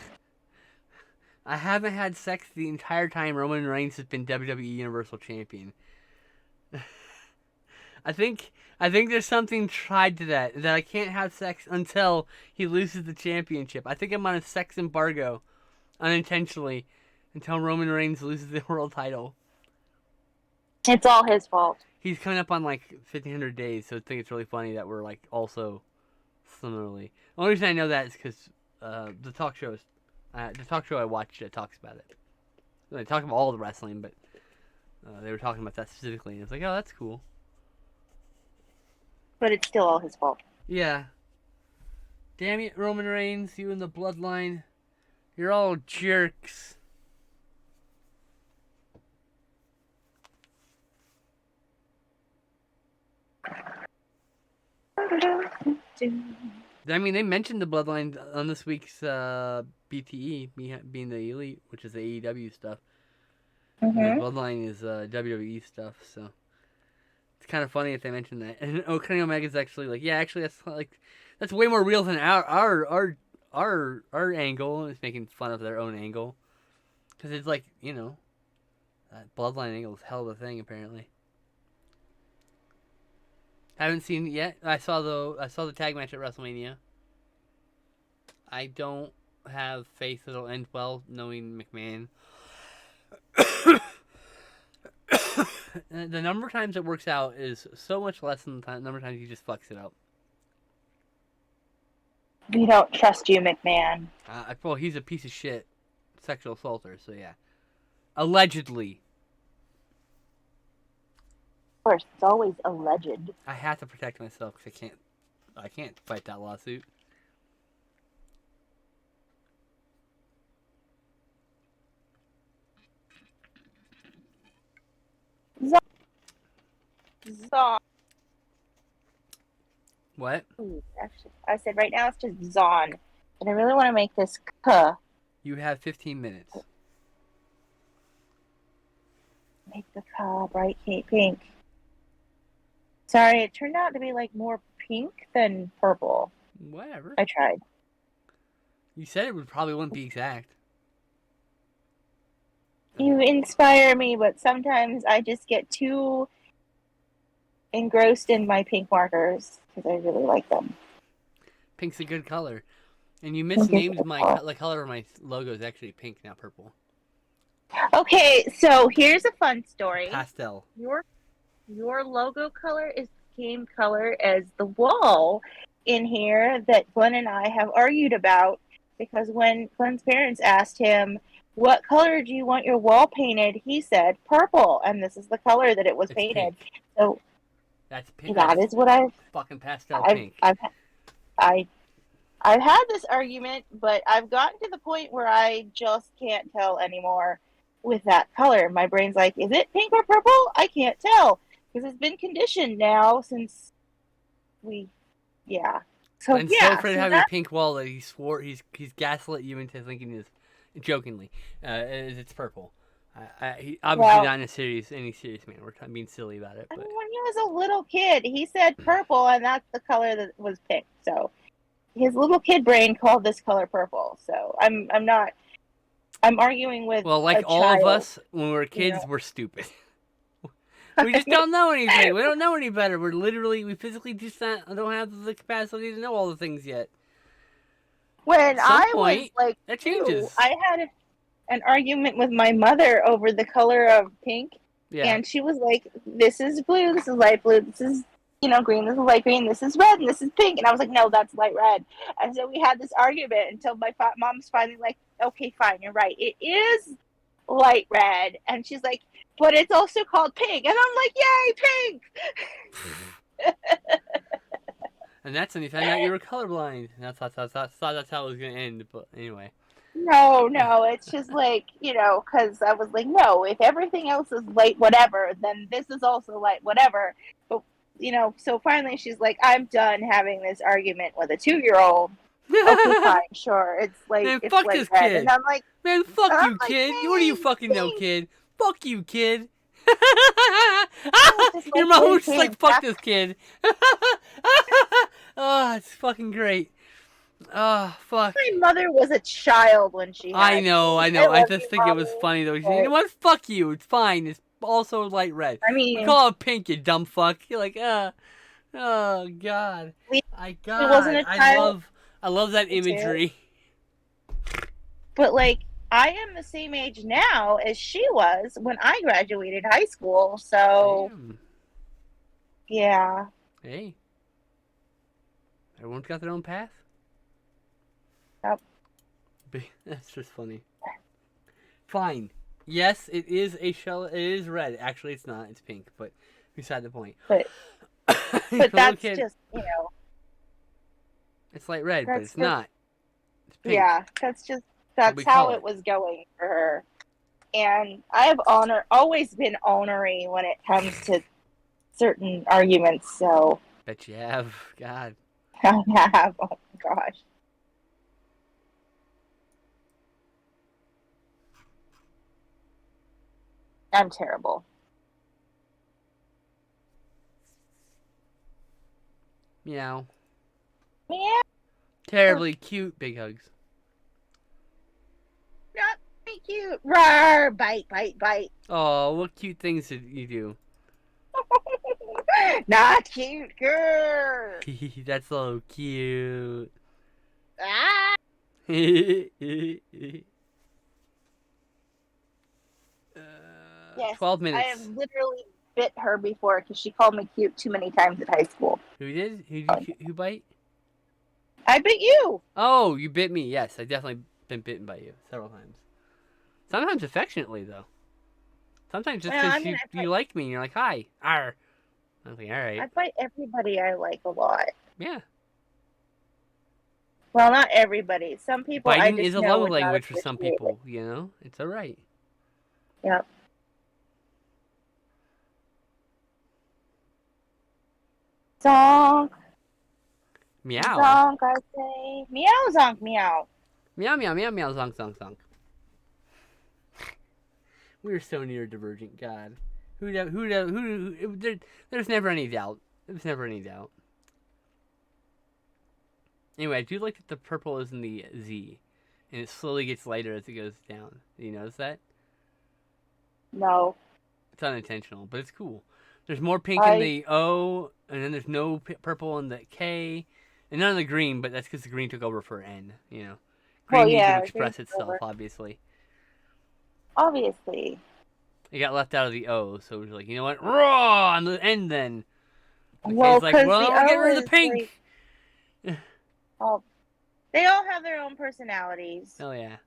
I haven't had sex the entire time Roman Reigns has been WWE Universal Champion. I think there's something tied to that I can't have sex until he loses the championship. I think I'm on a sex embargo, unintentionally, until Roman Reigns loses the world title. It's all his fault. He's coming up on like 1,500 days, so I think it's really funny that we're like also similarly. The only reason I know that is because the talk show I watched talks about it. They talk about all the wrestling, but they were talking about that specifically, and it's like, oh, that's cool. But it's still all his fault. Yeah. Damn it, Roman Reigns, you and the bloodline, you're all jerks. I mean, they mentioned the bloodline on this week's BTE, being the Elite, which is the AEW stuff. Mm-hmm. And the bloodline is WWE stuff, so it's kind of funny if they mention that. And Kenny Omega's actually like, yeah, actually that's way more real than our angle. It's making fun of their own angle because it's like, you know, that bloodline angle is hell of a thing apparently. Haven't seen it yet. I saw the tag match at WrestleMania. I don't have faith it'll end well, knowing McMahon. The number of times it works out is so much less than the number of times he just fucks it up. We don't trust you, McMahon. Well, he's a piece of shit sexual assaulter, so yeah. Allegedly. Of course, it's always alleged. I have to protect myself because I can't fight that lawsuit. Zon. What? Actually, I said right now it's just Zon. But I really want to make this K. You have 15 minutes. Make the K bright pink. Sorry, it turned out to be like more pink than purple. Whatever. I tried. You said it probably wouldn't be exact. You inspire me, but sometimes I just get too engrossed in my pink markers because I really like them. Pink's a good color. And you misnamed the color of my logo is actually pink, not purple. Okay, so here's a fun story. Pastel. Your logo color is the same color as the wall in here that Glenn and I have argued about, because when Glenn's parents asked him, what color do you want your wall painted? He said purple, and this is the color that it was painted. Pink. So that's pink. That is what I've fucking pastel pink. I've had this argument, but I've gotten to the point where I just can't tell anymore with that color. My brain's like, is it pink or purple? I can't tell because it's been conditioned now since yeah. So I'm so afraid of having a pink wall that he's gaslit you into thinking is jokingly it's purple. He obviously not in any serious manner. We're being silly about it. But. I mean, when he was a little kid, he said purple, and that's the color that was pink. So his little kid brain called this color purple. So I'm arguing with. Well, like all of us when we were kids, we're stupid. We just don't know anything. We don't know any better. We physically just don't have the capacity to know all the things yet. When I was like that changes. 2, I had an argument with my mother over the color of pink, and she was like, "This is blue. This is light blue. This is green. This is light green. This is red, and this is pink." And I was like, "No, that's light red." And so we had this argument until my mom's finally like, "Okay, fine, you're right. It is light red." And she's like, "But it's also called pink." And I'm like, "Yay, pink!" And that's when you found out you were colorblind. That's how it was going to end. But anyway. No, it's just like, because I was like, no, if everything else is light whatever, then this is also light whatever. But, so finally she's like, I'm done having this argument with a 2-year-old. Okay, fine, sure. It's like, man, it's fuck like this red. kid. And I'm like, man, fuck you, kid. What do you fucking know, kid? Fuck you, kid. Your mom was just like, fuck this kid. Oh, it's fucking great. Fuck. My mother was a child when she I had know, me. I I know. I love just you, think it was mommy. funny though. You know But what? Fuck you. It's fine. It's also light red. I We mean, call it pink, you dumb fuck. You're like, oh god. we it wasn't God. a child I love that too. imagery. But like, I am the same age now as she was when I graduated high school. So Damn. yeah, Hey, everyone's got their own path. yep. That's just funny. Fine. Yes, it is a shell. It is red. Actually, it's not. It's pink. But beside the point. But For but little that's kid, just it's light red, but that's it's just not. It's pink. yeah, What we that's how call it it. was going for her. And I have always been ornery when it comes to certain arguments. So Bet you have. God. I have. Oh my gosh. I'm terrible. Meow. Yeah, Terribly cute. Big hugs. not very cute. Rawr, bite, bite, bite. Oh, what cute things did you do? Not cute, girl. That's so cute. Ah. Yes, 12 I have minutes. literally bit her before because she called me cute too many times at high school. Who did? Who bite? I bit you. Oh, you bit me. Yes, I definitely been bitten by you several times. Sometimes affectionately though. Sometimes just Well, I because mean, you like me and you're like hi. Arr. I'm like, all right. I bite everybody I like a lot. Yeah. Well, not everybody. Some people I Biting is just a know love would not language for some appreciate it. people. You know, it's all right. Yep. Zonk, Meow. zonk, I say. Meow, zonk, meow. Meow meow meow meow zonk zonk zonk. We are so neurodivergent. God. There's never any doubt. There's never any doubt. Anyway, I do like that the purple is in the Z, and it slowly gets lighter as it goes down. Do you notice that? No. It's unintentional, but it's cool. There's more pink in I, the O, and then there's no purple in the K, and none of the green, but that's because the green took over for N. You know, well, green needed to yeah, green express itself, over. obviously. Obviously. It got left out of the O, so it was like, you know what, raw on the end then. The Well, K's like, because well, the we're getting O rid of the is pink. like, oh, they all have their own personalities. Oh yeah.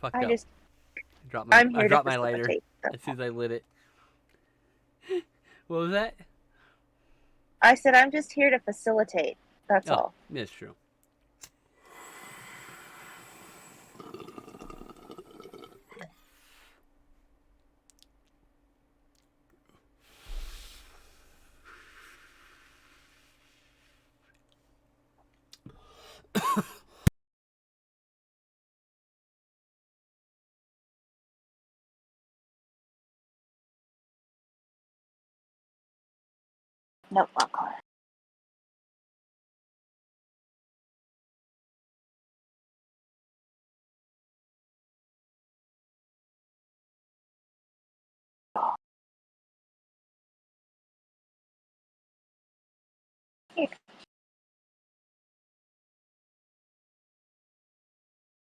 Fucked I up. just, I'm I here to dropped my lighter facilitate. as soon as I lit it. What was that? I said, I'm just here to facilitate. That's Oh, all. that's true. Nope, not color.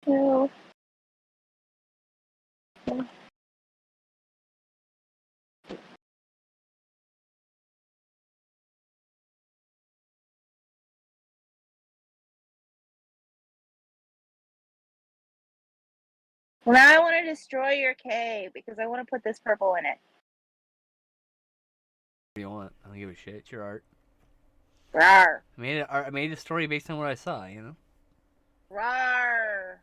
Two. Well, now I want to destroy your K because I want to put this purple in it. You know what? I don't give a shit. It's your art. Rawr. I made a story based on what I saw. You know. Rawr.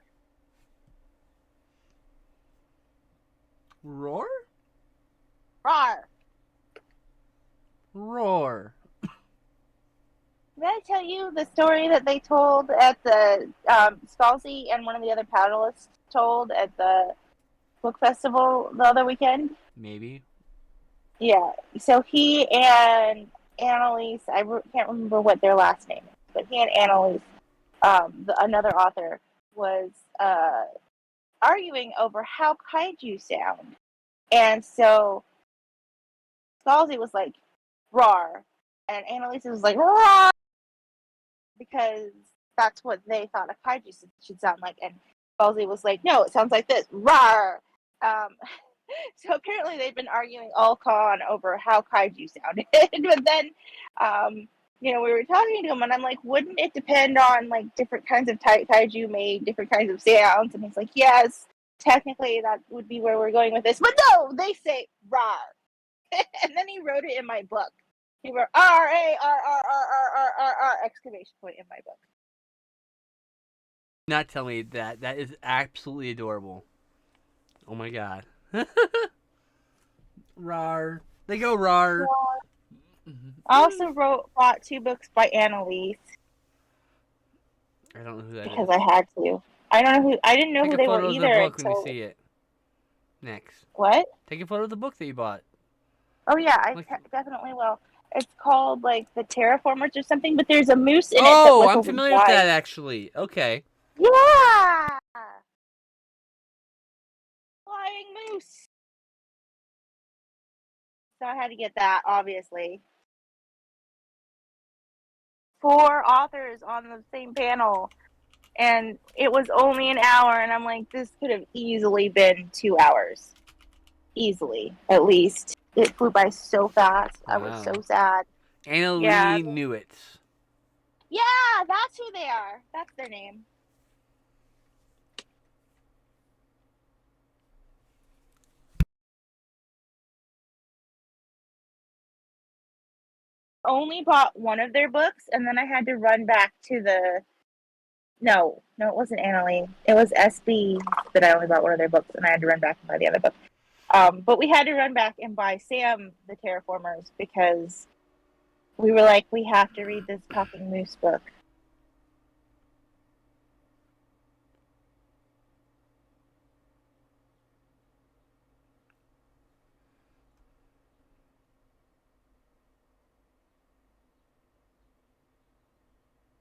Roar. Rawr. Roar. Did I tell you the story that they told at the Scalzi and one of the other panelists told at the book festival the other weekend? Maybe. Yeah. So he and Annalise, can't remember what their last name is, but he and Annalise, another author, was arguing over how kaiju sound. And so Scalzi was like, "Rar," and Annalise was like, "Rar," because that's what they thought a kaiju should sound like. And Scalzi was like, "No, it sounds like this, rar." Um, so apparently they've been arguing all con over how kaiju sounded. But then, we were talking to him, and I'm like, "Wouldn't it depend on like different kinds of kaiju made different kinds of sounds?" And he's like, "Yes, technically that would be where we're going with this, but no, they say rar." And then he wrote it in my book. He wrote R-A-R-R-R-R-R-R exclamation point in my book. Not tell me that. That is absolutely adorable. Oh my god. Rar. They go rar. I also bought 2 books by Annalise I don't know who that is. because I had to. I don't know who. I didn't know Take who a they were photo of the either book when you until see it. Next. what? Take a photo of the book that you bought. Oh yeah, Like, definitely will. It's called like the Terraformers or something, but there's a moose in it that oh, I'm whistles and familiar with flies. that actually. Okay. Yeah, flying moose. So I had to get that, obviously. 4 authors on the same panel, and it was only an hour, and I'm like, this could have easily been 2 hours. Easily, at least. It flew by so fast. I was Wow. so sad. Anna Yeah. Lee Newitz. Yeah, that's who they are. That's their name. Only bought one of their books, and then I had to run back to the. No, it wasn't Annalie. It was SB that I only bought one of their books, and I had to run back and buy the other book. But we had to run back and buy Sam the Terraformers because we were like, we have to read this Talking Moose book.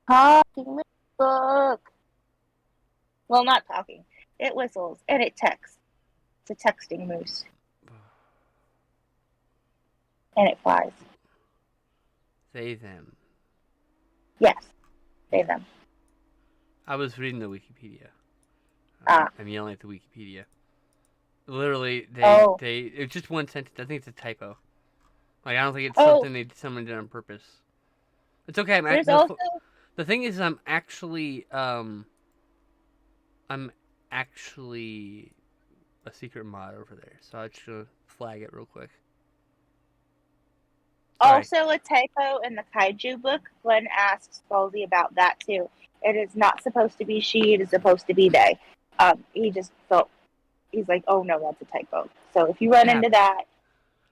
Talking Moose book. Well, not talking. It whistles and it texts. It's a texting moose. And it flies. They, them. Yes, they, them. I was reading the Wikipedia. Ah. I'm yelling at the Wikipedia. Literally, Oh. it's just one sentence. I think it's a typo. Like, I don't think it's something someone did on purpose. It's okay. There's also. The thing is, I'm actually a secret mod over there, so I just gonna flag it real quick. Sorry. Also, a typo in the kaiju book. Glenn asked Scalzi about that too. It is not supposed to be she. It is supposed to be they. He just felt. He's like, oh no, that's a typo. So if you run into that,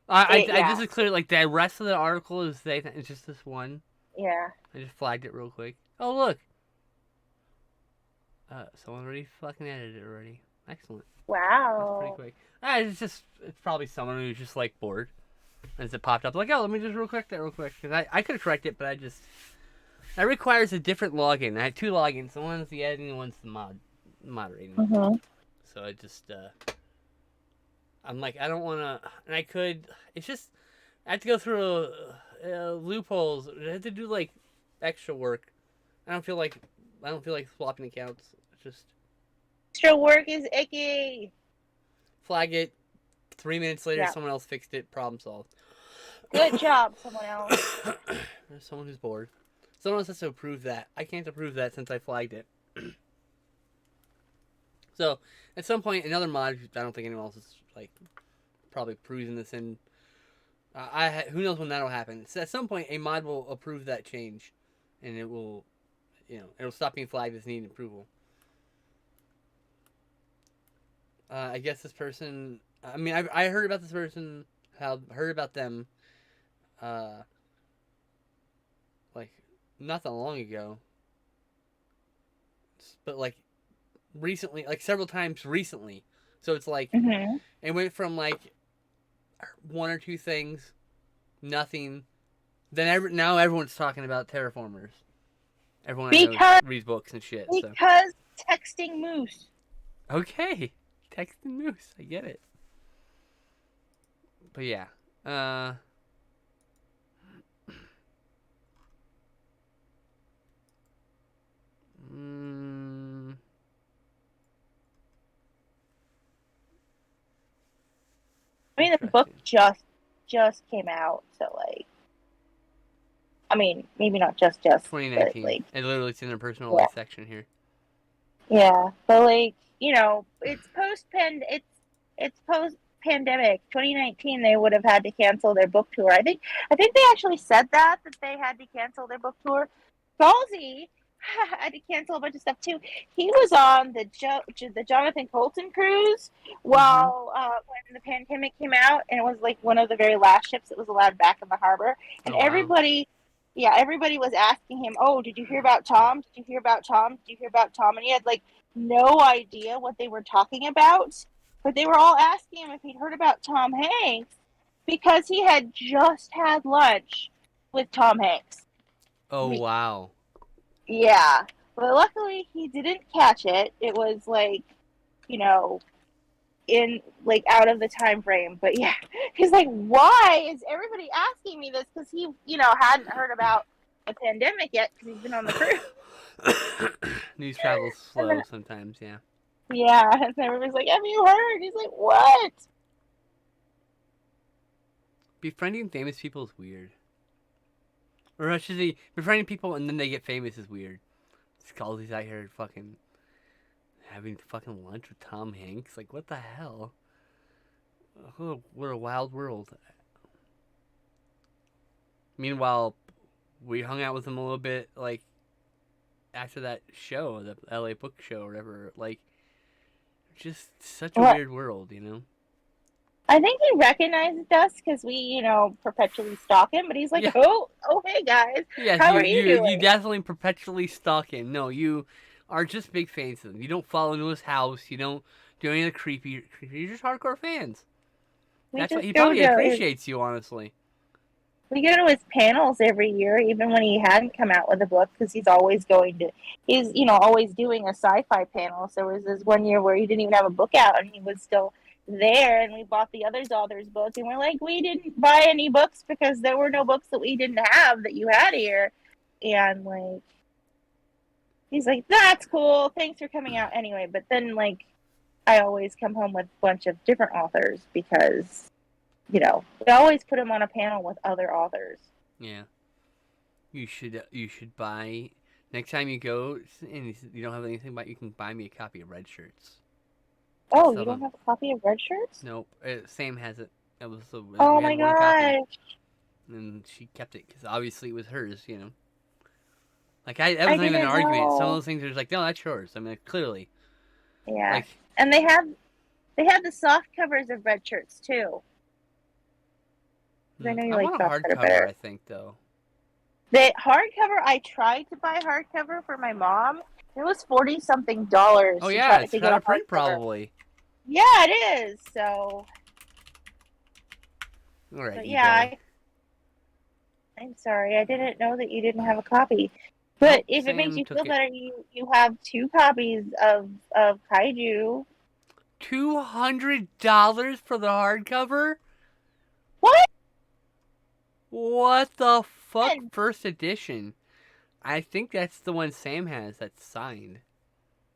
I just is clear. Like the rest of the article is they. It's just this one. Yeah. I just flagged it real quick. Oh look. Someone already fucking edited it already. Excellent. Wow. That's pretty quick. It's probably someone who's just like bored. As it popped up, like, oh, let me just correct that real quick. Because I could correct it, but that requires a different login. I had 2 logins. One's the editing, and one's the moderating. Mm-hmm. So I just, I'm like, I don't want to, and I could, it's just, I have to go through loopholes. I have to do, like, extra work. I don't feel like swapping accounts. It's just. Extra work is icky. Flag it. 3 minutes later, someone else fixed it. Problem solved. Good job, someone else. There's someone who's bored. Someone else has to approve that. I can't approve that since I flagged it. So, at some point, another mod, I don't think anyone else is, like, probably approving this in. Who knows when that'll happen. So at some point, a mod will approve that change. And it will, it'll stop being flagged as needing approval. I guess this person. I mean, I heard about this person. Heard about them. Like not that long ago. But like recently, like several times recently. So it's like it went from like one or two things, nothing. Then now everyone's talking about terraformers. Everyone I know Because reads books and shit. So because texting moose. okay, text and moose. I get it. But yeah, mm, I mean, the book interesting. just came out, so like, I mean, maybe not just, but 2019. like, It literally it's in the personal yeah, life section here. yeah, but like, it's post pandemic. 2019, they would have had to cancel their book tour. I think they actually said that they had to cancel their book tour. Halsey had to cancel a bunch of stuff too. He was on the Jonathan Colton cruise Mm-hmm. while when the pandemic came out, and it was like one of the very last ships that was allowed back in the harbor. And Oh wow. everybody was asking him, "Oh, did you hear about Tom? Did you hear about Tom? Did you hear about Tom?" And he had like no idea what they were talking about, but they were all asking him if he'd heard about Tom Hanks because he had just had lunch with Tom Hanks. Oh wow. Yeah, but luckily he didn't catch it. It was like, you know, in like out of the time frame. But yeah, he's like, why is everybody asking me this? Because he, hadn't heard about the pandemic yet because he's been on the cruise. News travels And then slow sometimes. Yeah. yeah, and everybody's like, have you heard? He's like, what? Befriending famous people is weird. Or I should say, befriending people and then they get famous is weird. Scalzi's out here fucking having fucking lunch with Tom Hanks. Like, what the hell? What a wild world. Meanwhile, we hung out with him a little bit, like, after that show, the LA Book Show or whatever. Like, just such a What? weird world, you know? I think he recognized us because we, perpetually stalk him. But he's like, Yeah. oh, hey guys, Yes, how you, are you you, you doing? definitely perpetually stalk him. No, you are just big fans of him. You don't follow into his house. You don't do any of the creepy. You're just hardcore fans. We That's what just he go probably to his appreciates you, honestly. we go to his panels every year, even when he hadn't come out with a book, because he's always doing a sci-fi panel. So there was this one year where he didn't even have a book out, and he was still there, and we bought the other author's book, and we're like, we didn't buy any books because there were no books that we didn't have that you had here, and like he's like, that's cool, thanks for coming out anyway. But then like I always come home with a bunch of different authors because they always put him on a panel with other authors. Yeah, you should buy next time you go and you don't have anything, but you can buy me a copy of Red Shirts. I Oh, still you don't haven't. have a copy of Red Shirts? Nope. Sam has it. Oh We my had one copy, gosh. and she kept it because obviously it was hers. Like that I wasn't even an didn't argument. Some of know. those things are just like, no, that's yours. I mean, clearly, Yeah. like, And they have the soft covers of Red Shirts too. Because I know you I like want a soft cover hardcover. better. I think though. The hardcover, I tried to buy hardcover for my mom. It was $40-something Oh to yeah, try it's to get out a of print hardcover. probably. Yeah, it is. So, All right, but yeah, eBay. I'm sorry. I didn't know that you didn't have a copy. But Nope, if it makes Sam you feel took it. better, you have two copies of Kaiju. $200 for the hardcover? What? What the fuck? First edition. I think that's the one Sam has that's signed.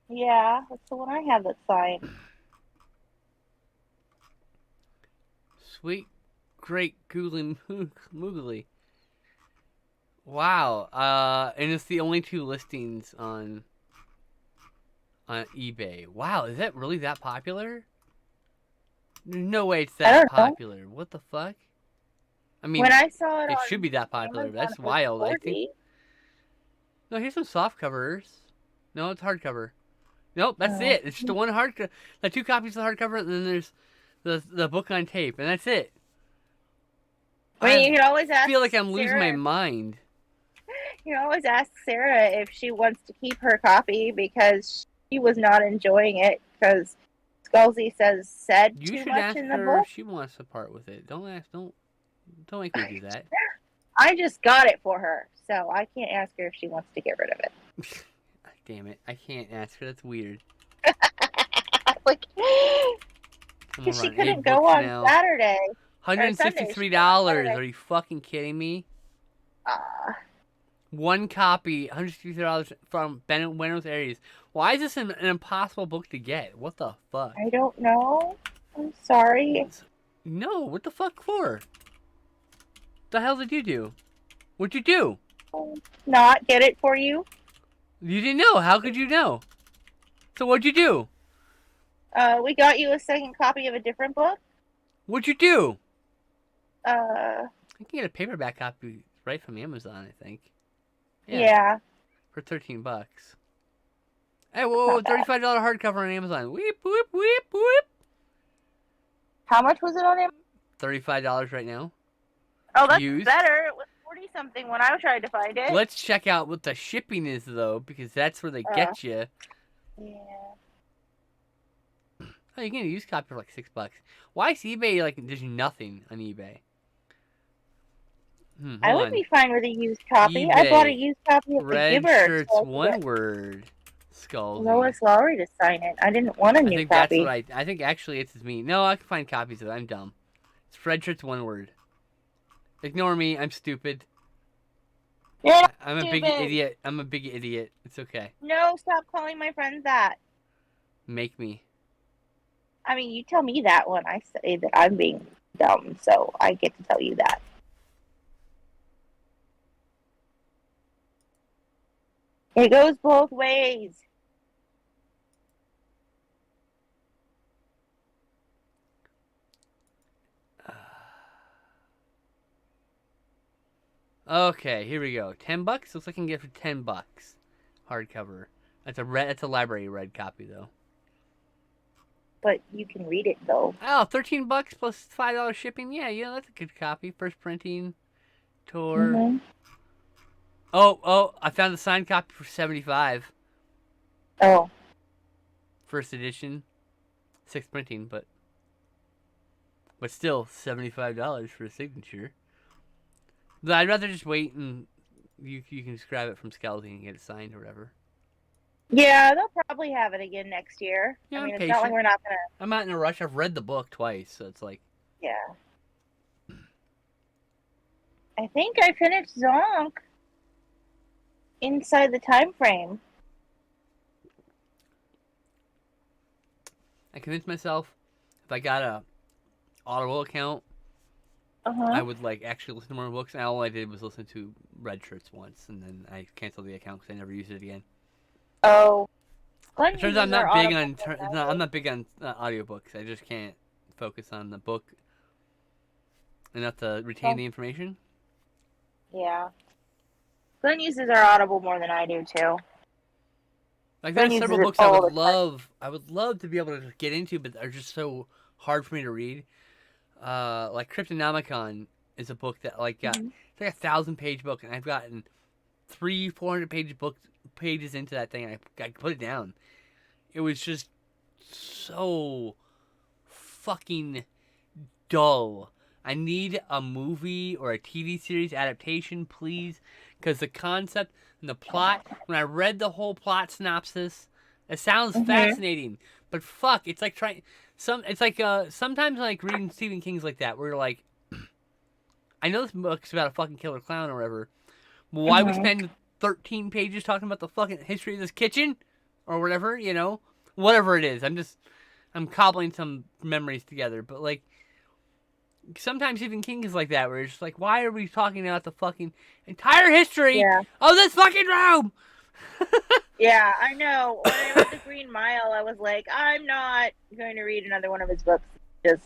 Yeah, that's the one I have that's signed. Sweet, great googly moogly. Wow. And it's the only two listings on eBay. Wow, is that really that popular? No way it's I that don't know. popular. What the fuck? I When mean, I saw it it should on be that popular. Amazon, That's it was wild. I think. 40. No, here's some soft covers. No, it's hardcover. Nope, that's Oh. it. It's just the one the two copies of the hardcover, and then there's the book on tape, and that's it. I mean, I you can always ask feel like I'm losing my Sarah. mind. You can always ask Sarah if she wants to keep her copy because she was not enjoying it because Scalzi said You too should much ask in the her if book. she wants to part with it. Don't make me do that. I just got it for her, so I can't ask her if she wants to get rid of it. Damn it! I can't ask her. That's weird. Like, I'm gonna because she run 8 couldn't go books on now. Saturday or Sunday. She couldn't on $163. Saturday. Are you fucking kidding me? Uh, One copy, $163 from Buenos Aires. Why is this an impossible book to get? What the fuck? I don't know. I'm sorry. No, what the fuck for? The hell did you do? What'd you do? Not get it for you. You didn't know. How could you know? So what'd you do? We got you a second copy of a different book. What'd you do? Uh, I can get a paperback copy right from Amazon, I think. yeah. For $13. Hey, whoa, $35 hardcover on Amazon. Weep, weep, weep, weep. How much was it on him? $35 right now. Oh, that's Used. better. It was 40 something when I tried to find it. Let's check out what the shipping is, though, because that's where they get you. Yeah. Oh, you can get a used copy for like $6. Why is eBay like there's nothing on eBay? I would be fine with a used copy. I bought a used copy of The Red Giver. shirts, So one word. Skull. Lois Lowry to sign it. I didn't want a new think copy. that's what I think actually it's me. No, I can find copies of it. I'm dumb. It's red shirts, one word. Ignore me. I'm stupid. You're not I'm a big stupid. idiot. I'm a big idiot. It's okay. No, stop calling my friends that. Make me. I mean, you tell me that when I say that I'm being dumb, so I get to tell you that. It goes both ways. Okay, here we go. $10? Looks like I can get it for $10. Hardcover. That's a library red copy though. But you can read it though. Oh, $13 plus $5 shipping. Yeah, that's a good copy. First printing, tour. Mm-hmm. Oh, I found the signed copy for $75. Oh. First edition, 6th printing, but still $75 for a signature. But I'd rather just wait and you can just grab it from Scalzi and get it signed or whatever. Yeah, they'll probably have it again next year. Yeah, I mean, I'm it's not like patient. we're not gonna. I'm not in a rush. I've read the book twice, so it's like. Yeah. I think I finished Zonk inside the time frame. I convinced myself if I got a Audible account, Uh-huh. I would like actually listen to more books. And all I did was listen to Red Shirts once, and then I canceled the account because I never used it again. Oh. It turns out I'm not big on. I'm not big on audiobooks. I just can't focus on the book enough to retain the information. Yeah. Glenn uses our Audible more than I do too. Like there's several books I would love to be able to get into, but they're just so hard for me to read. Like Cryptonomicon is a book that like got it's like 1,000-page book, and I've gotten 400 pages into that thing, and I put it down. It was just so fucking dull. I need a movie or a TV series adaptation, please, because the concept and the plot. When I read the whole plot synopsis, it sounds fascinating, but fuck, it's like sometimes like reading Stephen King's like that, where you're like, I know this book's about a fucking killer clown or whatever. But why we spend 13 pages talking about the fucking history of this kitchen or whatever, whatever it is. I'm cobbling some memories together, but like. Sometimes Stephen King is like that, where it's just like, why are we talking about the fucking entire history of this fucking room? Yeah, I know. When I read The Green Mile, I was like, I'm not going to read another one of his books. Just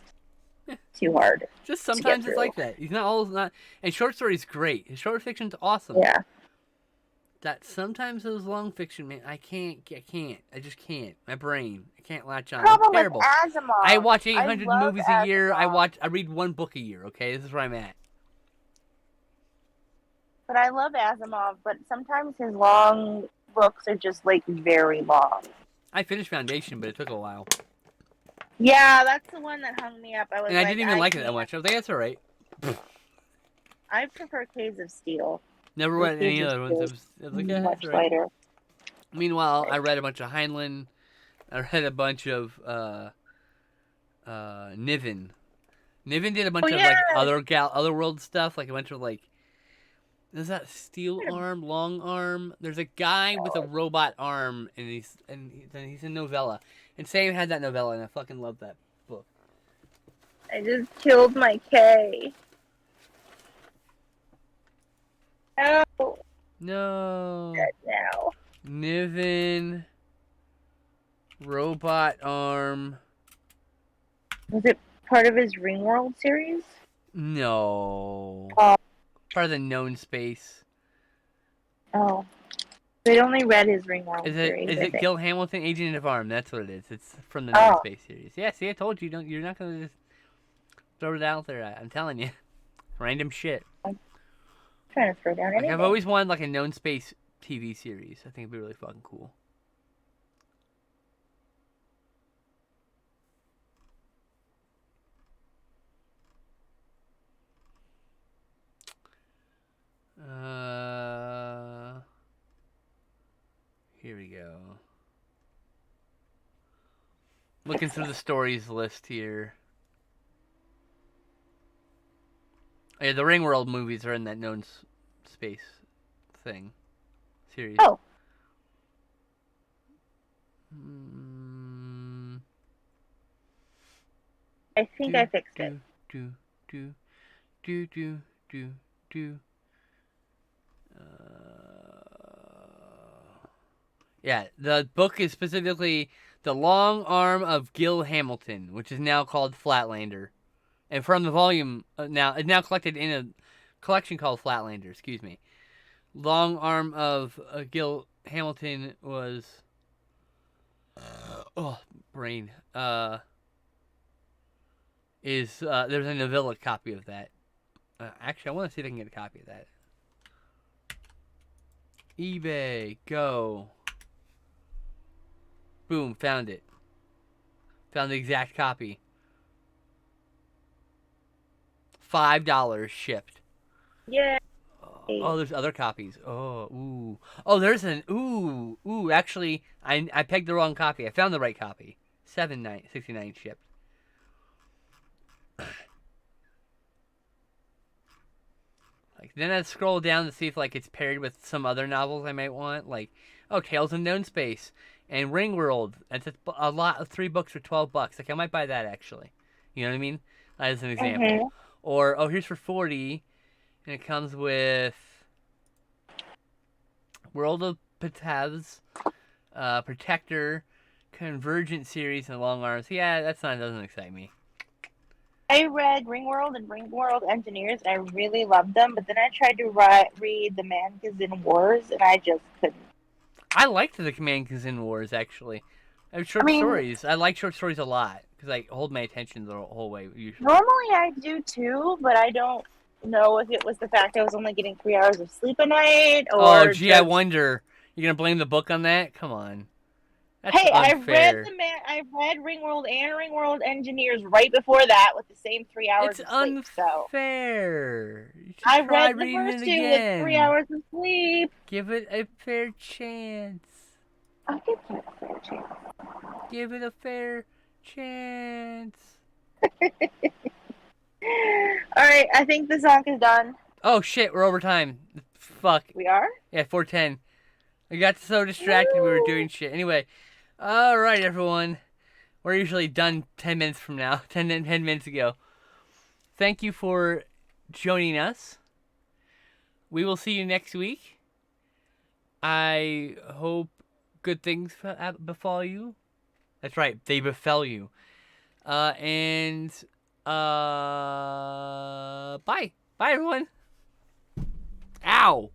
too hard. Just sometimes it's like that. He's not. And short story's great. His short fiction's awesome. Yeah. That sometimes those long fiction, man, I just can't. My brain, I can't latch on. Problem I'm terrible. with Asimov. I watch 800 movies a year. Asimov. I read one book a year. Okay, this is where I'm at. But I love Asimov, but sometimes his long books are just like very long. I finished Foundation, but it took a while. Yeah, that's the one that hung me up. I was And I like, didn't even like it that can't. much. I was like, that's all right. I prefer Caves of Steel. Never The read any Caves of other ones. Steel I was is like, yeah, much that's all right. lighter. Meanwhile, I read a bunch of Heinlein. I read a bunch of Niven. Niven did a Oh bunch of yeah, like other world stuff, like a bunch of like. Is that steel arm, long arm? There's a guy with a robot arm, and he's in novella. And Sam had that novella, and I fucking love that book. I just killed my K. Oh, No, dead now. Niven, robot arm. Was it part of his Ringworld series? No, Oh, part of the known space. oh. They'd only read his Ringworld Is it series, is I it think. Gil Hamilton, Agent of Arm? That's what it is. It's from the known Oh, space series. Yeah, see, I told you. You're not gonna just throw it out there. I'm telling you, random shit. I'm trying to throw down Like I've anything. always wanted like a known space TV series. I think it'd be really fucking cool. Uh, Here we go. Looking through the stories list here. Oh, yeah, the Ringworld movies are in that known space thing series. Oh, Mm, I think I fixed it. do do do do do do. Yeah, the book is specifically The Long Arm of Gil Hamilton, which is now called Flatlander. And from the volume, it's now collected in a collection called Flatlander, excuse me. Long Arm of Gil Hamilton was. Oh, brain. There's a novella copy of that. Actually, I want to see if I can get a copy of that. eBay, go. Boom, found it. Found the exact copy. $5 shipped. Yeah. Oh, there's other copies. Oh, ooh. Oh, there's an ooh. Actually, I pegged the wrong copy. I found the right copy. $7.69 shipped. Like then I scroll down to see if like it's paired with some other novels I might want. Like, oh, Tales of Known Space and Ringworld. That's a lot of 3 books for $12. Like I might buy that actually. You know what I mean? As an example. Mm-hmm. Or here's for 40, and it comes with World of Paths, Protector, Convergent series, and Long Arms. Yeah, doesn't excite me. I read Ringworld and Ringworld Engineers, and I really loved them. But then I tried to read The Magazine Wars, and I just couldn't. I liked the Command Kazin Wars actually. Stories. I like short stories a lot because I hold my attention the whole way usually. Normally I do too, but I don't know if it was the fact I was only getting 3 hours of sleep a night, or Oh, gee, just... I wonder. You're gonna blame the book on that? Come on. That's Hey, unfair. I read Ringworld and Ringworld Engineers right before that with the same 3 hours It's of sleep. So unfair. You should I try read the reading first it 2 again. with 3 hours of sleep. Give it a fair chance. I'll give it a fair chance. Give it a fair chance. All right, I think the song is done. Oh shit, we're over time. Fuck. We are? Yeah, 4:10. I got so distracted we were doing shit. Anyway, all right, everyone. We're usually done 10 minutes from now. 10 minutes ago. Thank you for joining us. We will see you next week. I hope good things befall you. That's right, they befell you. Bye. Bye, everyone. Ow.